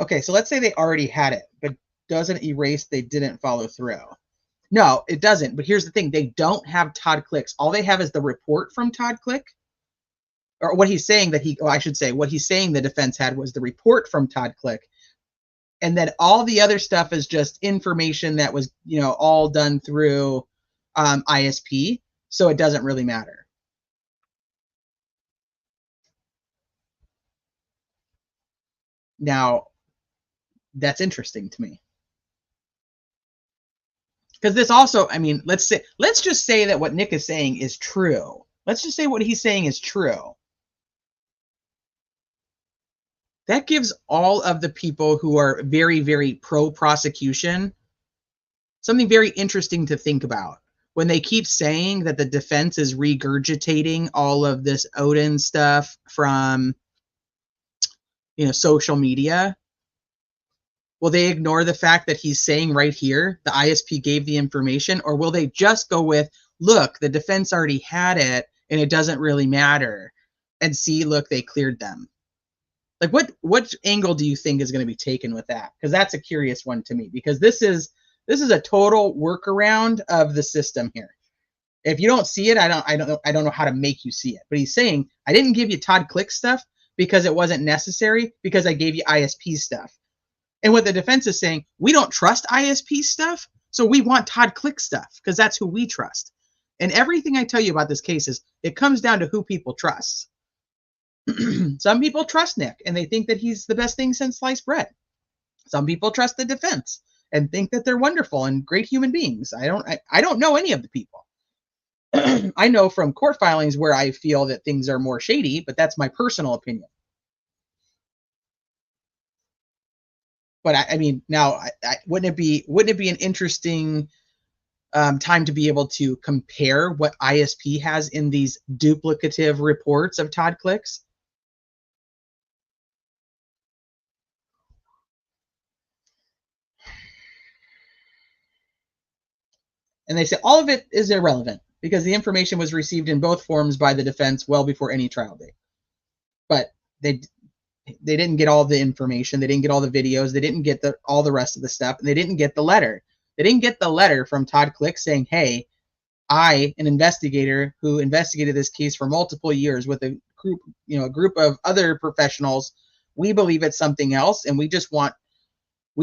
Okay, so let's say they already had it, but doesn't erase they didn't follow through. No, it doesn't. But here's the thing. They don't have Todd Click's. All they have is the report from Todd Click. Or what he's saying what he's saying the defense had was the report from Todd Click. And then all the other stuff is just information that was, all done through ISP. So it doesn't really matter. Now, that's interesting to me. Because this also, let's just say that what Nick is saying is true. Let's just say what he's saying is true. That gives all of the people who are very, very pro-prosecution something very interesting to think about. When they keep saying that the defense is regurgitating all of this Odin stuff from, social media, will they ignore the fact that he's saying right here, the ISP gave the information, or will they just go with, look, the defense already had it and it doesn't really matter, and see, look, they cleared them? Like, what angle do you think is going to be taken with that? Because that's a curious one to me, because this is a total workaround of the system here. If you don't see it, I don't know how to make you see it. But he's saying, I didn't give you Todd Click stuff, because it wasn't necessary because I gave you ISP stuff. And what the defense is saying, we don't trust ISP stuff, so we want Todd Click stuff because that's who we trust. And everything I tell you about this case is it comes down to who people trust. Some people trust Nick and they think that he's the best thing since sliced bread. Some people trust the defense and think that they're wonderful and great human beings. I don't know any of the people. I know from court filings where I feel that things are more shady, but that's my personal opinion. But I mean, now, wouldn't it be an interesting time to be able to compare what ISP has in these duplicative reports of Todd Clicks? And they say all of it is irrelevant because the information was received in both forms by the defense well before any trial date. But they didn't get all the information. They didn't get all the videos. They didn't get all the rest of the stuff. And they didn't get the letter. They didn't get the letter from Todd Click saying, hey, I, an investigator who investigated this case for multiple years with a group of other professionals, we believe it's something else, and we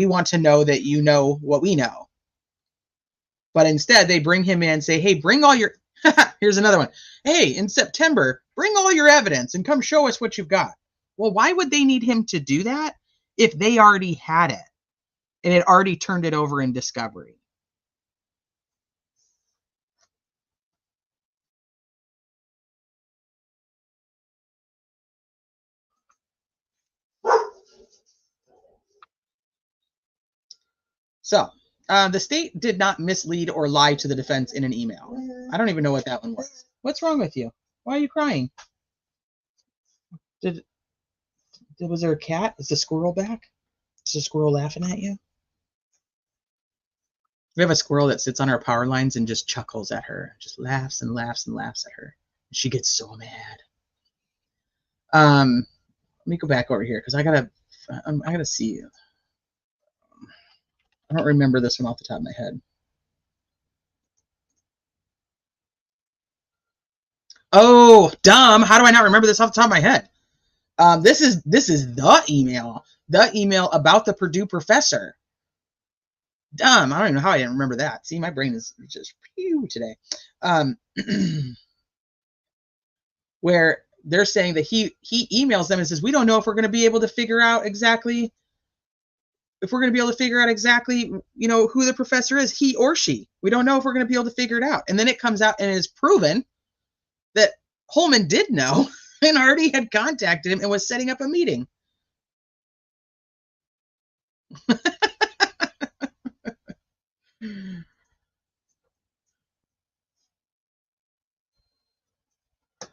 want to know that you know what we know. But instead, they bring him in and say, hey, bring all your, here's another one. Hey, in September, bring all your evidence and come show us what you've got. Well, why would they need him to do that if they already had it and had already turned it over in discovery? So, the state did not mislead or lie to the defense in an email. I don't even know what that one was. What's wrong with you? Why are you crying? Was there a cat? Is the squirrel back? Is the squirrel laughing at you? We have a squirrel that sits on our power lines and just chuckles at her, just laughs and laughs and laughs at her. She gets so mad. Let me go back over here because I gotta see you. I don't remember this one off the top of my head. Oh, dumb! How do I not remember this off the top of my head? This is the email about the Purdue professor. Dumb! I don't even know how I didn't remember that. See, my brain is just pew today. Where they're saying that he emails them and says, we don't know if we're going to be able to figure out exactly who the professor is, he or she. We don't know if we're going to be able to figure it out. And then it comes out and is proven that Holman did know and already had contacted him and was setting up a meeting.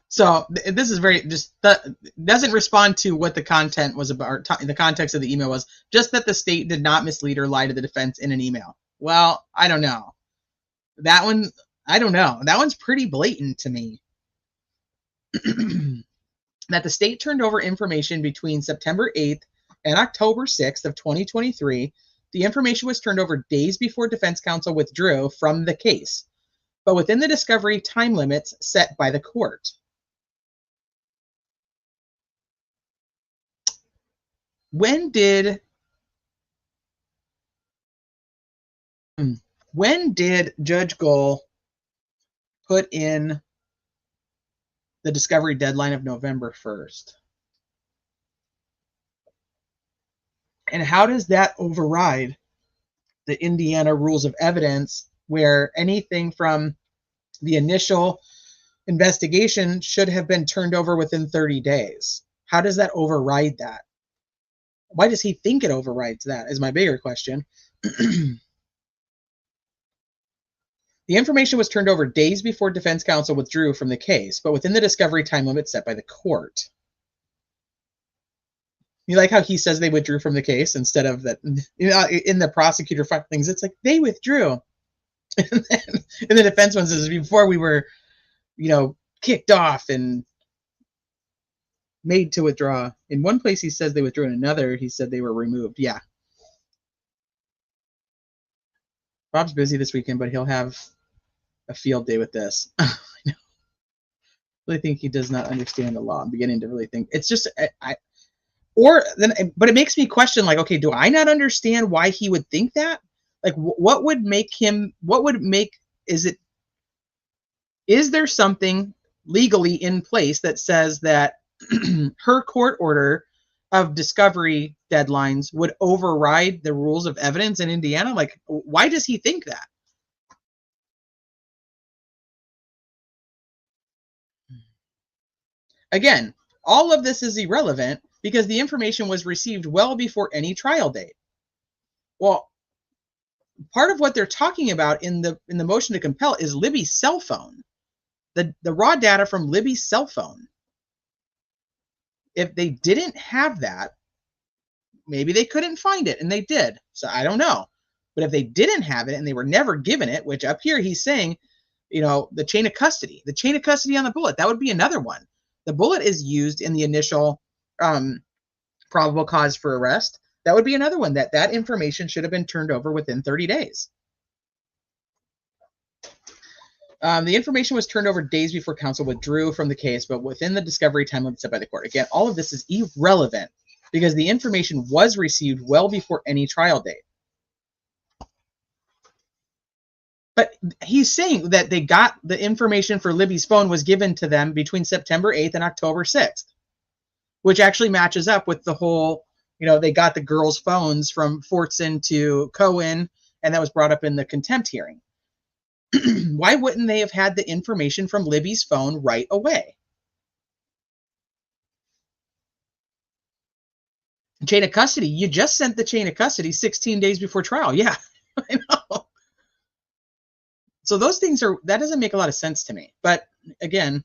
So this is very doesn't respond to what the content was about. The context of the email was just that the state did not mislead or lie to the defense in an email. Well, I don't know. That one, I don't know. That one's pretty blatant to me. That the state turned over information between September 8th and October 6th of 2023. The information was turned over days before defense counsel withdrew from the case, but within the discovery time limits set by the court. When did Judge Gohl put in the discovery deadline of November 1st? And how does that override the Indiana rules of evidence where anything from the initial investigation should have been turned over within 30 days? How does that override that? Why does he think it overrides that is my bigger question. The information was turned over days before defense counsel withdrew from the case, but within the discovery time limit set by the court. You like how he says they withdrew from the case instead of that, in the prosecutor filings, it's like they withdrew. And the defense one says before we were, kicked off and made to withdraw. In one place he says they withdrew, in another he said they were removed. Yeah. Bob's busy this weekend, but he'll have a field day with this. I know. really think he does not understand the law. I'm beginning to really think it's just but it makes me question, like, okay, do I not understand why he would think that? Like, what would make him? What would make? Is there something legally in place that says that her court order of discovery deadlines would override the rules of evidence in Indiana? Like, why does he think that? Again, all of this is irrelevant because the information was received well before any trial date. Well, part of what they're talking about in the motion to compel is Libby's cell phone, the raw data from Libby's cell phone. If they didn't have that, maybe they couldn't find it, and they did. So I don't know. But if they didn't have it and they were never given it, which up here he's saying, the chain of custody on the bullet, that would be another one. The bullet is used in the initial probable cause for arrest. That would be another one, that information should have been turned over within 30 days. The information was turned over days before counsel withdrew from the case, but within the discovery time limit set by the court. Again, all of this is irrelevant because the information was received well before any trial date. But he's saying that they got the information for Libby's phone was given to them between September 8th and October 6th, which actually matches up with the whole, they got the girls' phones from Fortson to Cohen, and that was brought up in the contempt hearing. Why wouldn't they have had the information from Libby's phone right away? Chain of custody, you just sent the chain of custody 16 days before trial. Yeah, I know. So those things that doesn't make a lot of sense to me. But again,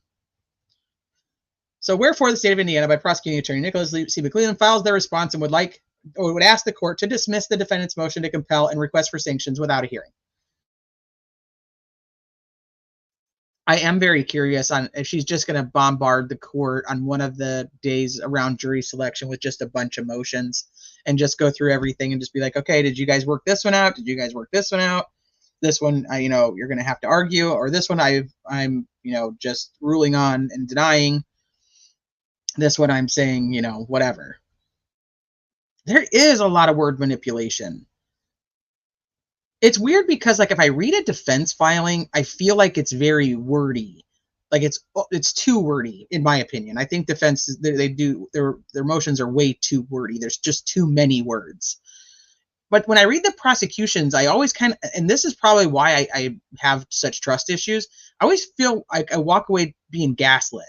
so wherefore the state of Indiana, by prosecuting attorney Nicholas C. McClellan, files their response and would ask the court to dismiss the defendant's motion to compel and request for sanctions without a hearing. I am very curious on if she's just going to bombard the court on one of the days around jury selection with just a bunch of motions and just go through everything and just be like, okay, did you guys work this one out? Did you guys work this one out? This one, you're going to have to argue, or this one I'm just ruling on and denying. This one I'm saying, whatever. There is a lot of word manipulation. It's weird because, like, if I read a defense filing, I feel like it's very wordy. Like, it's too wordy, in my opinion. I think defense, their motions are way too wordy. There's just too many words. But when I read the prosecutions, I always and this is probably why I have such trust issues, I always feel like I walk away being gaslit.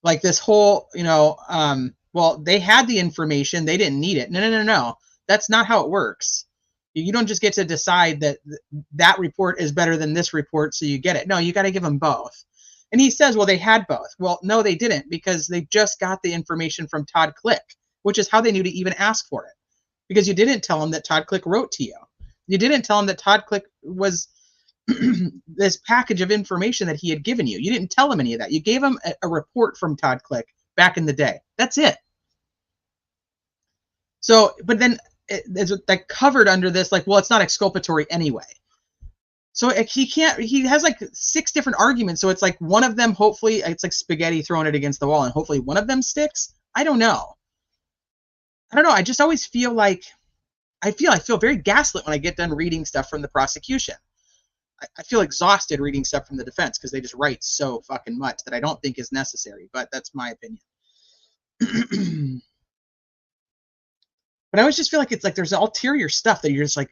Like this whole, well, they had the information, they didn't need it. No. That's not how it works. You don't just get to decide that report is better than this report, so you get it. No, you got to give them both. And he says, well, they had both. Well, no, they didn't, because they just got the information from Todd Click, which is how they knew to even ask for it. Because you didn't tell them that Todd Click wrote to you. You didn't tell them that Todd Click was this package of information that he had given you. You didn't tell him any of that. You gave him a report from Todd Click back in the day. That's it. So, but then it's like covered under this, like, well, it's not exculpatory anyway. So he has like 6 different arguments. So it's like one of them, hopefully, it's like spaghetti throwing it against the wall, and hopefully one of them sticks. I don't know. I just always feel like I feel very gaslit when I get done reading stuff from the prosecution. I feel exhausted reading stuff from the defense because they just write so fucking much that I don't think is necessary, but that's my opinion. But I always just feel like it's like there's ulterior stuff that you're just like,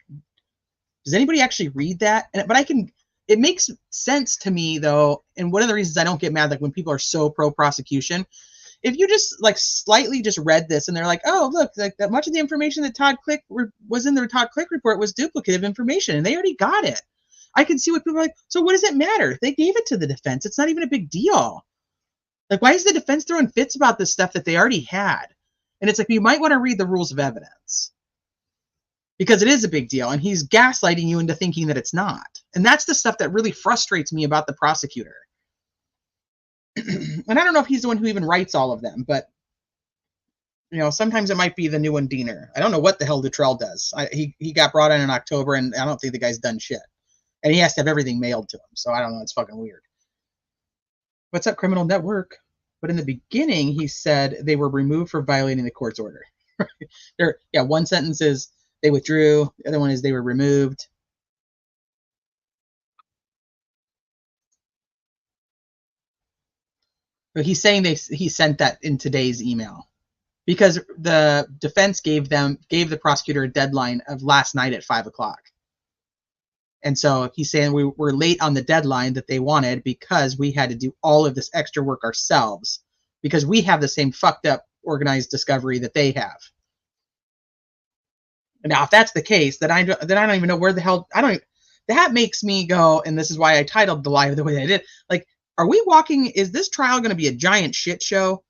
does anybody actually read that? But it makes sense to me though, and one of the reasons I don't get mad, like when people are so pro prosecution, if you just like slightly just read this and they're like, oh look, like that much of the information that Todd Click was in the Todd Click report was duplicative information, and they already got it. I can see what people are like, so what does it matter? They gave it to the defense. It's not even a big deal. Like, why is the defense throwing fits about this stuff that they already had? And it's like, you might want to read the rules of evidence because it is a big deal, and he's gaslighting you into thinking that it's not. And that's the stuff that really frustrates me about the prosecutor. And I don't know if he's the one who even writes all of them, but sometimes it might be the new one, Diener. I don't know what the hell Luttrell does. He got brought in October, and I don't think the guy's done shit. And he has to have everything mailed to him. So I don't know. It's fucking weird. What's up, criminal network? But in the beginning, he said they were removed for violating the court's order. One sentence is they withdrew. The other one is they were removed. But he's saying he sent that in today's email because the defense gave the prosecutor a deadline of last night at 5 o'clock. And so he's saying we were late on the deadline that they wanted because we had to do all of this extra work ourselves because we have the same fucked up organized discovery that they have. Now, if that's the case, then I don't even know where the hell that makes me go, and this is why I titled the live the way I did. Like, is this trial going to be a giant shit show?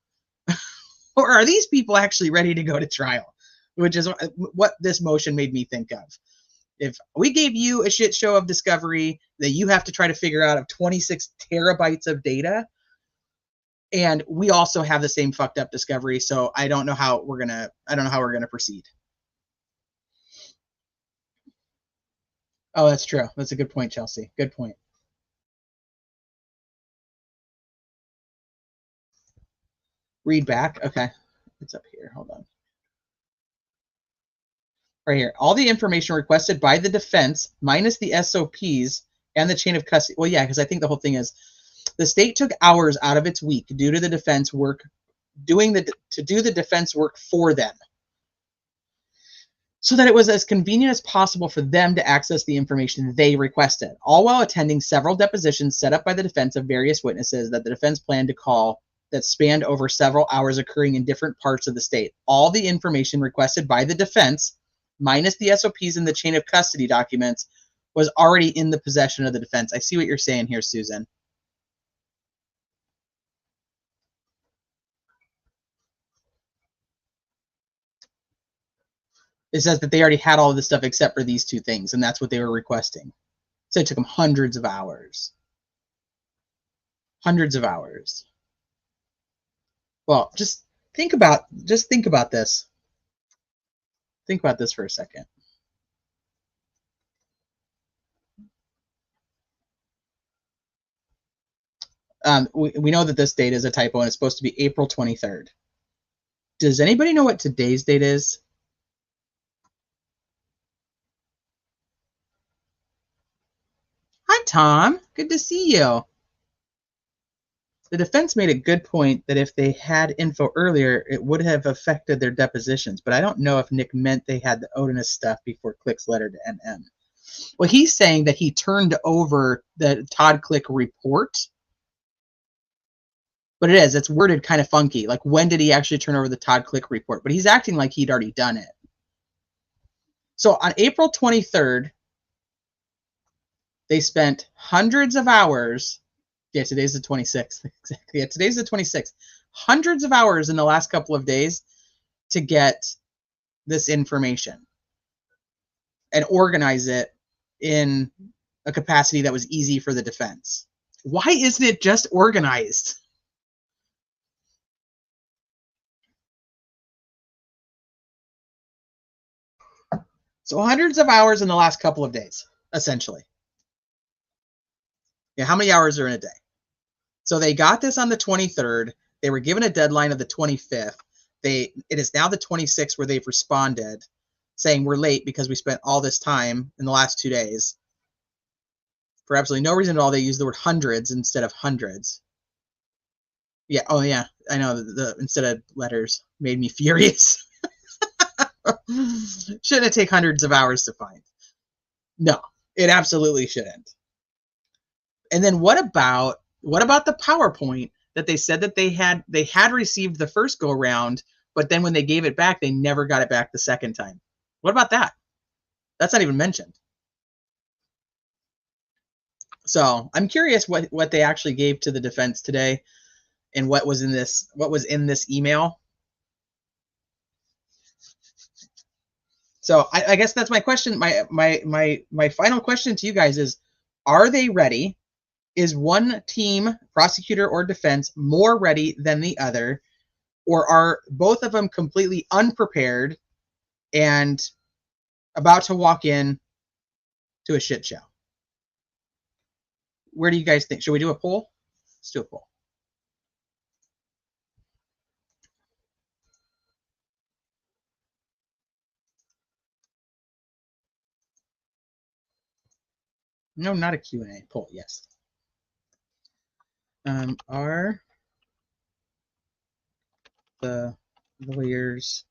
Or are these people actually ready to go to trial? Which is what this motion made me think of. If we gave you a shit show of discovery that you have to try to figure out of 26 terabytes of data, and we also have the same fucked up discovery, so I don't know how we're gonna proceed. Oh, that's true. That's a good point, Chelsea. Good point. Read back. Okay. It's up here. Hold on. Right here. All the information requested by the defense, minus the SOPs and the chain of custody. Well, yeah, because I think the whole thing is the state took hours out of its week due to the defense work, to do the defense work for them, so that it was as convenient as possible for them to access the information they requested, all while attending several depositions set up by the defense of various witnesses that the defense planned to call that spanned over several hours occurring in different parts of the state. All the information requested by the defense, minus the SOPs and the chain of custody documents, was already in the possession of the defense. I see what you're saying here, Susan. It says that they already had all of this stuff except for these two things, and that's what they were requesting. So it took them hundreds of hours. Hundreds of hours. Well, just think about this. Think about this for a second. We know that this date is a typo and it's supposed to be April 23rd. Does anybody know what today's date is? Hi, Tom. Good to see you. The defense made a good point that if they had info earlier, it would have affected their depositions, but I don't know if Nick meant they had the Odinist stuff before Click's letter to NM. Well, he's saying that he turned over the Todd Click report, but it's worded kind of funky. Like, when did he actually turn over the Todd Click report? But he's acting like he'd already done it. So on April 23rd, they spent hundreds of hours. Yeah, today's the 26th. Exactly. Yeah, today's the 26th. Hundreds of hours in the last couple of days to get this information and organize it in a capacity that was easy for the defense. Why isn't it just organized? So hundreds of hours in the last couple of days, essentially. Yeah, how many hours are in a day? So they got this on the 23rd. They were given a deadline of the 25th. It is now the 26th where they've responded saying we're late because we spent all this time in the last 2 days. For absolutely no reason at all, they used the word hundreds instead of hundreds. Yeah, oh yeah, I know, the instead of letters made me furious. Shouldn't it take hundreds of hours to find? No, it absolutely shouldn't. And then what about the PowerPoint that they said that they had received the first go round, but then when they gave it back, they never got it back the second time? What about that? That's not even mentioned. So I'm curious what they actually gave to the defense today and what was in this email. So I guess that's my question. My final question to you guys is, are they ready? Is one team, prosecutor or defense, more ready than the other? Or are both of them completely unprepared and about to walk in to a shit show? where do you guys think? Should we do a poll? Let's do a poll. No, not a Q&A. Poll, yes. Are the lawyers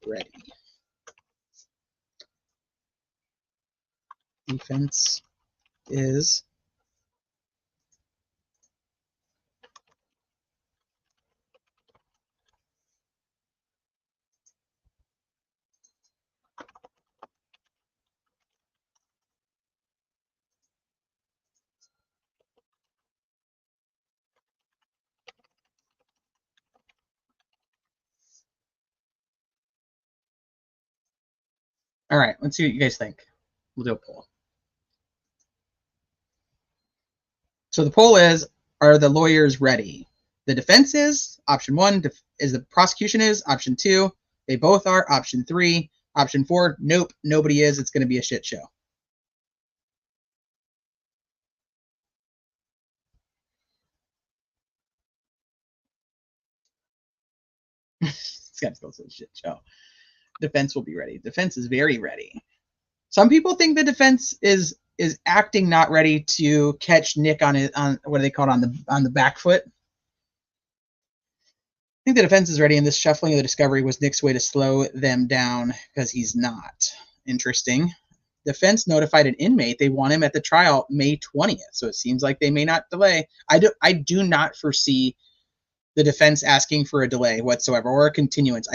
ready? Defense is all right. Let's see what you guys think. We'll do a poll. So the poll is, are the lawyers ready? The defense is option 1. Is the prosecution is option 2. They both are option 3. Option 4, nope, nobody is. It's going to be a shit show. It's got to go to a shit show. Defense will be ready. Defense is very ready. Some people think the defense is acting not ready to catch Nick on what do they call it, on the back foot. I think the defense is ready, and this shuffling of the discovery was Nick's way to slow them down because he's not. Interesting. Defense notified an inmate they want him at the trial May 20th, so it seems like they may not delay. I do not foresee the defense asking for a delay whatsoever or a continuance.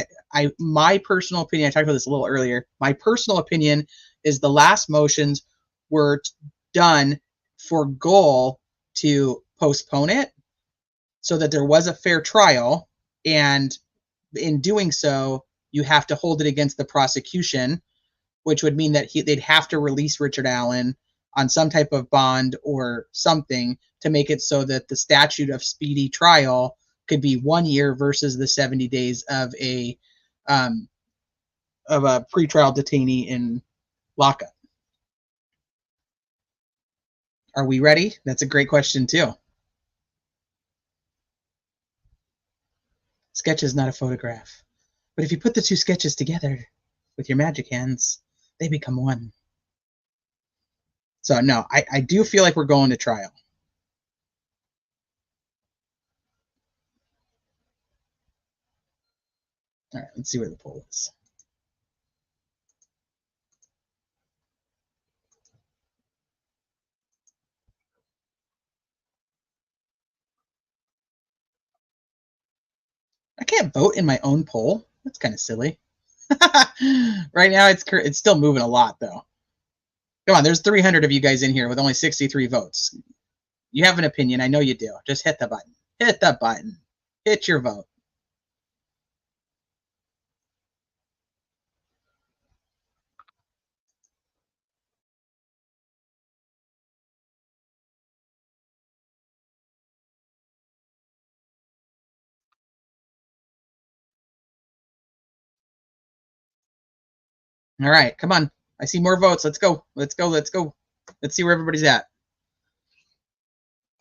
My personal opinion, I talked about this a little earlier, my personal opinion is the last motions were done for goal to postpone it so that there was a fair trial, and in doing so, you have to hold it against the prosecution, which would mean that they'd have to release Richard Allen on some type of bond or something to make it so that the statute of speedy trial could be 1 year versus the 70 days of a pretrial detainee in lockup. Are we ready? That's a great question too. Sketch is not a photograph, but if you put the two sketches together with your magic hands, they become one. So no, I do feel like we're going to trial. All right, let's see where the poll is. I can't vote in my own poll. That's kind of silly. Right now, it's still moving a lot, though. Come on, there's 300 of you guys in here with only 63 votes. You have an opinion. I know you do. Just hit the button. Hit the button. Hit your vote. All right, come on. I see more votes. Let's go. Let's go. Let's go. Let's see where everybody's at.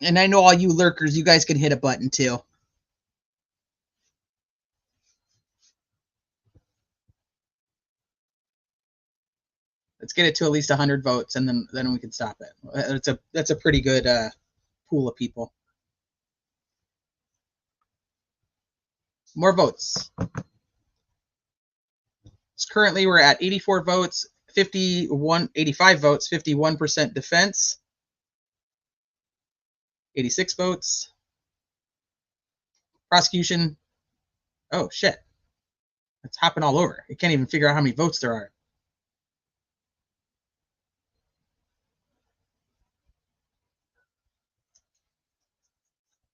And I know all you lurkers, you guys can hit a button too. Let's get it to at least 100 votes, and then we can stop it. That's a pretty good pool of people. More votes. So currently we're at 84 votes, 85 votes, 51% defense, 86 votes. Prosecution. Oh shit. It's hopping all over. It can't even figure out how many votes there are.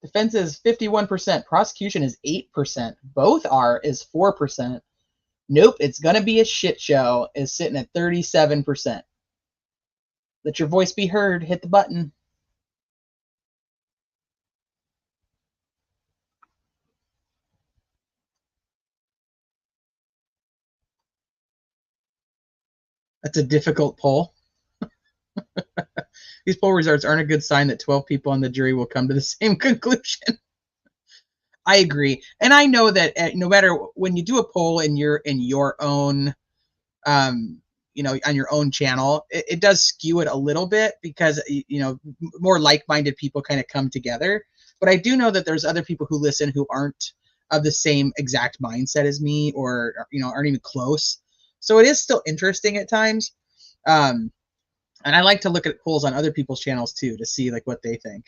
Defense is 51%. Prosecution is 8%. Both are is 4%. Nope, it's going to be a shit show is sitting at 37%. Let your voice be heard. Hit the button. That's a difficult poll. These poll results aren't a good sign that 12 people on the jury will come to the same conclusion. I agree. And I know that no matter when you do a poll in your own, on your own channel, it does skew it a little bit because, more like-minded people kind of come together. But I do know that there's other people who listen who aren't of the same exact mindset as me or, aren't even close. So it is still interesting at times. And I like to look at polls on other people's channels too to see like what they think.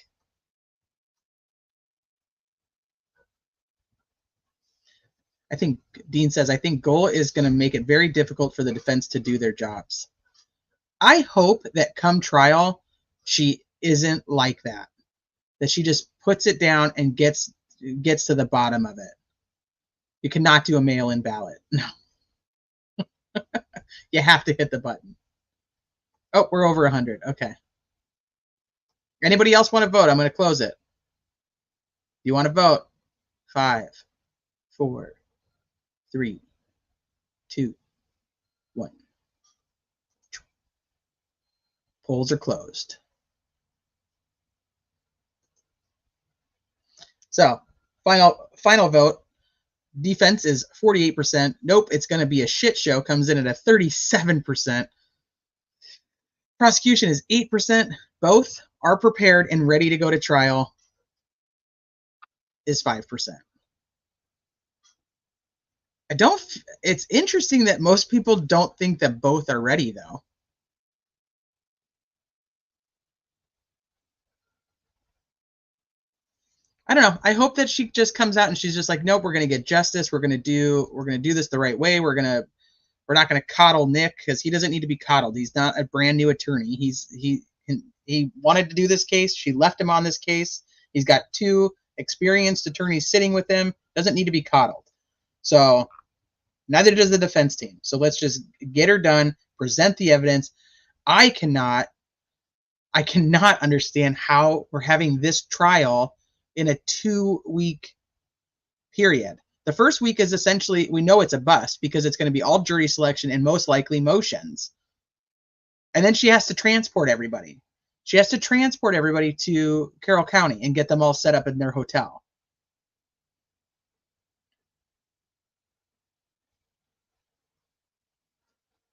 I think Dean says, I think goal is going to make it very difficult for the defense to do their jobs. I hope that come trial, she isn't like that. That she just puts it down and gets to the bottom of it. You cannot do a mail-in ballot. No. You have to hit the button. Oh, we're over 100. Okay. Anybody else want to vote? I'm going to close it. You want to vote? 5, 4, 3, 2, 1. Polls are closed. So, final vote. Defense is 48%. Nope, it's going to be a shit show. Comes in at a 37%. Prosecution is 8%. Both are prepared and ready to go to trial. Is 5%. It's interesting that most people don't think that both are ready, though. I don't know. I hope that she just comes out and she's just like, nope, we're going to get justice. We're going to do this the right way. We're not going to coddle Nick because he doesn't need to be coddled. He's not a brand new attorney. He wanted to do this case. She left him on this case. He's got 2 experienced attorneys sitting with him. Doesn't need to be coddled. So neither does the defense team. So let's just get her done, present the evidence. I cannot understand how we're having this trial in a 2-week period. The first week is essentially, we know it's a bust because it's going to be all jury selection and most likely motions. And then she has to transport everybody. She has to transport everybody to Carroll County and get them all set up in their hotel.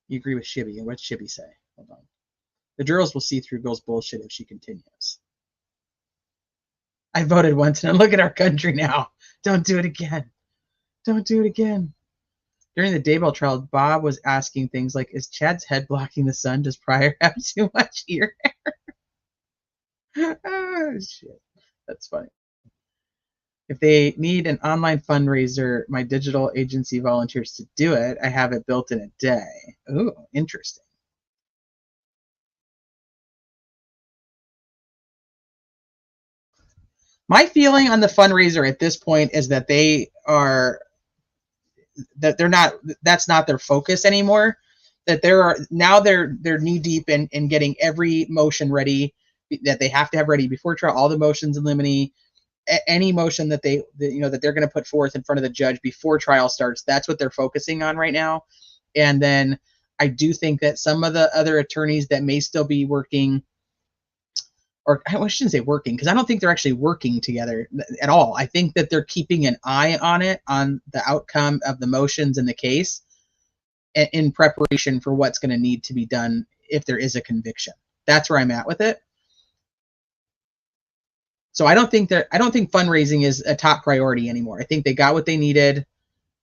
You agree with Shibby. And what's Shibby say? Hold on. The jurors will see through Bill's bullshit if she continues. I voted once and look at our country now. Don't do it again. Don't do it again. During the Daybell trial, Bob was asking things like, is Chad's head blocking the sun? Does Pryor have too much ear hair? Oh, shit. That's funny. If they need an online fundraiser, my digital agency volunteers to do it. I have it built in a day. Ooh, interesting. My feeling on the fundraiser at this point is that they're not, that's not their focus anymore. That they're knee deep in getting every motion ready that they have to have ready before trial, all the motions in limine, any motion that they're going to put forth in front of the judge before trial starts. That's what they're focusing on right now. And then I do think that some of the other attorneys that may still be working, or I shouldn't say working, because I don't think they're actually working together at all. I think that they're keeping an eye on it, on the outcome of the motions in the case, in preparation for what's going to need to be done if there is a conviction. That's where I'm at with it. So I don't think fundraising is a top priority anymore. I think they got what they needed,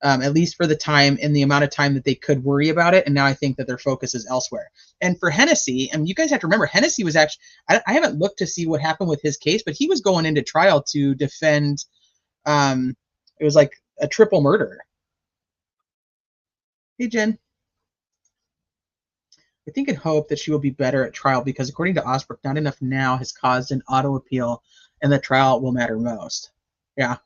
at least for the time and the amount of time that they could worry about it. And now I think that their focus is elsewhere. And for Hennessy, and you guys have to remember, Hennessy was actually, I haven't looked to see what happened with his case, but he was going into trial to defend, it was like a triple murder. Hey, Jen. I think and hope that she will be better at trial because according to Osbrook, not enough now has caused an auto appeal and the trial will matter most. Yeah.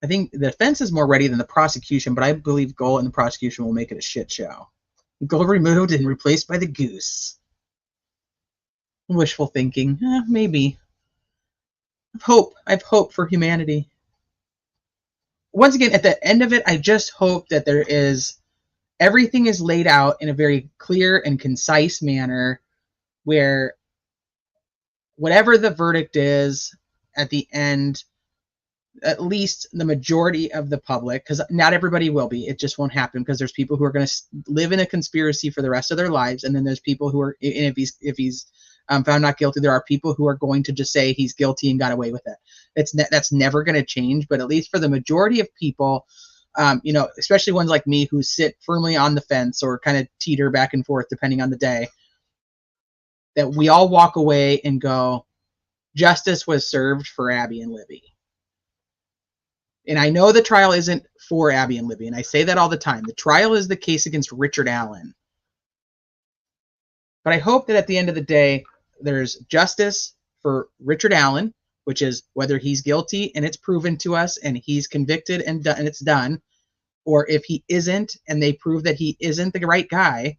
I think the defense is more ready than the prosecution, but I believe Goal and the prosecution will make it a shit show. Goal removed and replaced by the goose. Wishful thinking. Maybe. I've hope for humanity. Once again, at the end of it, I just hope that there is everything is laid out in a very clear and concise manner where whatever the verdict is at the end, at least the majority of the public, because not everybody will be, it just won't happen, because there's people who are going to live in a conspiracy for the rest of their lives, and then there's people who are, and if he's found not guilty, there are people who are going to just say he's guilty and got away with it. That's never going to change, but at least for the majority of people, you know, especially ones like me who sit firmly on the fence or kind of teeter back and forth depending on the day, that we all walk away and go, justice was served for Abby and Libby. And I know the trial isn't for Abby and Libby, and I say that all the time. The trial is the case against Richard Allen. But I hope that at the end of the day, there's justice for Richard Allen, which is whether he's guilty and it's proven to us and he's convicted and it's done, or if he isn't and they prove that he isn't the right guy,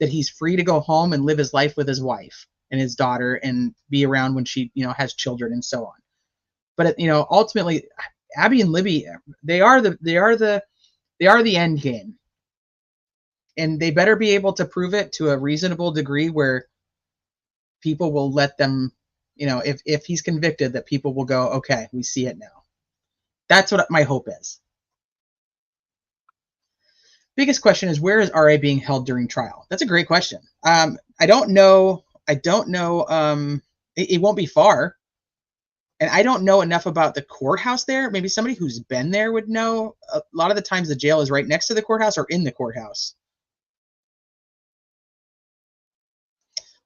that he's free to go home and live his life with his wife and his daughter and be around when she, you know, has children and so on. But, you know, ultimately, Abby and Libby, they are the end game, and they better be able to prove it to a reasonable degree where people will let them, you know, if he's convicted, that people will go, okay, we see it now. That's what my hope is. Biggest question is, where is RA being held during trial? That's a great question. I don't know. It won't be far. And I don't know enough about the courthouse there. Maybe somebody who's been there would know. A lot of the times the jail is right next to the courthouse or in the courthouse.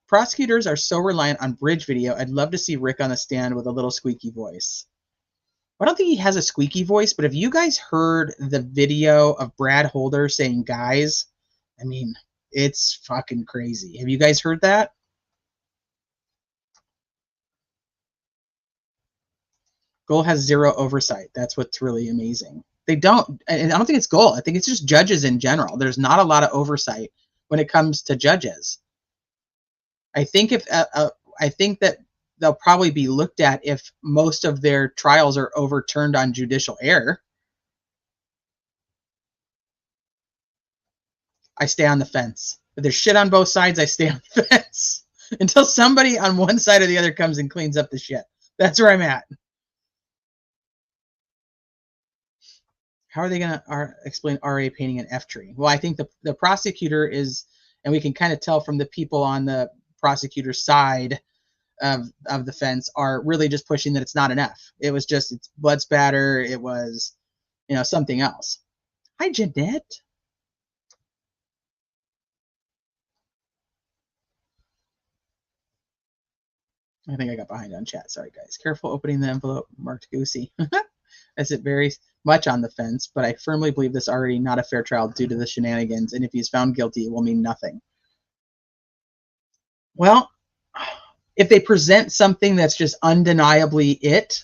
Prosecutors are so reliant on bridge video. I'd love to see Rick on the stand with a little squeaky voice. I don't think he has a squeaky voice, but if you guys heard the video of Brad Holder saying guys, I mean, it's fucking crazy. Have you guys heard that? Goal has zero oversight. That's what's really amazing. They don't, and I don't think it's Goal. I think it's just judges in general. There's not a lot of oversight when it comes to judges. I think that they'll probably be looked at if most of their trials are overturned on judicial error. I stay on the fence. If there's shit on both sides, I stay on the fence until somebody on one side or the other comes and cleans up the shit. That's where I'm at. How are they going to explain RA painting an F tree? Well, I think the prosecutor is, and we can kind of tell from the people on the prosecutor's side of the fence, are really just pushing that it's not an F. It was just, it's blood spatter. It was, you know, something else. Hi, Jeanette. I think I got behind on chat. Sorry, guys. Careful opening the envelope marked Goosey. As it very much on the fence, but I firmly believe this already not a fair trial due to the shenanigans, and if he's found guilty, it will mean nothing. Well, if they present something that's just undeniably it,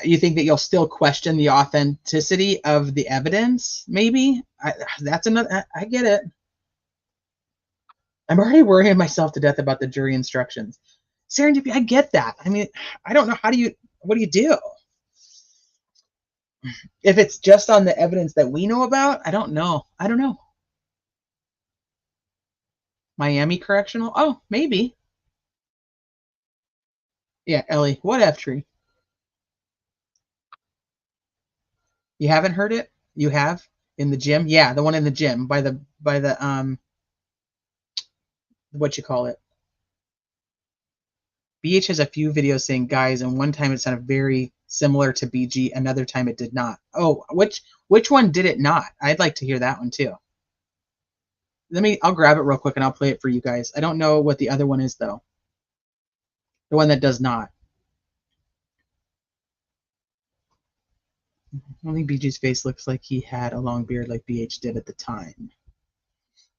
you think that you'll still question the authenticity of the evidence? Maybe. That's another. I get it. I'm already worrying myself to death about the jury instructions. Serendipity, I get that. I mean, I don't know. What do you do? If it's just on the evidence that we know about, I don't know. Miami Correctional? Oh, maybe. Yeah, Ellie, what F tree? You haven't heard it? You have? In the gym? Yeah, the one in the gym by the what you call it? BH has a few videos saying guys, and one time it sounded very similar to BG, another time it did not. Oh, which one did it not? I'd like to hear that one too. I'll grab it real quick and I'll play it for you guys. I don't know what the other one is though. The one that does not. I don't think BG's face looks like he had a long beard like BH did at the time.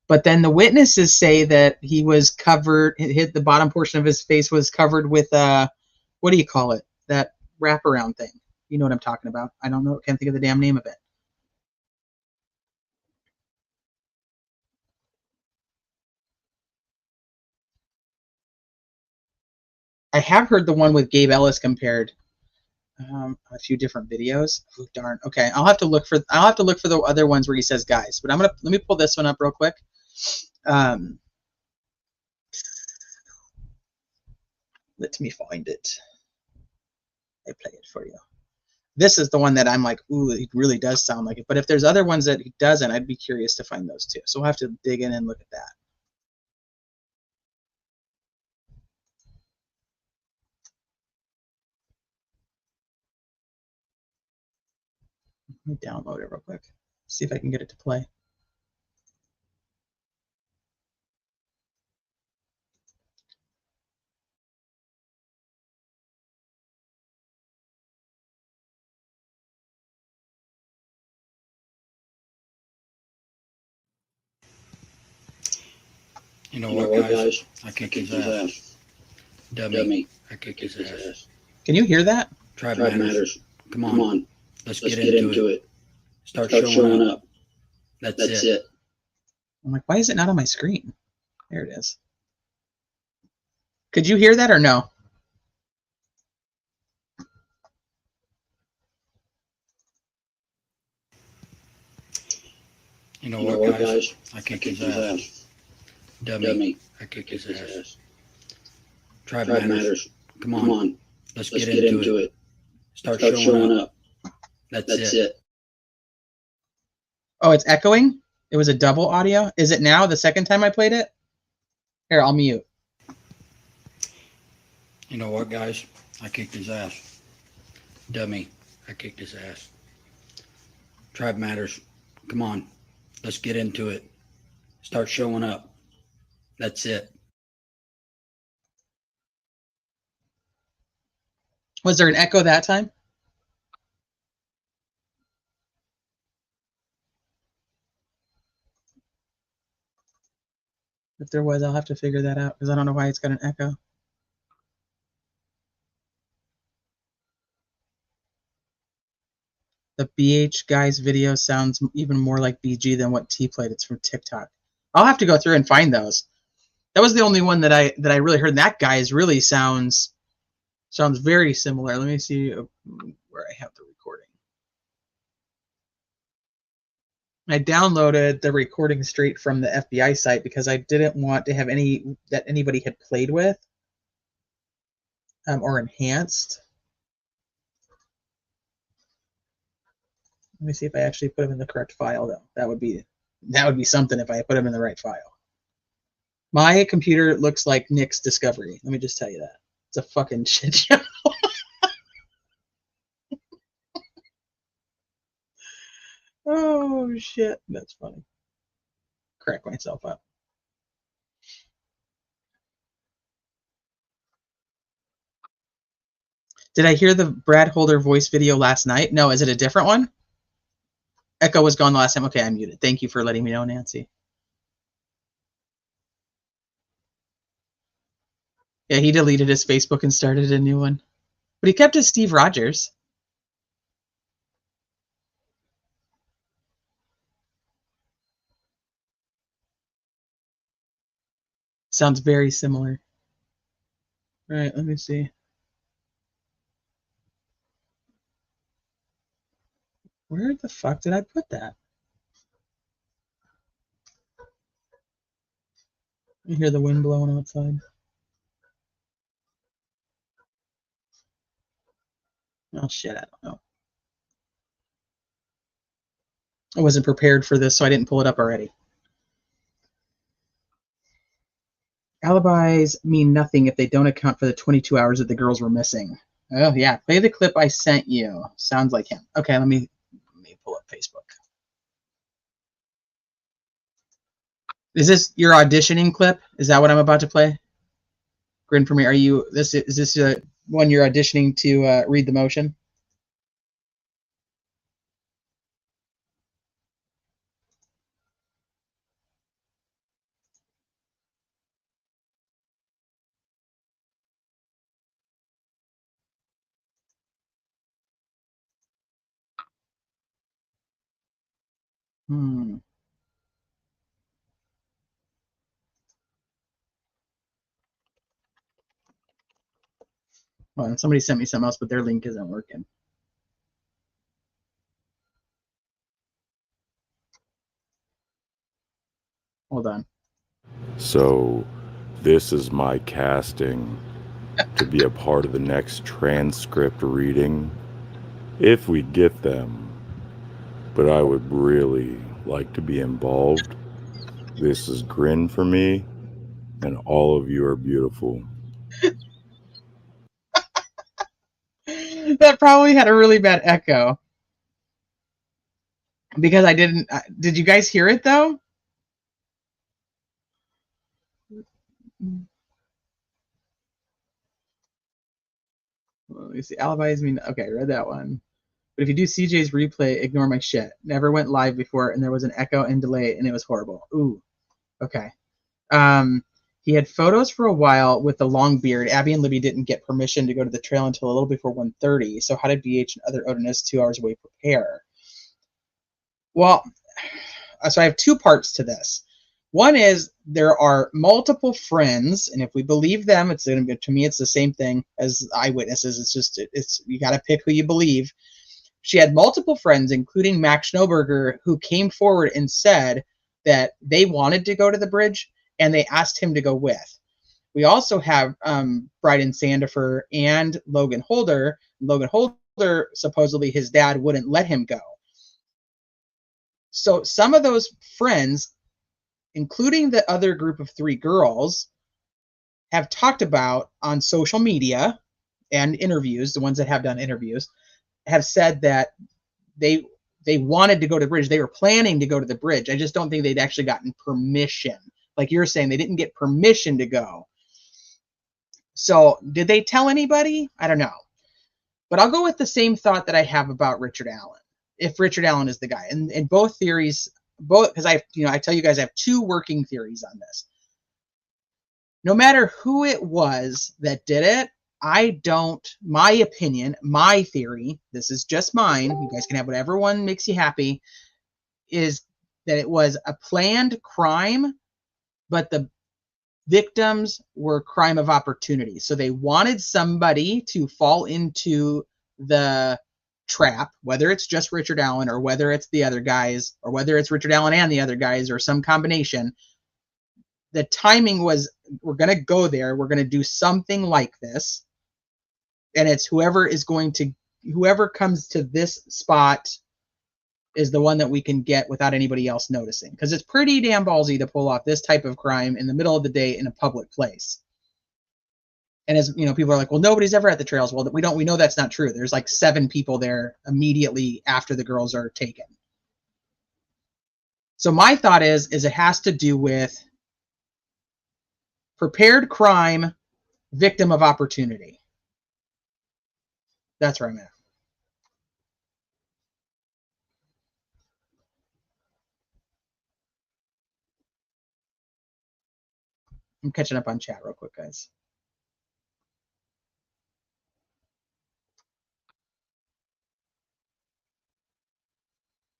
But then the witnesses say that he was covered, the bottom portion of his face was covered with, what do you call it? That wraparound thing. You know what I'm talking about. I don't know. Can't think of the damn name of it. I have heard the one with Gabe Ellis compared. a few different videos. Oh, darn. Okay, I'll have to look for the other ones where he says guys. But let me pull this one up real quick. Let me find it. I play it for you. This is the one that I'm like, ooh, it really does sound like it. But if there's other ones that he doesn't, I'd be curious to find those too. So we'll have to dig in and look at that. Let me download it real quick. See if I can get it to play. You know what, guys? I kicked his ass. Dummy. I kicked his ass. Can you hear that? Tribe matters. Come on. Let's get into it. Start showing up. That's it. I'm like, why is it not on my screen? There it is. Could you hear that or no? You know what, guys? I kicked his ass. Dummy. I kicked his ass. Tribe matters. Come on. Let's get into it. Start showing up. That's it. Oh, it's echoing? It was a double audio? Is it now the second time I played it? Here, I'll mute. You know what, guys? I kicked his ass. Dummy. I kicked his ass. Tribe matters. Come on. Let's get into it. Start showing up. That's it. Was there an echo that time? If there was, I'll have to figure that out because I don't know why it's got an echo. The BH guy's video sounds even more like BG than what T played. It's from TikTok. I'll have to go through and find those. That was the only one that I really heard. That guy's really sounds very similar. Let me see where I have the recording. I downloaded the recording straight from the FBI site because I didn't want to have any that anybody had played with or enhanced. Let me see if I actually put them in the correct file, though. That would be something if I put them in the right file. My computer looks like Nick's Discovery. Let me just tell you that. It's a fucking shit show. Oh, shit. That's funny. Crack myself up. Did I hear the Brad Holder voice video last night? No, is it a different one? Echo was gone the last time. Okay, I'm muted. Thank you for letting me know, Nancy. Yeah, he deleted his Facebook and started a new one. But he kept his Steve Rogers. Sounds very similar. All right, let me see. Where the fuck did I put that? You hear the wind blowing outside. Oh shit, I don't know. I wasn't prepared for this, so I didn't pull it up already. Alibis mean nothing if they don't account for the 22 hours that the girls were missing. Oh yeah, play the clip I sent you. Sounds like him. Okay, let me pull up Facebook. Is this your auditioning clip? Is that what I'm about to play? Grin for me. Is this one you're auditioning to read the motion? Hmm. Well, somebody sent me something else, but their link isn't working. Hold on. So, this is my casting to be a part of the next transcript reading, if we get them. But I would really like to be involved. This is Grin for me, and all of you are beautiful. That probably had a really bad echo. Because I didn't... did you guys hear it, though? Let me see. Alibis mean... Okay, read that one. But if you do CJ's replay, ignore my shit. Never went live before, and there was an echo and delay, and it was horrible. Ooh. Okay. He had photos for a while with the long beard. Abby and Libby didn't get permission to go to the trail until a little before 1:30. So how did BH and other Odinist 2 hours away prepare? Well, so I have two parts to this. One is there are multiple friends, and if we believe them, it's going to be, to me, it's the same thing as eyewitnesses. It's just, you got to pick who you believe. She had multiple friends, including Max Schnoberger, who came forward and said that they wanted to go to the bridge, and they asked him to go with. We also have Bryden Sandifer and Logan Holder. Logan Holder, supposedly his dad wouldn't let him go. So some of those friends, including the other group of 3 girls, have talked about on social media and interviews, the ones that have done interviews, have said that they wanted to go to the bridge. They were planning to go to the bridge. I just don't think they'd actually gotten permission. Like you're saying, they didn't get permission to go. So did they tell anybody? I don't know. But I'll go with the same thought that I have about Richard Allen, if Richard Allen is the guy. And both theories, because I tell you guys I have 2 working theories on this. No matter who it was that did it, my opinion, my theory, this is just mine, you guys can have whatever one makes you happy, is that it was a planned crime, but the victims were crime of opportunity. So they wanted somebody to fall into the trap, whether it's just Richard Allen or whether it's the other guys, or whether it's Richard Allen and the other guys, or some combination. The timing was, we're going to go there, we're going to do something like this, and it's whoever comes to this spot is the one that we can get without anybody else noticing. Because it's pretty damn ballsy to pull off this type of crime in the middle of the day in a public place. And as people are like, well, nobody's ever at the trails. Well, we know that's not true. There's like 7 people there immediately after the girls are taken. So my thought is it has to do with prepared crime, victim of opportunity. That's where I'm at. I'm catching up on chat real quick, guys.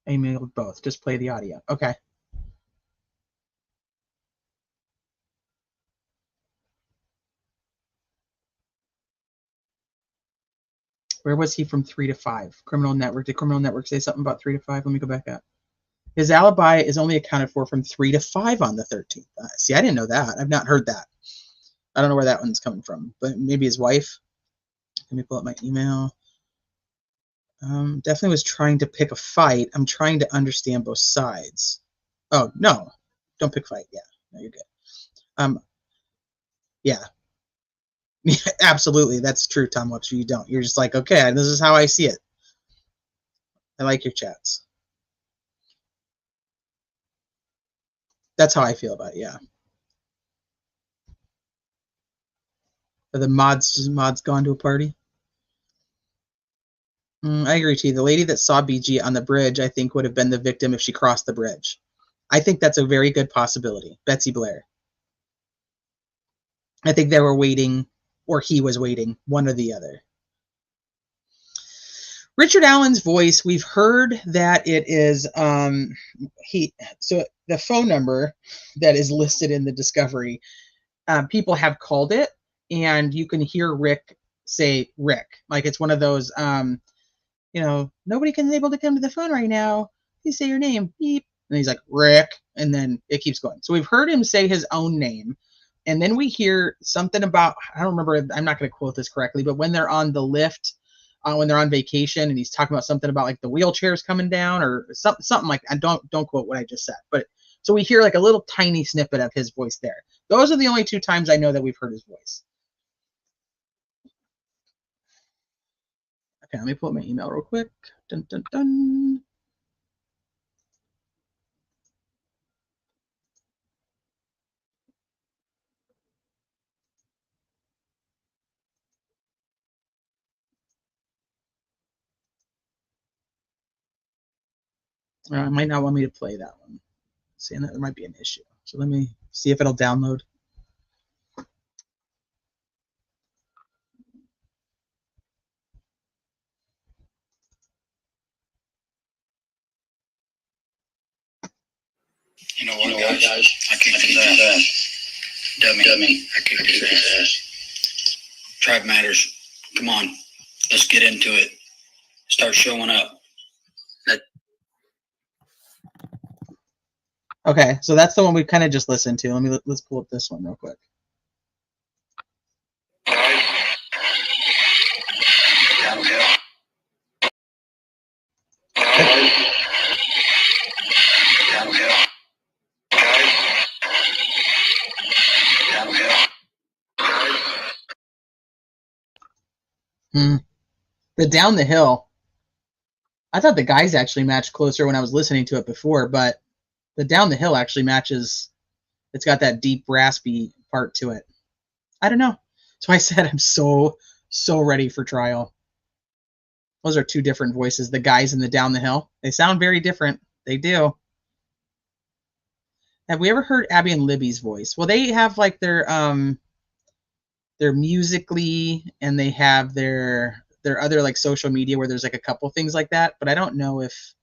I emailed both. Just play the audio. Okay. Where was he from 3 to 5? Criminal Network. Did Criminal Network say something about 3 to 5? Let me go back up. His alibi is only accounted for from 3 to 5 on the 13th. See, I didn't know that. I've not heard that. I don't know where that one's coming from, but maybe his wife. Let me pull up my email. Definitely was trying to pick a fight. I'm trying to understand both sides. Oh, no. Don't pick fight. Yeah. No, you're good. Yeah. Absolutely. That's true, Tom Webster. You don't. You're just like, okay, this is how I see it. I like your chats. That's how I feel about it, yeah. Are the mods gone to a party? I agree, T. The lady that saw BG on the bridge, I think, would have been the victim if she crossed the bridge. I think that's a very good possibility. Betsy Blair. I think they were waiting, or he was waiting, one or the other. Richard Allen's voice, we've heard that it is, so the phone number that is listed in the discovery, people have called it, and you can hear Rick say Rick. Like it's one of those, you know, nobody can able to come to the phone right now. Please say your name. Beep. And he's like, Rick. And then it keeps going. So we've heard him say his own name. And then we hear something about, I don't remember, I'm not going to quote this correctly, but when they're on the lift, when they're on vacation, and he's talking about something about like the wheelchairs coming down or something like that. Don't quote what I just said. But so we hear like a little tiny snippet of his voice there. Those are the only 2 times I know that we've heard his voice. Okay, let me pull up my email real quick. Dun, dun, dun. It might not want me to play that one. Saying that there might be an issue. So let me see if it'll download. You know what, guys? I kicked his ass. Dummy. I kicked his ass. Tribe matters. Come on. Let's get into it. Start showing up. Okay, so that's the one we kind of just listened to. Let's pull up this one real quick. The Down the Hill. I thought the guys actually matched closer when I was listening to it before, but the Down the Hill actually matches. It's got that deep, raspy part to it. I don't know. So I said I'm so ready for trial. Those are 2 different voices, the guys and the Down the Hill. They sound very different. They do. Have we ever heard Abby and Libby's voice? Well, they have like their Musically, and they have their other like social media where there's like a couple things like that, but I don't know if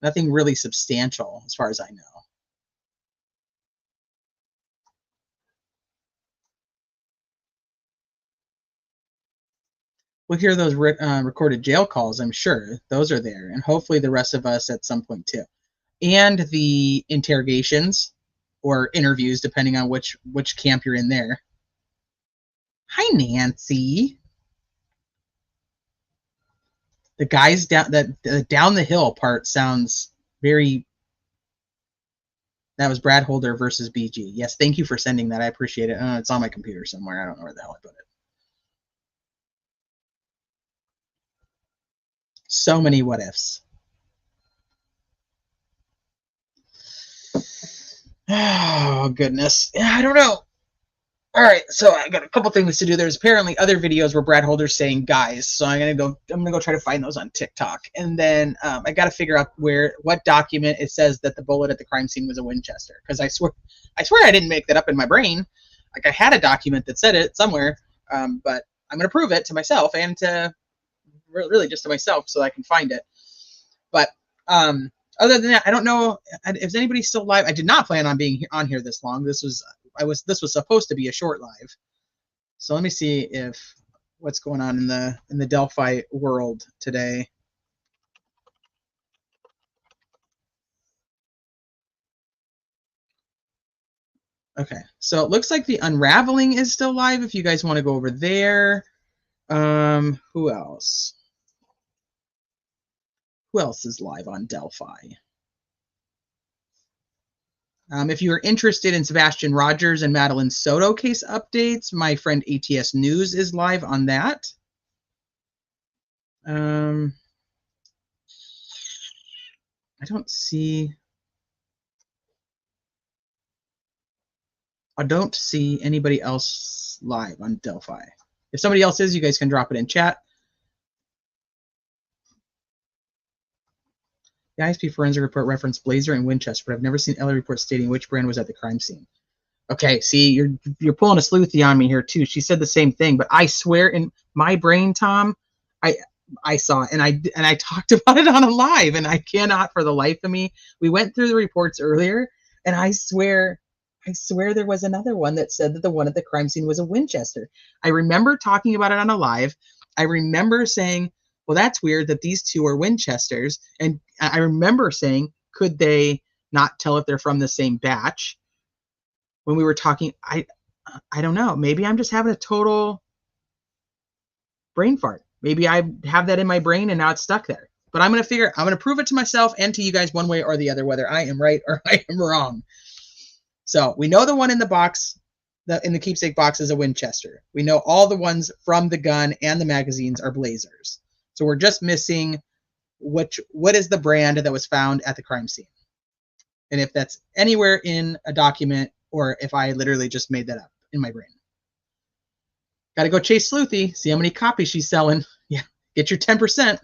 nothing really substantial as far as I know. We'll hear those recorded jail calls, I'm sure. Those are there, and hopefully the rest of us at some point too. And the interrogations or interviews, depending on which camp you're in there. Hi, Nancy. The guys down the hill part sounds very. That was Brad Holder versus BG. Yes, thank you for sending that. I appreciate it. It's on my computer somewhere. I don't know where the hell I put it. So many what ifs. Oh, goodness. I don't know. All right, so I got a couple things to do. There's apparently other videos where Brad Holder's saying guys, so I'm gonna go try to find those on TikTok, and then I got to figure out what document it says that the bullet at the crime scene was a Winchester, because I swear I didn't make that up in my brain. Like I had a document that said it somewhere, but I'm gonna prove it to myself and to really just to myself so I can find it. But other than that, I don't know if anybody's still live. I did not plan on being on here this long. This was supposed to be a short live. So let me see what's going on in the Delphi world today. Okay, so it looks like the Unraveling is still live if you guys want to go over there. Who else? Who else is live on Delphi? If you're interested in Sebastian Rogers and Madeline Soto case updates, my friend ATS News is live on that. I don't see anybody else live on Delphi. If somebody else is, you guys can drop it in chat. The ISP forensic report referenced Blazer and Winchester, but I've never seen LA report stating which brand was at the crime scene. Okay, see, you're pulling a Sluithy on me here too. She said the same thing, but I swear in my brain, Tom, I saw it and I talked about it on a live, and I cannot for the life of me. We went through the reports earlier, and I swear I swear there was another one that said that the one at the crime scene was a Winchester. I remember talking about it on a live. I remember saying, well, that's weird that these two are Winchesters. And I remember saying, could they not tell if they're from the same batch? When we were talking, I don't know. Maybe I'm just having a total brain fart. Maybe I have that in my brain and now it's stuck there. But I'm going to prove it to myself and to you guys one way or the other, whether I am right or I am wrong. So we know the one in the box, in the keepsake box, is a Winchester. We know all the ones from the gun and the magazines are Blazers. So we're just missing what is the brand that was found at the crime scene. And if that's anywhere in a document or if I literally just made that up in my brain. Got to go chase Sluithy, see how many copies she's selling. Yeah, get your 10%.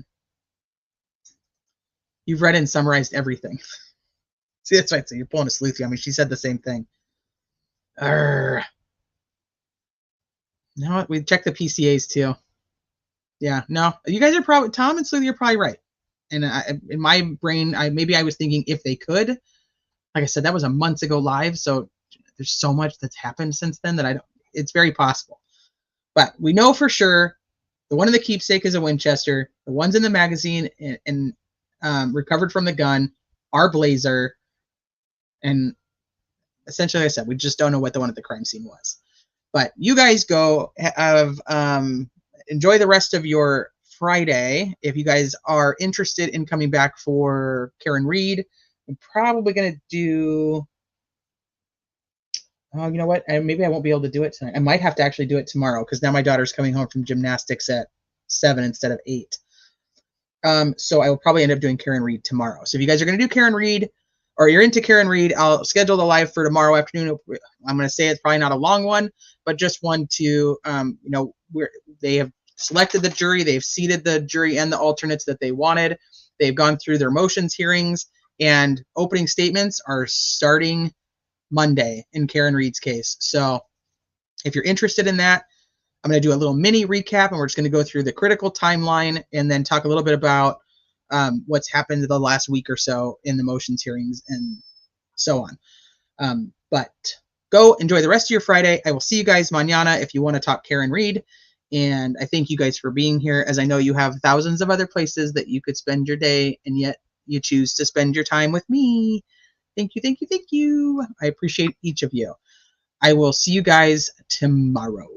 You've read and summarized everything. See, that's right. So you're pulling a Sluithy. I mean, she said the same thing. You know what? We checked the PCAs too. Yeah, no, you guys are probably, Tom and Sluithy are probably right. And in my brain, maybe I was thinking if they could. Like I said, that was a months ago live, so there's so much that's happened since then that it's very possible. But we know for sure the one in the keepsake is a Winchester. The ones in the magazine and recovered from the gun are Blazer. And essentially, like I said, we just don't know what the one at the crime scene was. But you guys go enjoy the rest of your Friday. If you guys are interested in coming back for Karen Reed, I'm probably going to do... Oh, you know what? Maybe I won't be able to do it tonight. I might have to actually do it tomorrow because now my daughter's coming home from gymnastics at 7 instead of 8. So I will probably end up doing Karen Reed tomorrow. So if you guys are going to do Karen Reed, or you're into Karen Reed, I'll schedule the live for tomorrow afternoon. I'm going to say it's probably not a long one, but just one to, they have selected the jury. They've seated the jury and the alternates that they wanted. They've gone through their motions hearings, and opening statements are starting Monday in Karen Reed's case. So if you're interested in that, I'm going to do a little mini recap, and we're just going to go through the critical timeline and then talk a little bit about what's happened the last week or so in the motions hearings and so on. But go enjoy the rest of your Friday. I will see you guys mañana if you want to talk Karen Reed. And I thank you guys for being here, as I know you have thousands of other places that you could spend your day, and yet you choose to spend your time with me. Thank you, thank you, thank you. I appreciate each of you. I will see you guys tomorrow.